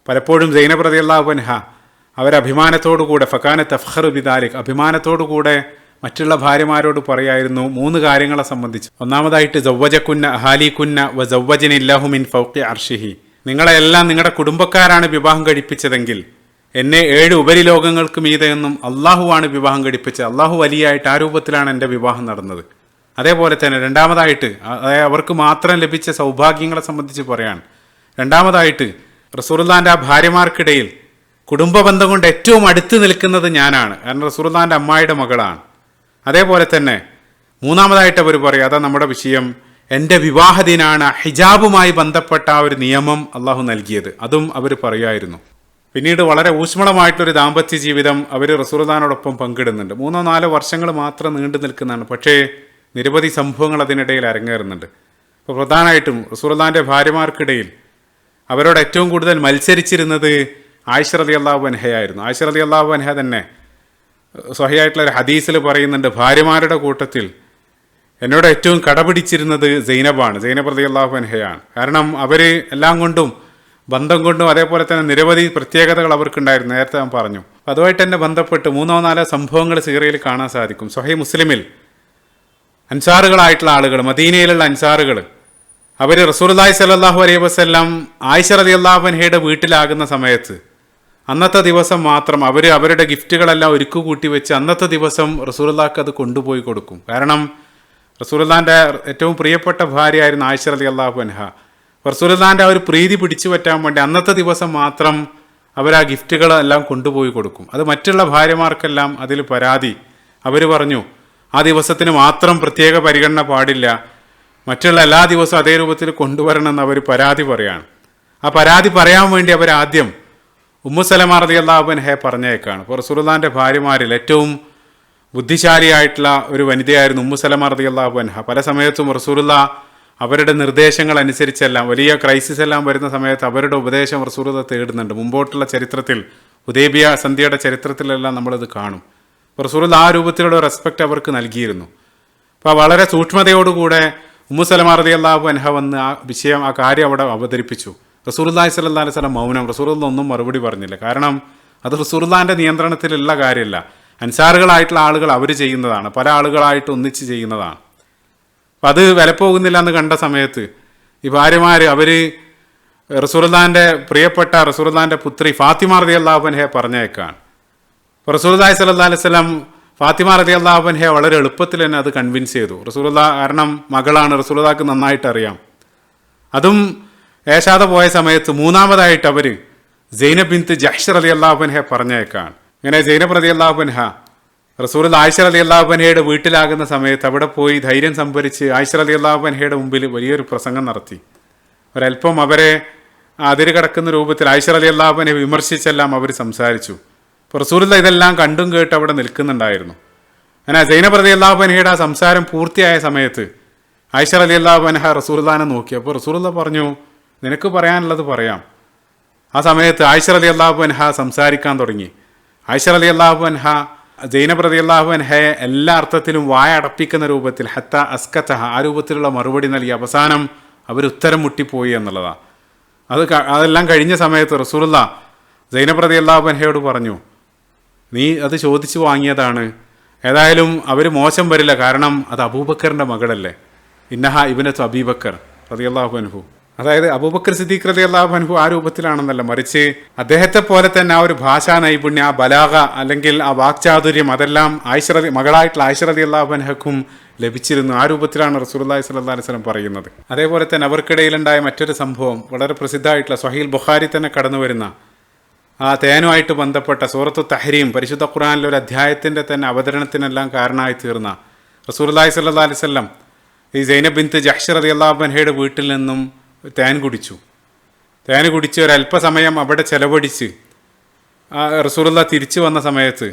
പലപ്പോഴും സൈനബ് റളിയല്ലാഹു അൻഹ അവരഭിമാനത്തോടുകൂടെ ഫകാന തഫ്ഖറു ബിദാലിക്, അഭിമാനത്തോടുകൂടെ മറ്റുള്ള ഭാര്യമാരോട് പറയായിരുന്നു 3 കാര്യങ്ങളെ സംബന്ധിച്ച്. ഒന്നാമതായിട്ട് സവ്വജകുന്ന അഹാലികുന്ന വ സവ്വജനില്ലാഹു മിൻ ഫൗഖി അർഷിഹി. നിങ്ങളെല്ലാം നിങ്ങളുടെ കുടുംബക്കാരാണ് വിവാഹം കഴിപ്പിച്ചതെങ്കിൽ എന്നെ 7 ഉപരിലോകങ്ങൾക്ക് മീതെ എന്നും അള്ളാഹുവാണ് വിവാഹം കഴിപ്പിച്ചത്. അള്ളാഹു വലിയായിട്ട് ആ രൂപത്തിലാണ് എൻ്റെ വിവാഹം നടന്നത്. അതേപോലെ തന്നെ രണ്ടാമതായിട്ട് അതായത് അവർക്ക് മാത്രം ലഭിച്ച സൗഭാഗ്യങ്ങളെ സംബന്ധിച്ച് പറയാണ്. രണ്ടാമതായിട്ട് റസൂലുള്ളാഹിൻ്റെ ആ ഭാര്യമാർക്കിടയിൽ കുടുംബബന്ധം കൊണ്ട് ഏറ്റവും അടുത്ത് നിൽക്കുന്നത് ഞാനാണ്. കാരണം റസൂലുള്ളാഹിൻ്റെ അമ്മായിയുടെ മകളാണ്. അതേപോലെ തന്നെ മൂന്നാമതായിട്ട് അവർ പറയും, അതാ നമ്മുടെ വിഷയം, എൻ്റെ വിവാഹദിനാണ് ഹിജാബുമായി ബന്ധപ്പെട്ട ആ ഒരു നിയമം അള്ളാഹു നൽകിയത്. അതും അവർ പറയുമായിരുന്നു. പിന്നീട് വളരെ ഊഷ്മളമായിട്ടൊരു ദാമ്പത്യ ജീവിതം അവർ റസൂലുള്ളാഹിനോടൊപ്പം പങ്കിടുന്നുണ്ട്. 3-4 വർഷങ്ങൾ മാത്രം നീണ്ടു നിൽക്കുന്നതാണ്. പക്ഷേ നിരവധി സംഭവങ്ങൾ അതിനിടയിൽ അരങ്ങേറുന്നുണ്ട്. അപ്പോൾ പ്രധാനമായിട്ടും റസൂലുള്ളാഹിൻ്റെ ഭാര്യമാർക്കിടയിൽ അവരോട് ഏറ്റവും കൂടുതൽ മത്സരിച്ചിരുന്നത് ആയിഷ റളിയല്ലാഹു അൻഹയായിരുന്നു. ആയിഷ റളിയല്ലാഹു അൻഹ തന്നെ സ്വഹീഹായിട്ടുള്ള ഒരു ഹദീസിൽ പറയുന്നുണ്ട്, ഭാര്യമാരുടെ കൂട്ടത്തിൽ എന്നോട് ഏറ്റവും കടപിടിച്ചിരുന്നത് സൈനബാണ്, സൈനബ് റളിയല്ലാഹു അൻഹയാണ്. കാരണം അവർ എല്ലാം കൊണ്ടും ബന്ധം കൊണ്ടും അതേപോലെ തന്നെ നിരവധി പ്രത്യേകതകൾ അവർക്കുണ്ടായിരുന്നു. നേരത്തെ ഞാൻ പറഞ്ഞു. അതുമായിട്ട് തന്നെ ബന്ധപ്പെട്ട് 3-4 സംഭവങ്ങൾ സീറയിൽ കാണാൻ സാധിക്കും. സ്വഹീഹ് മുസ്ലിമിൽ അൻസാറുകളായിട്ടുള്ള ആളുകൾ, മദീനയിലുള്ള അൻസാറുകൾ, അവർ റസൂലുള്ളാഹി സ്വല്ലല്ലാഹു അലൈഹി വസല്ലം ആയിഷ റളിയല്ലാഹു അൻഹയുടെ വീട്ടിലാകുന്ന സമയത്ത് അന്നത്തെ ദിവസം മാത്രം അവർ അവരുടെ ഗിഫ്റ്റുകളെല്ലാം ഒരുക്കു കൂട്ടി വെച്ച് അന്നത്തെ ദിവസം റസൂലുള്ളാഹിക്ക് അത് കൊണ്ടുപോയി കൊടുക്കും. കാരണം റസൂലുള്ളാഹിൻ്റെ ഏറ്റവും പ്രിയപ്പെട്ട ഭാര്യയായിരുന്നു ആയിഷ റളിയല്ലാഹു അൻഹ. റസൂലുള്ളാഹിൻ്റെ ആ ഒരു പ്രീതി പിടിച്ചു പറ്റാൻ വേണ്ടി അന്നത്തെ ദിവസം മാത്രം അവർ ആ ഗിഫ്റ്റുകളെല്ലാം കൊണ്ടുപോയി കൊടുക്കും. അത് മറ്റുള്ള ഭാര്യമാർക്കെല്ലാം അതിൽ പരാതി. അവർ പറഞ്ഞു ആ ദിവസത്തിന് മാത്രം പ്രത്യേക പരിഗണന പാടില്ല, മറ്റുള്ള എല്ലാ ദിവസവും അതേ രൂപത്തിൽ കൊണ്ടുവരണമെന്ന് അവർ പരാതി പറയാണ്. ആ പരാതി പറയാൻ വേണ്ടി അവർ ആദ്യം ഉമ്മു സലമ റളിയല്ലാഹു അൻഹയെ പറഞ്ഞേക്കാണ്. അപ്പോൾ റസൂലുള്ളാഹിന്റെ ഭാര്യമാരിൽ ഏറ്റവും ബുദ്ധിശാലിയായിട്ടുള്ള ഒരു വനിതയായിരുന്നു ഉമ്മു സലമ റളിയല്ലാഹു അൻഹ. പല സമയത്തും റസൂലുള്ളാഹ് അവരുടെ നിർദ്ദേശങ്ങൾ അനുസരിച്ചെല്ലാം വലിയ ക്രൈസിസ് എല്ലാം വരുന്ന സമയത്ത് അവരുടെ ഉപദേശം റസൂലുള്ളാഹ് തേടുന്നുണ്ട്. മുമ്പോട്ടുള്ള ചരിത്രത്തിൽ ഹുദൈബിയ സന്ധിയുടെ ചരിത്രത്തിലെല്ലാം നമ്മളിത് കാണും. റസൂലുള്ളാഹ് ആ രൂപത്തിലുള്ള റെസ്പെക്റ്റ് അവർക്ക് നൽകിയിരുന്നു. അപ്പോൾ വളരെ സൂക്ഷ്മതയോടുകൂടെ ഉമ്മു സലമ റളിയല്ലാഹു അൻഹ വന്ന് ആ കാര്യം അവിടെ അവതരിപ്പിച്ചു. റസൂലുള്ളാഹി സ്വല്ലല്ലാഹു അലൈഹി വസല്ലം മൗനം. റസൂലുള്ളാഹ് ഒന്നും മറുപടി പറഞ്ഞില്ല. കാരണം അത് റസൂലുള്ളാഹിന്റെ നിയന്ത്രണത്തിലുള്ള കാര്യമല്ല. അൻസാറുകളായിട്ടുള്ള ആളുകൾ അവർ ചെയ്യുന്നതാണ്, പല ആളുകളായിട്ട് ഒന്നിച്ച് ചെയ്യുന്നതാണ്. അപ്പം അത് വിലപ്പോകുന്നില്ല എന്ന് കണ്ട സമയത്ത് ഈ ഭാര്യമാർ അവർ റസൂലുള്ളാഹിന്റെ പ്രിയപ്പെട്ട റസൂലുള്ളാഹിന്റെ പുത്രി ഫാത്തിമ റളിയല്ലാഹു അൻഹയെ പറഞ്ഞേക്കാണ്. അപ്പോൾ റസൂലുള്ളാഹി സ്വല്ലല്ലാഹു അലൈഹി വസല്ലം ഫാത്തിമ റളിയല്ലാഹു അൻഹയെ വളരെ എളുപ്പത്തിൽ തന്നെ അത് കൺവിൻസ് ചെയ്തു. റസൂലുള്ളാഹ് കാരണം മകളാണ്, റസൂലുള്ളാഹിക്ക് നന്നായിട്ട് അറിയാം. അതും ഏശാതെ പോയ സമയത്ത് മൂന്നാമതായിട്ട് അവർ സൈനബ് ബിൻത്ത് ജഹ്ഷ് റളിയല്ലാഹു അൻഹയെ പറഞ്ഞേക്കാണ്. ഇങ്ങനെ സൈനബ് റളിയല്ലാഹു അൻഹ റസൂലുള്ളാഹി ആയിഷ റളിയല്ലാഹു അൻഹയുടെ വീട്ടിലാകുന്ന സമയത്ത് അവിടെ പോയി ധൈര്യം സംഭരിച്ച് ആയിഷ റളിയല്ലാഹു അൻഹയുടെ മുമ്പിൽ വലിയൊരു പ്രസംഗം നടത്തി. ഒരല്പം അവരെ അതിര് കടക്കുന്ന രൂപത്തിൽ ആയിഷ റളിയല്ലാഹു അൻഹയെ വിമർശിച്ചെല്ലാം അവർ സംസാരിച്ചു. അപ്പോൾ റസൂലുള്ളാഹി ഇതെല്ലാം കണ്ടും കേട്ട് അവിടെ നിൽക്കുന്നുണ്ടായിരുന്നു. അങ്ങനെ സൈനബ് റളിയല്ലാഹു അൻഹയുടെ ആ സംസാരം പൂർത്തിയായ സമയത്ത് ആയിഷ റളിയല്ലാഹു അൻഹ റസൂലുള്ളാഹിനെ നോക്കി. അപ്പോൾ റസൂലുള്ളാഹി പറഞ്ഞു, നിനക്ക് പറയാനുള്ളത് പറയാം. ആ സമയത്ത് ആയിഷ റളിയല്ലാഹു അൻഹ സംസാരിക്കാൻ തുടങ്ങി. ആയിഷ റളിയല്ലാഹു അൻഹ സൈനബ് റളിയല്ലാഹു അൻഹയെ എല്ലാ അർത്ഥത്തിലും വായ അടപ്പിക്കുന്ന രൂപത്തിൽ ഹത്ത അസ്കതഹ ആ രൂപത്തിലുള്ള മറുപടി നൽകി. അവസാനം അവർ ഉത്തരം മുട്ടിപ്പോയി എന്നുള്ളതാണ്. അതെല്ലാം കഴിഞ്ഞ സമയത്ത് റസൂലുള്ളാഹി സൈനബ് റളിയല്ലാഹു അൻഹയോട് പറഞ്ഞു, നീ അത് ചോദിച്ചു വാങ്ങിയതാണ്, ഏതായാലും അവർ മോശം വരില്ല, കാരണം അത് അബൂബക്കറിൻ്റെ മകളല്ലേ, ഇന്നഹ ഇബ്നത്തു അബീബക്കർ റളിയല്ലാഹു അൻഹു. അതായത് അബൂബക്കർ സിദ്ദീഖ് റളിയല്ലാഹു അൻഹു ആ രൂപത്തിലാണെന്നല്ല, മറിച്ച് അദ്ദേഹത്തെ പോലെ തന്നെ ആ ഒരു ഭാഷാ നൈപുണ്യം, ആ ബലാഗ അല്ലെങ്കിൽ ആ വാക്ചാതുര്യം അതെല്ലാം മകളായിട്ടുള്ള ആയിഷ റളിയല്ലാഹു അൻഹക്കും ലഭിച്ചിരുന്നു. ആ രൂപത്തിലാണ് റസൂലുള്ളാഹി സ്വല്ലല്ലാഹു അലൈഹി വസല്ലം പറയുന്നത്. അതേപോലെ തന്നെ അവർക്കിടയിലുണ്ടായ മറ്റൊരു സംഭവം വളരെ പ്രസിദ്ധമായിട്ടുള്ള സ്വഹീൽ ബുഖാരി തന്നെ കടന്നു വരുന്ന ആ തേനുമായിട്ട് ബന്ധപ്പെട്ട സൂറത്തു തഹ്രീം, പരിശുദ്ധ ഖുർആനിലെ ഒരു അധ്യായത്തിൻ്റെ തന്നെ അവതരണത്തിനെല്ലാം കാരണമായി തീർന്ന റസൂലുള്ളാഹി സ്വല്ലല്ലാഹു അലൈഹി വസല്ലം ഈ സൈനബ് ബിൻത്ത് ജഹ്ഷ് റളിയല്ലാഹു അൻഹയുടെ വീട്ടിൽ നിന്നും തേൻ കുടിച്ച് ഒരല്പസമയം അവിടെ ചെലവഴിച്ച് റസൂലുള്ളാഹി തിരിച്ചു വന്ന സമയത്ത്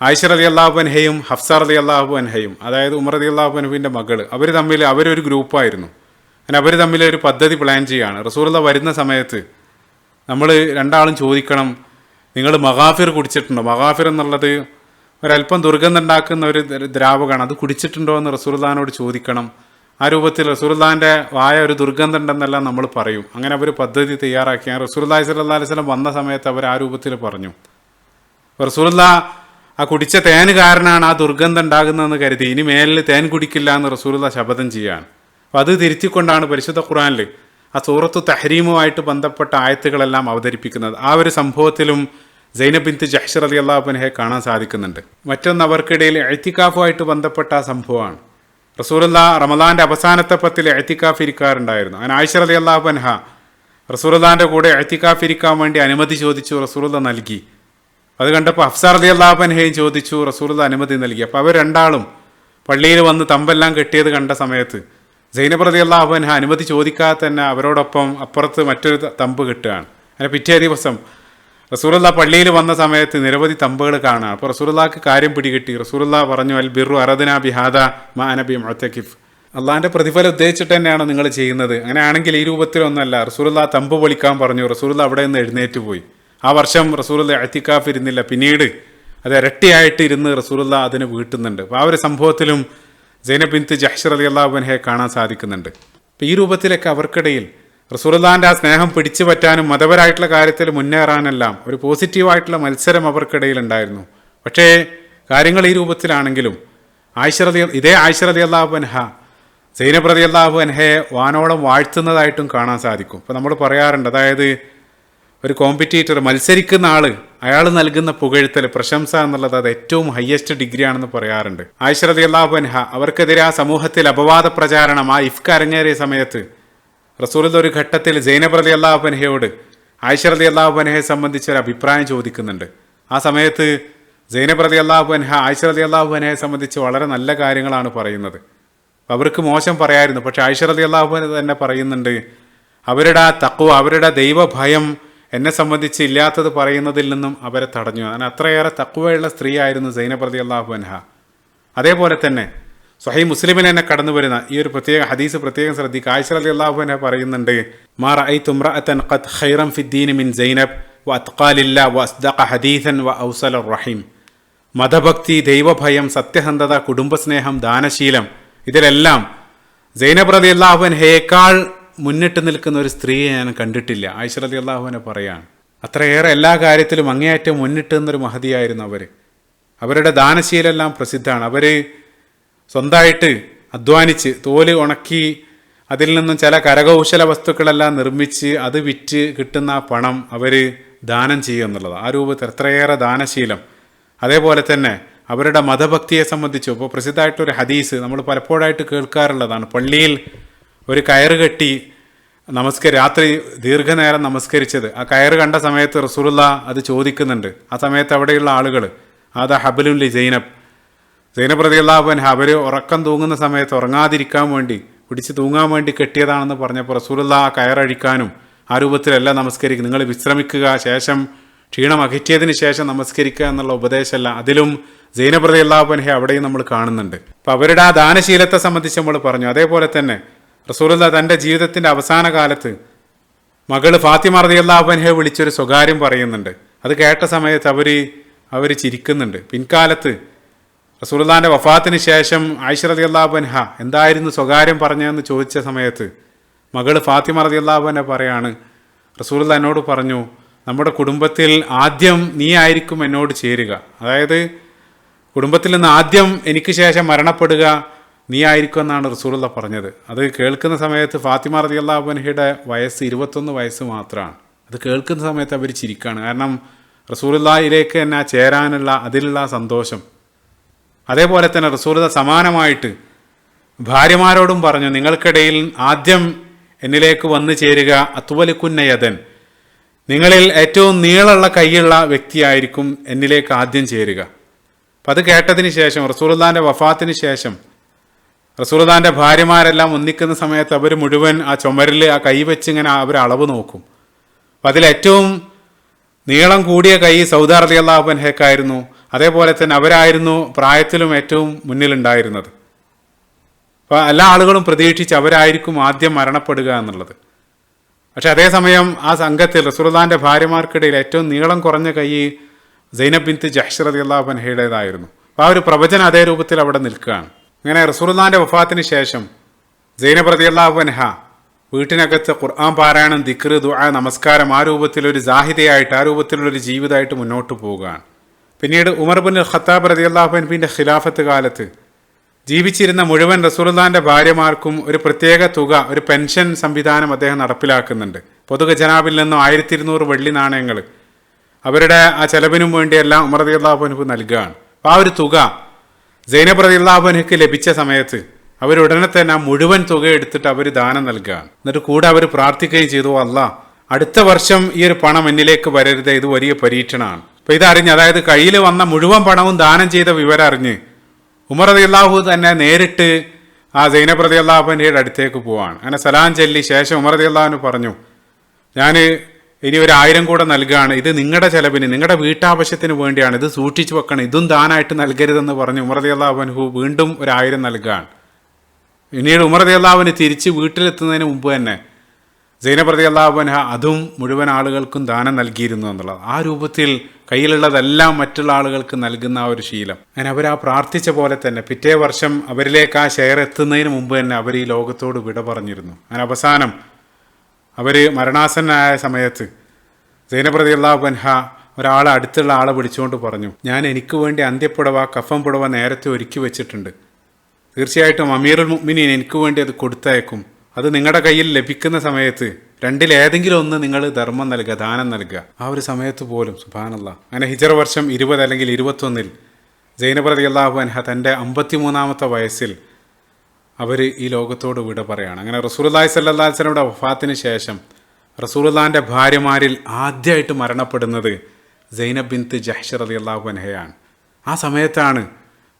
ആയിഷ റളിയല്ലാഹു അൻഹയും ഹഫ്സ റളിയല്ലാഹു അൻഹയും, അതായത് ഉമർ റളിയല്ലാഹു അൻഹുവിൻ്റെ മകൾ, അവരൊരു ഗ്രൂപ്പായിരുന്നു. അങ്ങനെ അവർ തമ്മിൽ ഒരു പദ്ധതി പ്ലാൻ ചെയ്യുകയാണ്. റസൂലുള്ളാഹി വരുന്ന സമയത്ത് നമ്മൾ രണ്ടാളും ചോദിക്കണം, നിങ്ങൾ മഗാഫിർ കുടിച്ചിട്ടുണ്ടോ? മഗാഫിർ എന്നുള്ളത് ഒരല്പം ദുർഗന്ധം ഉണ്ടാക്കുന്ന ഒരു ദ്രാവകമാണ്, അത് കുടിച്ചിട്ടുണ്ടോ എന്ന് റസൂലുള്ളാഹിനോട് ചോദിക്കണം. ആ രൂപത്തിൽ റസൂലുള്ളാഹിൻ്റെ വായ ഒരു ദുർഗന്ധം ഉണ്ടെന്നെല്ലാം നമ്മൾ പറയും. അങ്ങനെ അവർ പദ്ധതി തയ്യാറാക്കി. റസൂലുള്ളാഹി സ്വല്ലല്ലാഹു അലൈഹി വസല്ലം വന്ന സമയത്ത് അവർ ആ രൂപത്തിൽ പറഞ്ഞു. റസൂലുള്ളാഹി ആ കുടിച്ച തേൻ കാരണമാണ് ആ ദുർഗന്ധം ഉണ്ടാകുന്നതെന്ന് കരുതി ഇനി മേലിൽ തേൻ കുടിക്കില്ല എന്ന് റസൂലുള്ളാഹി ശപഥം ചെയ്യുകയാണ്. അപ്പോൾ അത് തിരുത്തിക്കൊണ്ടാണ് പരിശുദ്ധ ഖുർആനിൽ ആ സൂറത്തു തഹ്രീമുമായിട്ട് ബന്ധപ്പെട്ട ആയത്തുകളെല്ലാം അവതരിപ്പിക്കുന്നത്. ആ ഒരു സംഭവത്തിലും സൈനബ് ബിൻത്ത് ജഹ്ഷ് റളിയല്ലാഹു അൻഹയെ കാണാൻ സാധിക്കുന്നുണ്ട്. മറ്റൊന്ന് അവർക്കിടയിൽ ഇഅ്തികാഫുമായിട്ട് ബന്ധപ്പെട്ട ആ സംഭവമാണ്. റസൂലുള്ളാഹി റമദാന്റെ അവസാനത്തെ പത്തിൽ ഇഅ്തികാഫ് ഇരിക്കാറുണ്ടായിരുന്നു. അങ്ങനെ ആയിഷ റളിയല്ലാഹു അൻഹ റസൂലുള്ളാഹിന്റെ കൂടെ ഇഅ്തികാഫ് ഇരിക്കാൻ വേണ്ടി അനുമതി ചോദിച്ചു, റസൂലുള്ളാഹി നൽകി. അത് കണ്ടപ്പോൾ ഹഫ്സ റളിയല്ലാഹു അൻഹയും ചോദിച്ചു, റസൂലുള്ളാഹി അനുമതി നൽകി. അപ്പോൾ അവർ രണ്ടാളും പള്ളിയിൽ വന്ന് തമ്പെല്ലാം കെട്ടിയത് കണ്ട സമയത്ത് സൈനബ് റളിയല്ലാഹു അൻഹ അനുമതി ചോദിക്കാതെ തന്നെ അവരോടൊപ്പം അപ്പുറത്ത് മറ്റൊരു തമ്പ് കെട്ടുകയാണ്. അങ്ങനെ പിറ്റേ ദിവസം റസൂലുള്ളാഹി പള്ളിയിൽ വന്ന സമയത്ത് നിരവധി തമ്പുകൾ കാണാം. അപ്പോൾ റസൂലുള്ളാഹിക്ക് കാര്യം പിടികിട്ടി. റസൂലുള്ളാഹി പറഞ്ഞു, അൽ ബിറു അറദ്നാ ബിഹാദാ മാ അന ബി മുഅ്തകിഫ്. അള്ളാഹിൻ്റെ പ്രതിഫലം ഉദ്ദേശിച്ചിട്ട് തന്നെയാണോ നിങ്ങൾ ചെയ്യുന്നത്? അങ്ങനെയാണെങ്കിൽ ഈ രൂപത്തിലൊന്നല്ല. റസൂലുള്ളാഹി തമ്പ് പൊളിക്കാൻ പറഞ്ഞു. റസൂലുള്ളാഹി അവിടെ നിന്ന് എഴുന്നേറ്റ് പോയി. ആ വർഷം റസൂലുള്ളാഹി ഇഅ്തികാഫ് ഇരുന്നില്ല. പിന്നീട് അത് ഇരട്ടിയായിട്ട് ഇരുന്ന് റസൂലുള്ളാഹി അതിനെ വീട്ടുന്നുണ്ട്. അപ്പോൾ ആ ഒരു സംഭവത്തിലും സൈനബ് ബിൻത്ത് ജഹ്ഷ് റളിയല്ലാഹു അൻഹയെ കാണാൻ സാധിക്കുന്നുണ്ട്. അപ്പോൾ ഈ രൂപത്തിലൊക്കെ അവർക്കിടയിൽ റസൂലുള്ളാഹിൻ്റെ ആ സ്നേഹം പിടിച്ചു പറ്റാനും മതപരമായിട്ടുള്ള കാര്യത്തിൽ മുന്നേറാനെല്ലാം ഒരു പോസിറ്റീവായിട്ടുള്ള മത്സരം അവർക്കിടയിൽ ഉണ്ടായിരുന്നു. പക്ഷേ കാര്യങ്ങൾ ഈ രൂപത്തിലാണെങ്കിലും ഇതേ ആയിഷ റളിയല്ലാഹു അൻഹ സൈനബ് റളിയല്ലാഹു അൻഹയെ വാനോളം വാഴ്ത്തുന്നതായിട്ടും കാണാൻ സാധിക്കും. ഇപ്പോൾ നമ്മൾ പറയാറുണ്ട്, അതായത് ഒരു കോമ്പറ്റീറ്റർ, മത്സരിക്കുന്ന ആള്, അയാൾ നൽകുന്ന പുകഴ്ത്തൽ, പ്രശംസ എന്നുള്ളത് അത് ഏറ്റവും ഹയസ്റ്റ് ഡിഗ്രി ആണെന്ന് പറയാറുണ്ട്. ആയിഷ റളിയല്ലാഹു അൻഹ അവർക്കെതിരെ ആ സമൂഹത്തിൽ അപവാദ പ്രചാരണം, ആ ഇഫ്ക് അരങ്ങേറിയ സമയത്ത് റസൂലുള്ളാഹി ഒരു ഘട്ടത്തിൽ സൈനബ് റളിയല്ലാഹു അൻഹയോട് ആയിഷ റളിയല്ലാഹു അൻഹയെ സംബന്ധിച്ച് ഒരു അഭിപ്രായം ചോദിക്കുന്നുണ്ട്. ആ സമയത്ത് സൈനബ് റളിയല്ലാഹു അൻഹ ആയിഷ റളിയല്ലാഹു അൻഹയെ സംബന്ധിച്ച് വളരെ നല്ല കാര്യങ്ങളാണ് പറയുന്നത്. അവർക്ക് മോശം പറയായിരുന്നു. പക്ഷെ ആയിഷ റളിയല്ലാഹു അൻഹ തന്നെ പറയുന്നുണ്ട്, അവരുടെ ആ തഖ്വ, അവരുടെ ദൈവഭയം എന്നെ സംബന്ധിച്ച് ഇല്ലാത്തത് പറയുന്നതിൽ നിന്നും അവരെ തടഞ്ഞു. അങ്ങനെ അത്രയേറെ തഖ്വയുള്ള സ്ത്രീയായിരുന്നു സൈനബ് റളിയല്ലാഹു അൻഹ. അതേപോലെ തന്നെ സ്വഹീഹ് മുസ്ലിമിൽ തന്നെ കടന്നു വരുന്ന ഈ ഒരു പ്രത്യേക ഹദീസ് പ്രത്യേകം ശ്രദ്ധിക്കുക. ആയിഷ റളിയല്ലാഹു അൻഹ പറയുന്നുണ്ട്, മാ റഅയ്തു ഇംറഅതൻ ഖദ് ഖൈറൻ ഫിദ്ദീൻ മിൻ സൈനബ് വഅത്ഖാലില്ല വഅസ്ദഖ ഹദീസൻ വഅൗസല റഹീം. മതഭക്തി, ദൈവഭയം, സത്യസന്ധത, കുടുംബസ്നേഹം, ദാനശീലം, ഇതിലെല്ലാം സൈനബ് റളിയല്ലാഹു അൻഹയേക്കാൾ മുന്നിട്ട് നിൽക്കുന്ന ഒരു സ്ത്രീയെ ഞാൻ കണ്ടിട്ടില്ല. ആയിഷ റളിയല്ലാഹു അൻഹ പറയാണ്, അത്രയേറെ എല്ലാ കാര്യത്തിലും അങ്ങേയറ്റം മുന്നിട്ട് നിന്നൊരു മഹതിയായിരുന്നു അവർ. അവരുടെ ദാനശീലെല്ലാം പ്രസിദ്ധമാണ്. അവർ സ്വന്തമായിട്ട് അധ്വാനിച്ച് തോല് ഉണക്കി അതിൽ നിന്നും ചില കരകൗശല വസ്തുക്കളെല്ലാം നിർമ്മിച്ച് അത് വിറ്റ് കിട്ടുന്ന ആ പണം അവർ ദാനം ചെയ്യുക എന്നുള്ളത്. ആ രൂപത്തിൽ എത്രയേറെ ദാനശീലം. അതേപോലെ തന്നെ അവരുടെ മതഭക്തിയെ സംബന്ധിച്ചു ഇപ്പോൾ പ്രസിദ്ധമായിട്ടൊരു ഹദീസ് നമ്മൾ പലപ്പോഴായിട്ട് കേൾക്കാറുള്ളതാണ്. പള്ളിയിൽ ഒരു കയറ് കെട്ടി രാത്രി ദീർഘനേരം നമസ്കരിച്ചത്. ആ കയറ് കണ്ട സമയത്ത് റസൂലുള്ളാഹി അത് ചോദിക്കുന്നുണ്ട്. ആ സമയത്ത് അവിടെയുള്ള ആളുകൾ അതാ ഹബലുൻ ലി സൈനബ് റളിയല്ലാഹു അൻഹ അവർ ഉറക്കം തൂങ്ങുന്ന സമയത്ത് ഉറങ്ങാതിരിക്കാൻ വേണ്ടി പിടിച്ച് തൂങ്ങാൻ വേണ്ടി കെട്ടിയതാണെന്ന് പറഞ്ഞപ്പോൾ റസൂലുള്ളാഹി ആ കയറഴിക്കാനും ആ രൂപത്തിലല്ല നമസ്കരിക്കുക, നിങ്ങൾ വിശ്രമിക്കുക, ശേഷം ക്ഷീണം അകറ്റിയതിന് ശേഷം നമസ്കരിക്കുക എന്നുള്ള ഉപദേശമല്ല, അതിലും സൈനബ് റളിയല്ലാഹു അൻഹ അവിടെയും നമ്മൾ കാണുന്നുണ്ട്. അപ്പം അവരുടെ ആ ദാനശീലത്തെ സംബന്ധിച്ച് നമ്മൾ പറഞ്ഞു. അതേപോലെ തന്നെ റസൂലുള്ളാഹി തൻ്റെ ജീവിതത്തിൻ്റെ അവസാന കാലത്ത് മകള് ഫാത്തിമ റളിയല്ലാഹു അൻഹയെ വിളിച്ചൊരു സ്വകാര്യം പറയുന്നുണ്ട്. അത് കേട്ട സമയത്ത് അവർ ചിരിക്കുന്നുണ്ട്. പിൻകാലത്ത് റസൂലുള്ളാഹിൻ്റെ വഫാത്തിന് ശേഷം ആയിഷ റളിയല്ലാഹു അൻഹ എന്തായിരുന്നു സ്വകാര്യം പറഞ്ഞതെന്ന് ചോദിച്ച സമയത്ത് മകള് ഫാത്തിമ റളിയല്ലാഹു അൻഹ പറയാണ്, റസൂലുള്ളാഹി എന്നോട് പറഞ്ഞു, നമ്മുടെ കുടുംബത്തിൽ ആദ്യം നീ ആയിരിക്കും എന്നോട് ചേരുക. അതായത് കുടുംബത്തിൽ നിന്ന് ആദ്യം എനിക്ക് ശേഷം മരണപ്പെടുക നീ ആയിരിക്കും എന്നാണ് റസൂലുള്ളാഹി പറഞ്ഞത്. അത് കേൾക്കുന്ന സമയത്ത് ഫാത്തിമ റളിയല്ലാഹു അൻഹയുടെ വയസ്സ് 21 വയസ്സ് മാത്രമാണ്. അത് കേൾക്കുന്ന സമയത്ത് അവർ ചിരിക്കുകയാണ്. കാരണം റസൂലുള്ളാഹിയിലേക്ക് തന്നെ ചേരാനുള്ള അതിലുള്ള സന്തോഷം. അതേപോലെ തന്നെ റസൂലുള്ളാഹി സമാനമായിട്ട് ഭാര്യമാരോടും പറഞ്ഞു, നിങ്ങൾക്കിടയിൽ ആദ്യം എന്നിലേക്ക് വന്നു ചേരുക അത്വലിക്കുന്ന യദൻ, നിങ്ങളിൽ ഏറ്റവും നീളമുള്ള കൈയുള്ള വ്യക്തിയായിരിക്കും എന്നിലേക്ക് ആദ്യം ചേരുക. അപ്പം അത് കേട്ടതിന് ശേഷം റസൂലുള്ളാഹിൻ്റെ വഫാത്തിന് ശേഷം റസൂലുള്ളാഹിൻ്റെ ഭാര്യമാരെല്ലാം ഒന്നിക്കുന്ന സമയത്ത് അവർ മുഴുവൻ ആ ചുമരിൽ ആ കൈ വെച്ച് ഇങ്ങനെ അവർ അളവ് നോക്കും. അപ്പം അതിലേറ്റവും നീളം കൂടിയ കൈ സൗദ റളിയല്ലാഹു അൻഹയ്ക്കായിരുന്നു. അതേപോലെ തന്നെ അവരായിരുന്നു പ്രായത്തിലും ഏറ്റവും മുന്നിലുണ്ടായിരുന്നത്. അപ്പോൾ എല്ലാ ആളുകളും പ്രതീക്ഷിച്ച് അവരായിരിക്കും ആദ്യം മരണപ്പെടുക എന്നുള്ളത്. പക്ഷെ അതേസമയം ആ സംഘത്തിൽ റസൂലുള്ളാഹിൻ്റെ ഭാര്യമാർക്കിടയിൽ ഏറ്റവും നീളം കുറഞ്ഞ കൈ സൈനബ് ബിൻത്ത് ജഹ്ഷ് റളിയല്ലാഹു അൻഹയുടേതായിരുന്നു. അപ്പോൾ ആ ഒരു പ്രവചനം അതേ രൂപത്തിൽ അവിടെ നിൽക്കുകയാണ്. അങ്ങനെ റസൂലുള്ളാഹിൻ്റെ വഫാത്തിന് ശേഷം സൈനബ് റളിയല്ലാഹു അൻഹ വീട്ടിനകത്ത് ഖുർആൻ പാരായണം, ദിക്ർ, ദുആ, നമസ്കാരം ആ രൂപത്തിലൊരു സാഹിദയായിട്ട് ആ രൂപത്തിലുള്ളൊരു ജീവിതമായിട്ട് മുന്നോട്ട് പോവുകയാണ്. പിന്നീട് ഉമർ ബിൻ ഖത്താബ് റളിയല്ലാഹു അൻഹുവിൻ്റെ ഖിലാഫത്ത് കാലത്ത് ജീവിച്ചിരുന്ന മുഴുവൻ റസൂലുള്ളാഹിൻ്റെ ഭാര്യമാർക്കും ഒരു പ്രത്യേക തുക, ഒരു പെൻഷൻ സംവിധാനം അദ്ദേഹം നടപ്പിലാക്കുന്നുണ്ട്. പൊതുഖജനാവിൽ നിന്നും 1200 വെള്ളി നാണയങ്ങൾ അവരുടെ ആ ചെലവിനും വേണ്ടിയെല്ലാം ഉമർ റളിയല്ലാഹു അൻഹു നൽകുകയാണ്. അപ്പോൾ ആ ഒരു തുക സൈനബ് റളിയല്ലാഹു അൻഹയ്ക്ക് ലഭിച്ച സമയത്ത് അവരുടനെ തന്നെ ആ മുഴുവൻ തുക എടുത്തിട്ട് അവർ ദാനം നൽകുകയാണ്. എന്നിട്ട് കൂടെ അവർ പ്രാർത്ഥിക്കുകയും ചെയ്തു, അല്ലാഹ് അടുത്ത വർഷം ഈ ഒരു പണം എന്നിലേക്ക് വരരുത്, ഇത് വലിയ പരീക്ഷണമാണ്. അപ്പോൾ ഇതറിഞ്ഞ്, അതായത് കയ്യിൽ വന്ന മുഴുവൻ പണവും ദാനം ചെയ്ത വിവരം അറിഞ്ഞ് ഉമർ റളിയല്ലാഹു തന്നെ നേരിട്ട് ആ സൈനബ് റളിയല്ലാഹു അൻഹയുടെ അടുത്തേക്ക് പോവാണ്. അങ്ങനെ സലാം ചൊല്ലി ശേഷം ഉമർ റളിയല്ലാഹു അൻഹു പറഞ്ഞു, ഞാൻ ഇനി 1000 കൂടെ നൽകുകയാണ്, ഇത് നിങ്ങളുടെ ചെലവിന്, നിങ്ങളുടെ വീട്ടാവശ്യത്തിന് വേണ്ടിയാണ്, ഇത് സൂക്ഷിച്ചു വെക്കണം, ഇതും ദാനായിട്ട് നൽകരുതെന്ന് പറഞ്ഞ് ഉമർ റളിയല്ലാഹു അൻഹു വീണ്ടും 1000 നൽകുകയാണ്. പിന്നീട് ഉമർ റളിയല്ലാഹു അൻഹു തിരിച്ച് വീട്ടിലെത്തുന്നതിന് മുമ്പ് തന്നെ സൈനബ് റളിയല്ലാഹു അൻഹ അതും മുഴുവൻ ആളുകൾക്കും ദാനം നൽകിയിരുന്നു എന്നുള്ളത്. ആ രൂപത്തിൽ കയ്യിലുള്ളതെല്ലാം മറ്റുള്ള ആളുകൾക്ക് നൽകുന്ന ആ ഒരു ശീലം. അങ്ങനെ അവർ ആ പ്രാർത്ഥിച്ച പോലെ തന്നെ പിറ്റേ വർഷം അവരിലേക്ക് ആ ഷെയർ എത്തുന്നതിന് മുമ്പ് തന്നെ അവർ ഈ ലോകത്തോട് വിട പറഞ്ഞിരുന്നു. അങ്ങനെ അവസാനം അവർ മരണാസന്നനായ സമയത്ത് സൈനബ് റളിയല്ലാഹു അൻഹ ഒരാളെ അടുത്തുള്ള ആളെ വിളിച്ചുകൊണ്ട് പറഞ്ഞു, ഞാൻ എനിക്ക് വേണ്ടി അന്ത്യപ്പുടവ, കഫൻ പുടവ നേരത്തെ ഒരുക്കി വെച്ചിട്ടുണ്ട്. തീർച്ചയായിട്ടും അമീറുൽ മുഅ്മിനീൻ എനിക്ക് വേണ്ടി അത് കൊടുത്തയക്കും. അത് നിങ്ങളുടെ കയ്യിൽ ലഭിക്കുന്ന സമയത്ത് രണ്ടിലേതെങ്കിലും ഒന്ന് നിങ്ങൾ ധർമ്മം നൽകുക, ദാനം നൽകുക. ആ ഒരു സമയത്ത് പോലും സുബ്ഹാനല്ലാഹ്. അങ്ങനെ ഹിജറ വർഷം 20 അല്ലെങ്കിൽ 21 സൈനബ് റളിയല്ലാഹു അൻഹ തൻ്റെ 53-ാമത്തെ വയസ്സിൽ അവർ ഈ ലോകത്തോട് വിട പറയുകയാണ്. അങ്ങനെ റസൂലുള്ളാഹി സ്വല്ലല്ലാഹു അലൈഹി വസല്ലമയുടെ വഫാത്തിന് ശേഷം റസൂലുള്ളാഹിൻ്റെ ഭാര്യമാരിൽ ആദ്യമായിട്ട് മരണപ്പെടുന്നത് സൈനബ് ബിൻത്ത് ജഹ്ഷ് റളിയല്ലാഹു അൻഹയാണ്. ആ സമയത്താണ്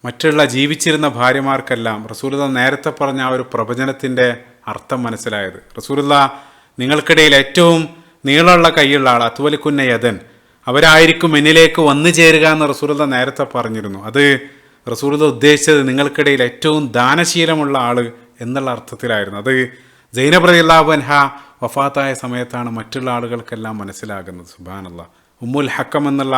മറ്റുള്ള ജീവിച്ചിരുന്ന ഭാര്യമാർക്കെല്ലാം റസൂലുള്ളാഹി നേരത്തെ പറഞ്ഞ ആ ഒരു പ്രവചനത്തിൻ്റെ അർത്ഥം മനസ്സിലായത്. റസൂലുള്ളാഹി നിങ്ങൾക്കിടയിൽ ഏറ്റവും നീളമുള്ള കൈയുള്ള ആൾ അത്വലിക്കുന്ന യദൻ, അവരായിരിക്കും എന്നിലേക്ക് വന്നു ചേരുക എന്ന് റസൂലുള്ളാഹി നേരത്തെ പറഞ്ഞിരുന്നു. അത് റസൂലുള്ളാഹി ഉദ്ദേശിച്ചത് നിങ്ങൾക്കിടയിൽ ഏറ്റവും ദാനശീലമുള്ള ആൾ എന്നുള്ള അർത്ഥത്തിലായിരുന്നു. അത് സൈനബ് റളിയല്ലാഹു അൻഹ വഫാത്തായ സമയത്താണ് മറ്റുള്ള ആളുകൾക്കെല്ലാം മനസ്സിലാകുന്നത്. സുബ്ഹാനല്ലാഹ്. ഉമ്മുൽ ഹക്കം എന്നുള്ള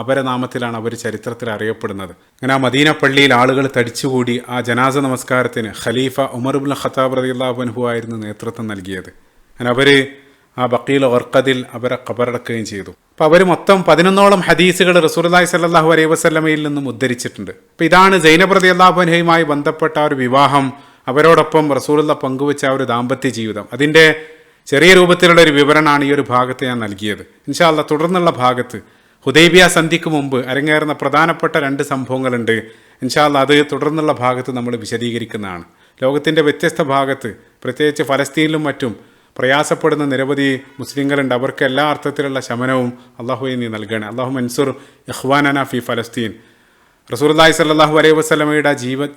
അപരനാമത്തിലാണ് അവർ ചരിത്രത്തിൽ അറിയപ്പെടുന്നത്. അങ്ങനെ ആ മദീന പള്ളിയിൽ ആളുകൾ തടിച്ചുകൂടി ആ ജനാസ നമസ്കാരത്തിന് ഖലീഫ ഉമർ ഇബ്നു ഖത്താബ് റളിയല്ലാഹു അൻഹു ആയിരുന്നു നേതൃത്വം നൽകിയത്. അങ്ങനെ അവർ ആ ബഖീൽ ഗർഖദിൽ അവരെ ഖബറടക്കുകയും ചെയ്തു. അപ്പോൾ അവർ മൊത്തം 11ഓളം ഹദീസുകൾ റസൂലുള്ളാഹി സ്വല്ലല്ലാഹു അലൈഹി വസല്ലമയിൽ നിന്നും ഉദ്ധരിച്ചിട്ടുണ്ട്. അപ്പോൾ ഇതാണ് സൈനബ് റളിയല്ലാഹു അൻഹയുമായി ബന്ധപ്പെട്ട ഒരു വിവാഹം, അവരോടൊപ്പം റസൂലുള്ളാഹി പങ്കുവെച്ച ഒരു ദാമ്പത്യ ജീവിതം. അതിൻ്റെ ചെറിയ രൂപത്തിലുള്ള ഒരു വിവരണമാണ് ഈ ഒരു ഭാഗത്ത് ഞാൻ നൽകിയത്. ഇൻഷാ അല്ലാഹ് തുടർന്നുള്ള ഭാഗത്ത് ഹുദൈബിയ സന്ധിക്ക് മുമ്പ് അരങ്ങേറുന്ന പ്രധാനപ്പെട്ട 2 സംഭവങ്ങളുണ്ട്. ഇൻഷാ അല്ലാഹ് അത് തുടർന്നുള്ള ഭാഗത്ത് നമ്മൾ വിശദീകരിക്കുന്നതാണ്. ലോകത്തിൻ്റെ വ്യത്യസ്ത ഭാഗത്ത്, പ്രത്യേകിച്ച് ഫലസ്തീനിലും മറ്റും പ്രയാസപ്പെടുന്ന നിരവധി മുസ്ലിങ്ങളുണ്ട്. അവർക്ക് എല്ലാ അർത്ഥത്തിലുള്ള ശമനവും അള്ളാഹുവെ നീ നൽകണേ. അല്ലാഹു മൻസുർ ഇഖ്വാനന ഫി ഫലസ്തീൻ. റസൂലുള്ളാഹി സ്വല്ലല്ലാഹു അലൈഹി വസല്ലമയുടെ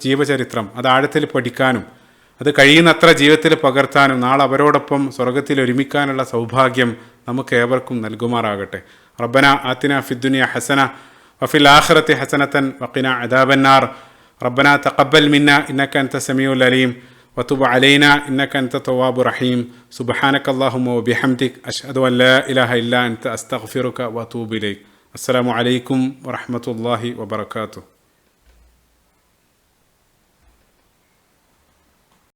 ജീവചരിത്രം അത് ആഴത്തിൽ പഠിക്കാനും അത് കഴിയുന്നത്ര ജീവിതത്തിൽ പകർത്താനും നാളെ അവരോടൊപ്പം സ്വർഗത്തിൽ ഒരുമിക്കാനുള്ള സൗഭാഗ്യം നമുക്ക് ഏവർക്കും നൽകുമാറാകട്ടെ. റബ്ബന ആതിന ഫിദ്ദുനിയ ഹസന വഫിൽ ആഖിറതി ഹസനതൻ വഖിന അദാബന്നാർ. റബ്ബന തഖബ്ബൽ മിന്ന ഇന്നക അൻത സമീഉൽ അലീം വതുബ് അലൈനാ ഇന്നക അൻത തവ്വാബുർ റഹീം. സുബ്ഹാനകല്ലാഹുമ്മ വബിഹംദിക അശ്ഹദു അൻ ലാ ഇലാഹ ഇല്ലാ അൻത അസ്തഗ്ഫിറുക വഅതൂബു ഇലൈക്. അസ്സലാമു അലൈക്കും വറഹ്മത്തുള്ളാഹി വബറകാതുഹു.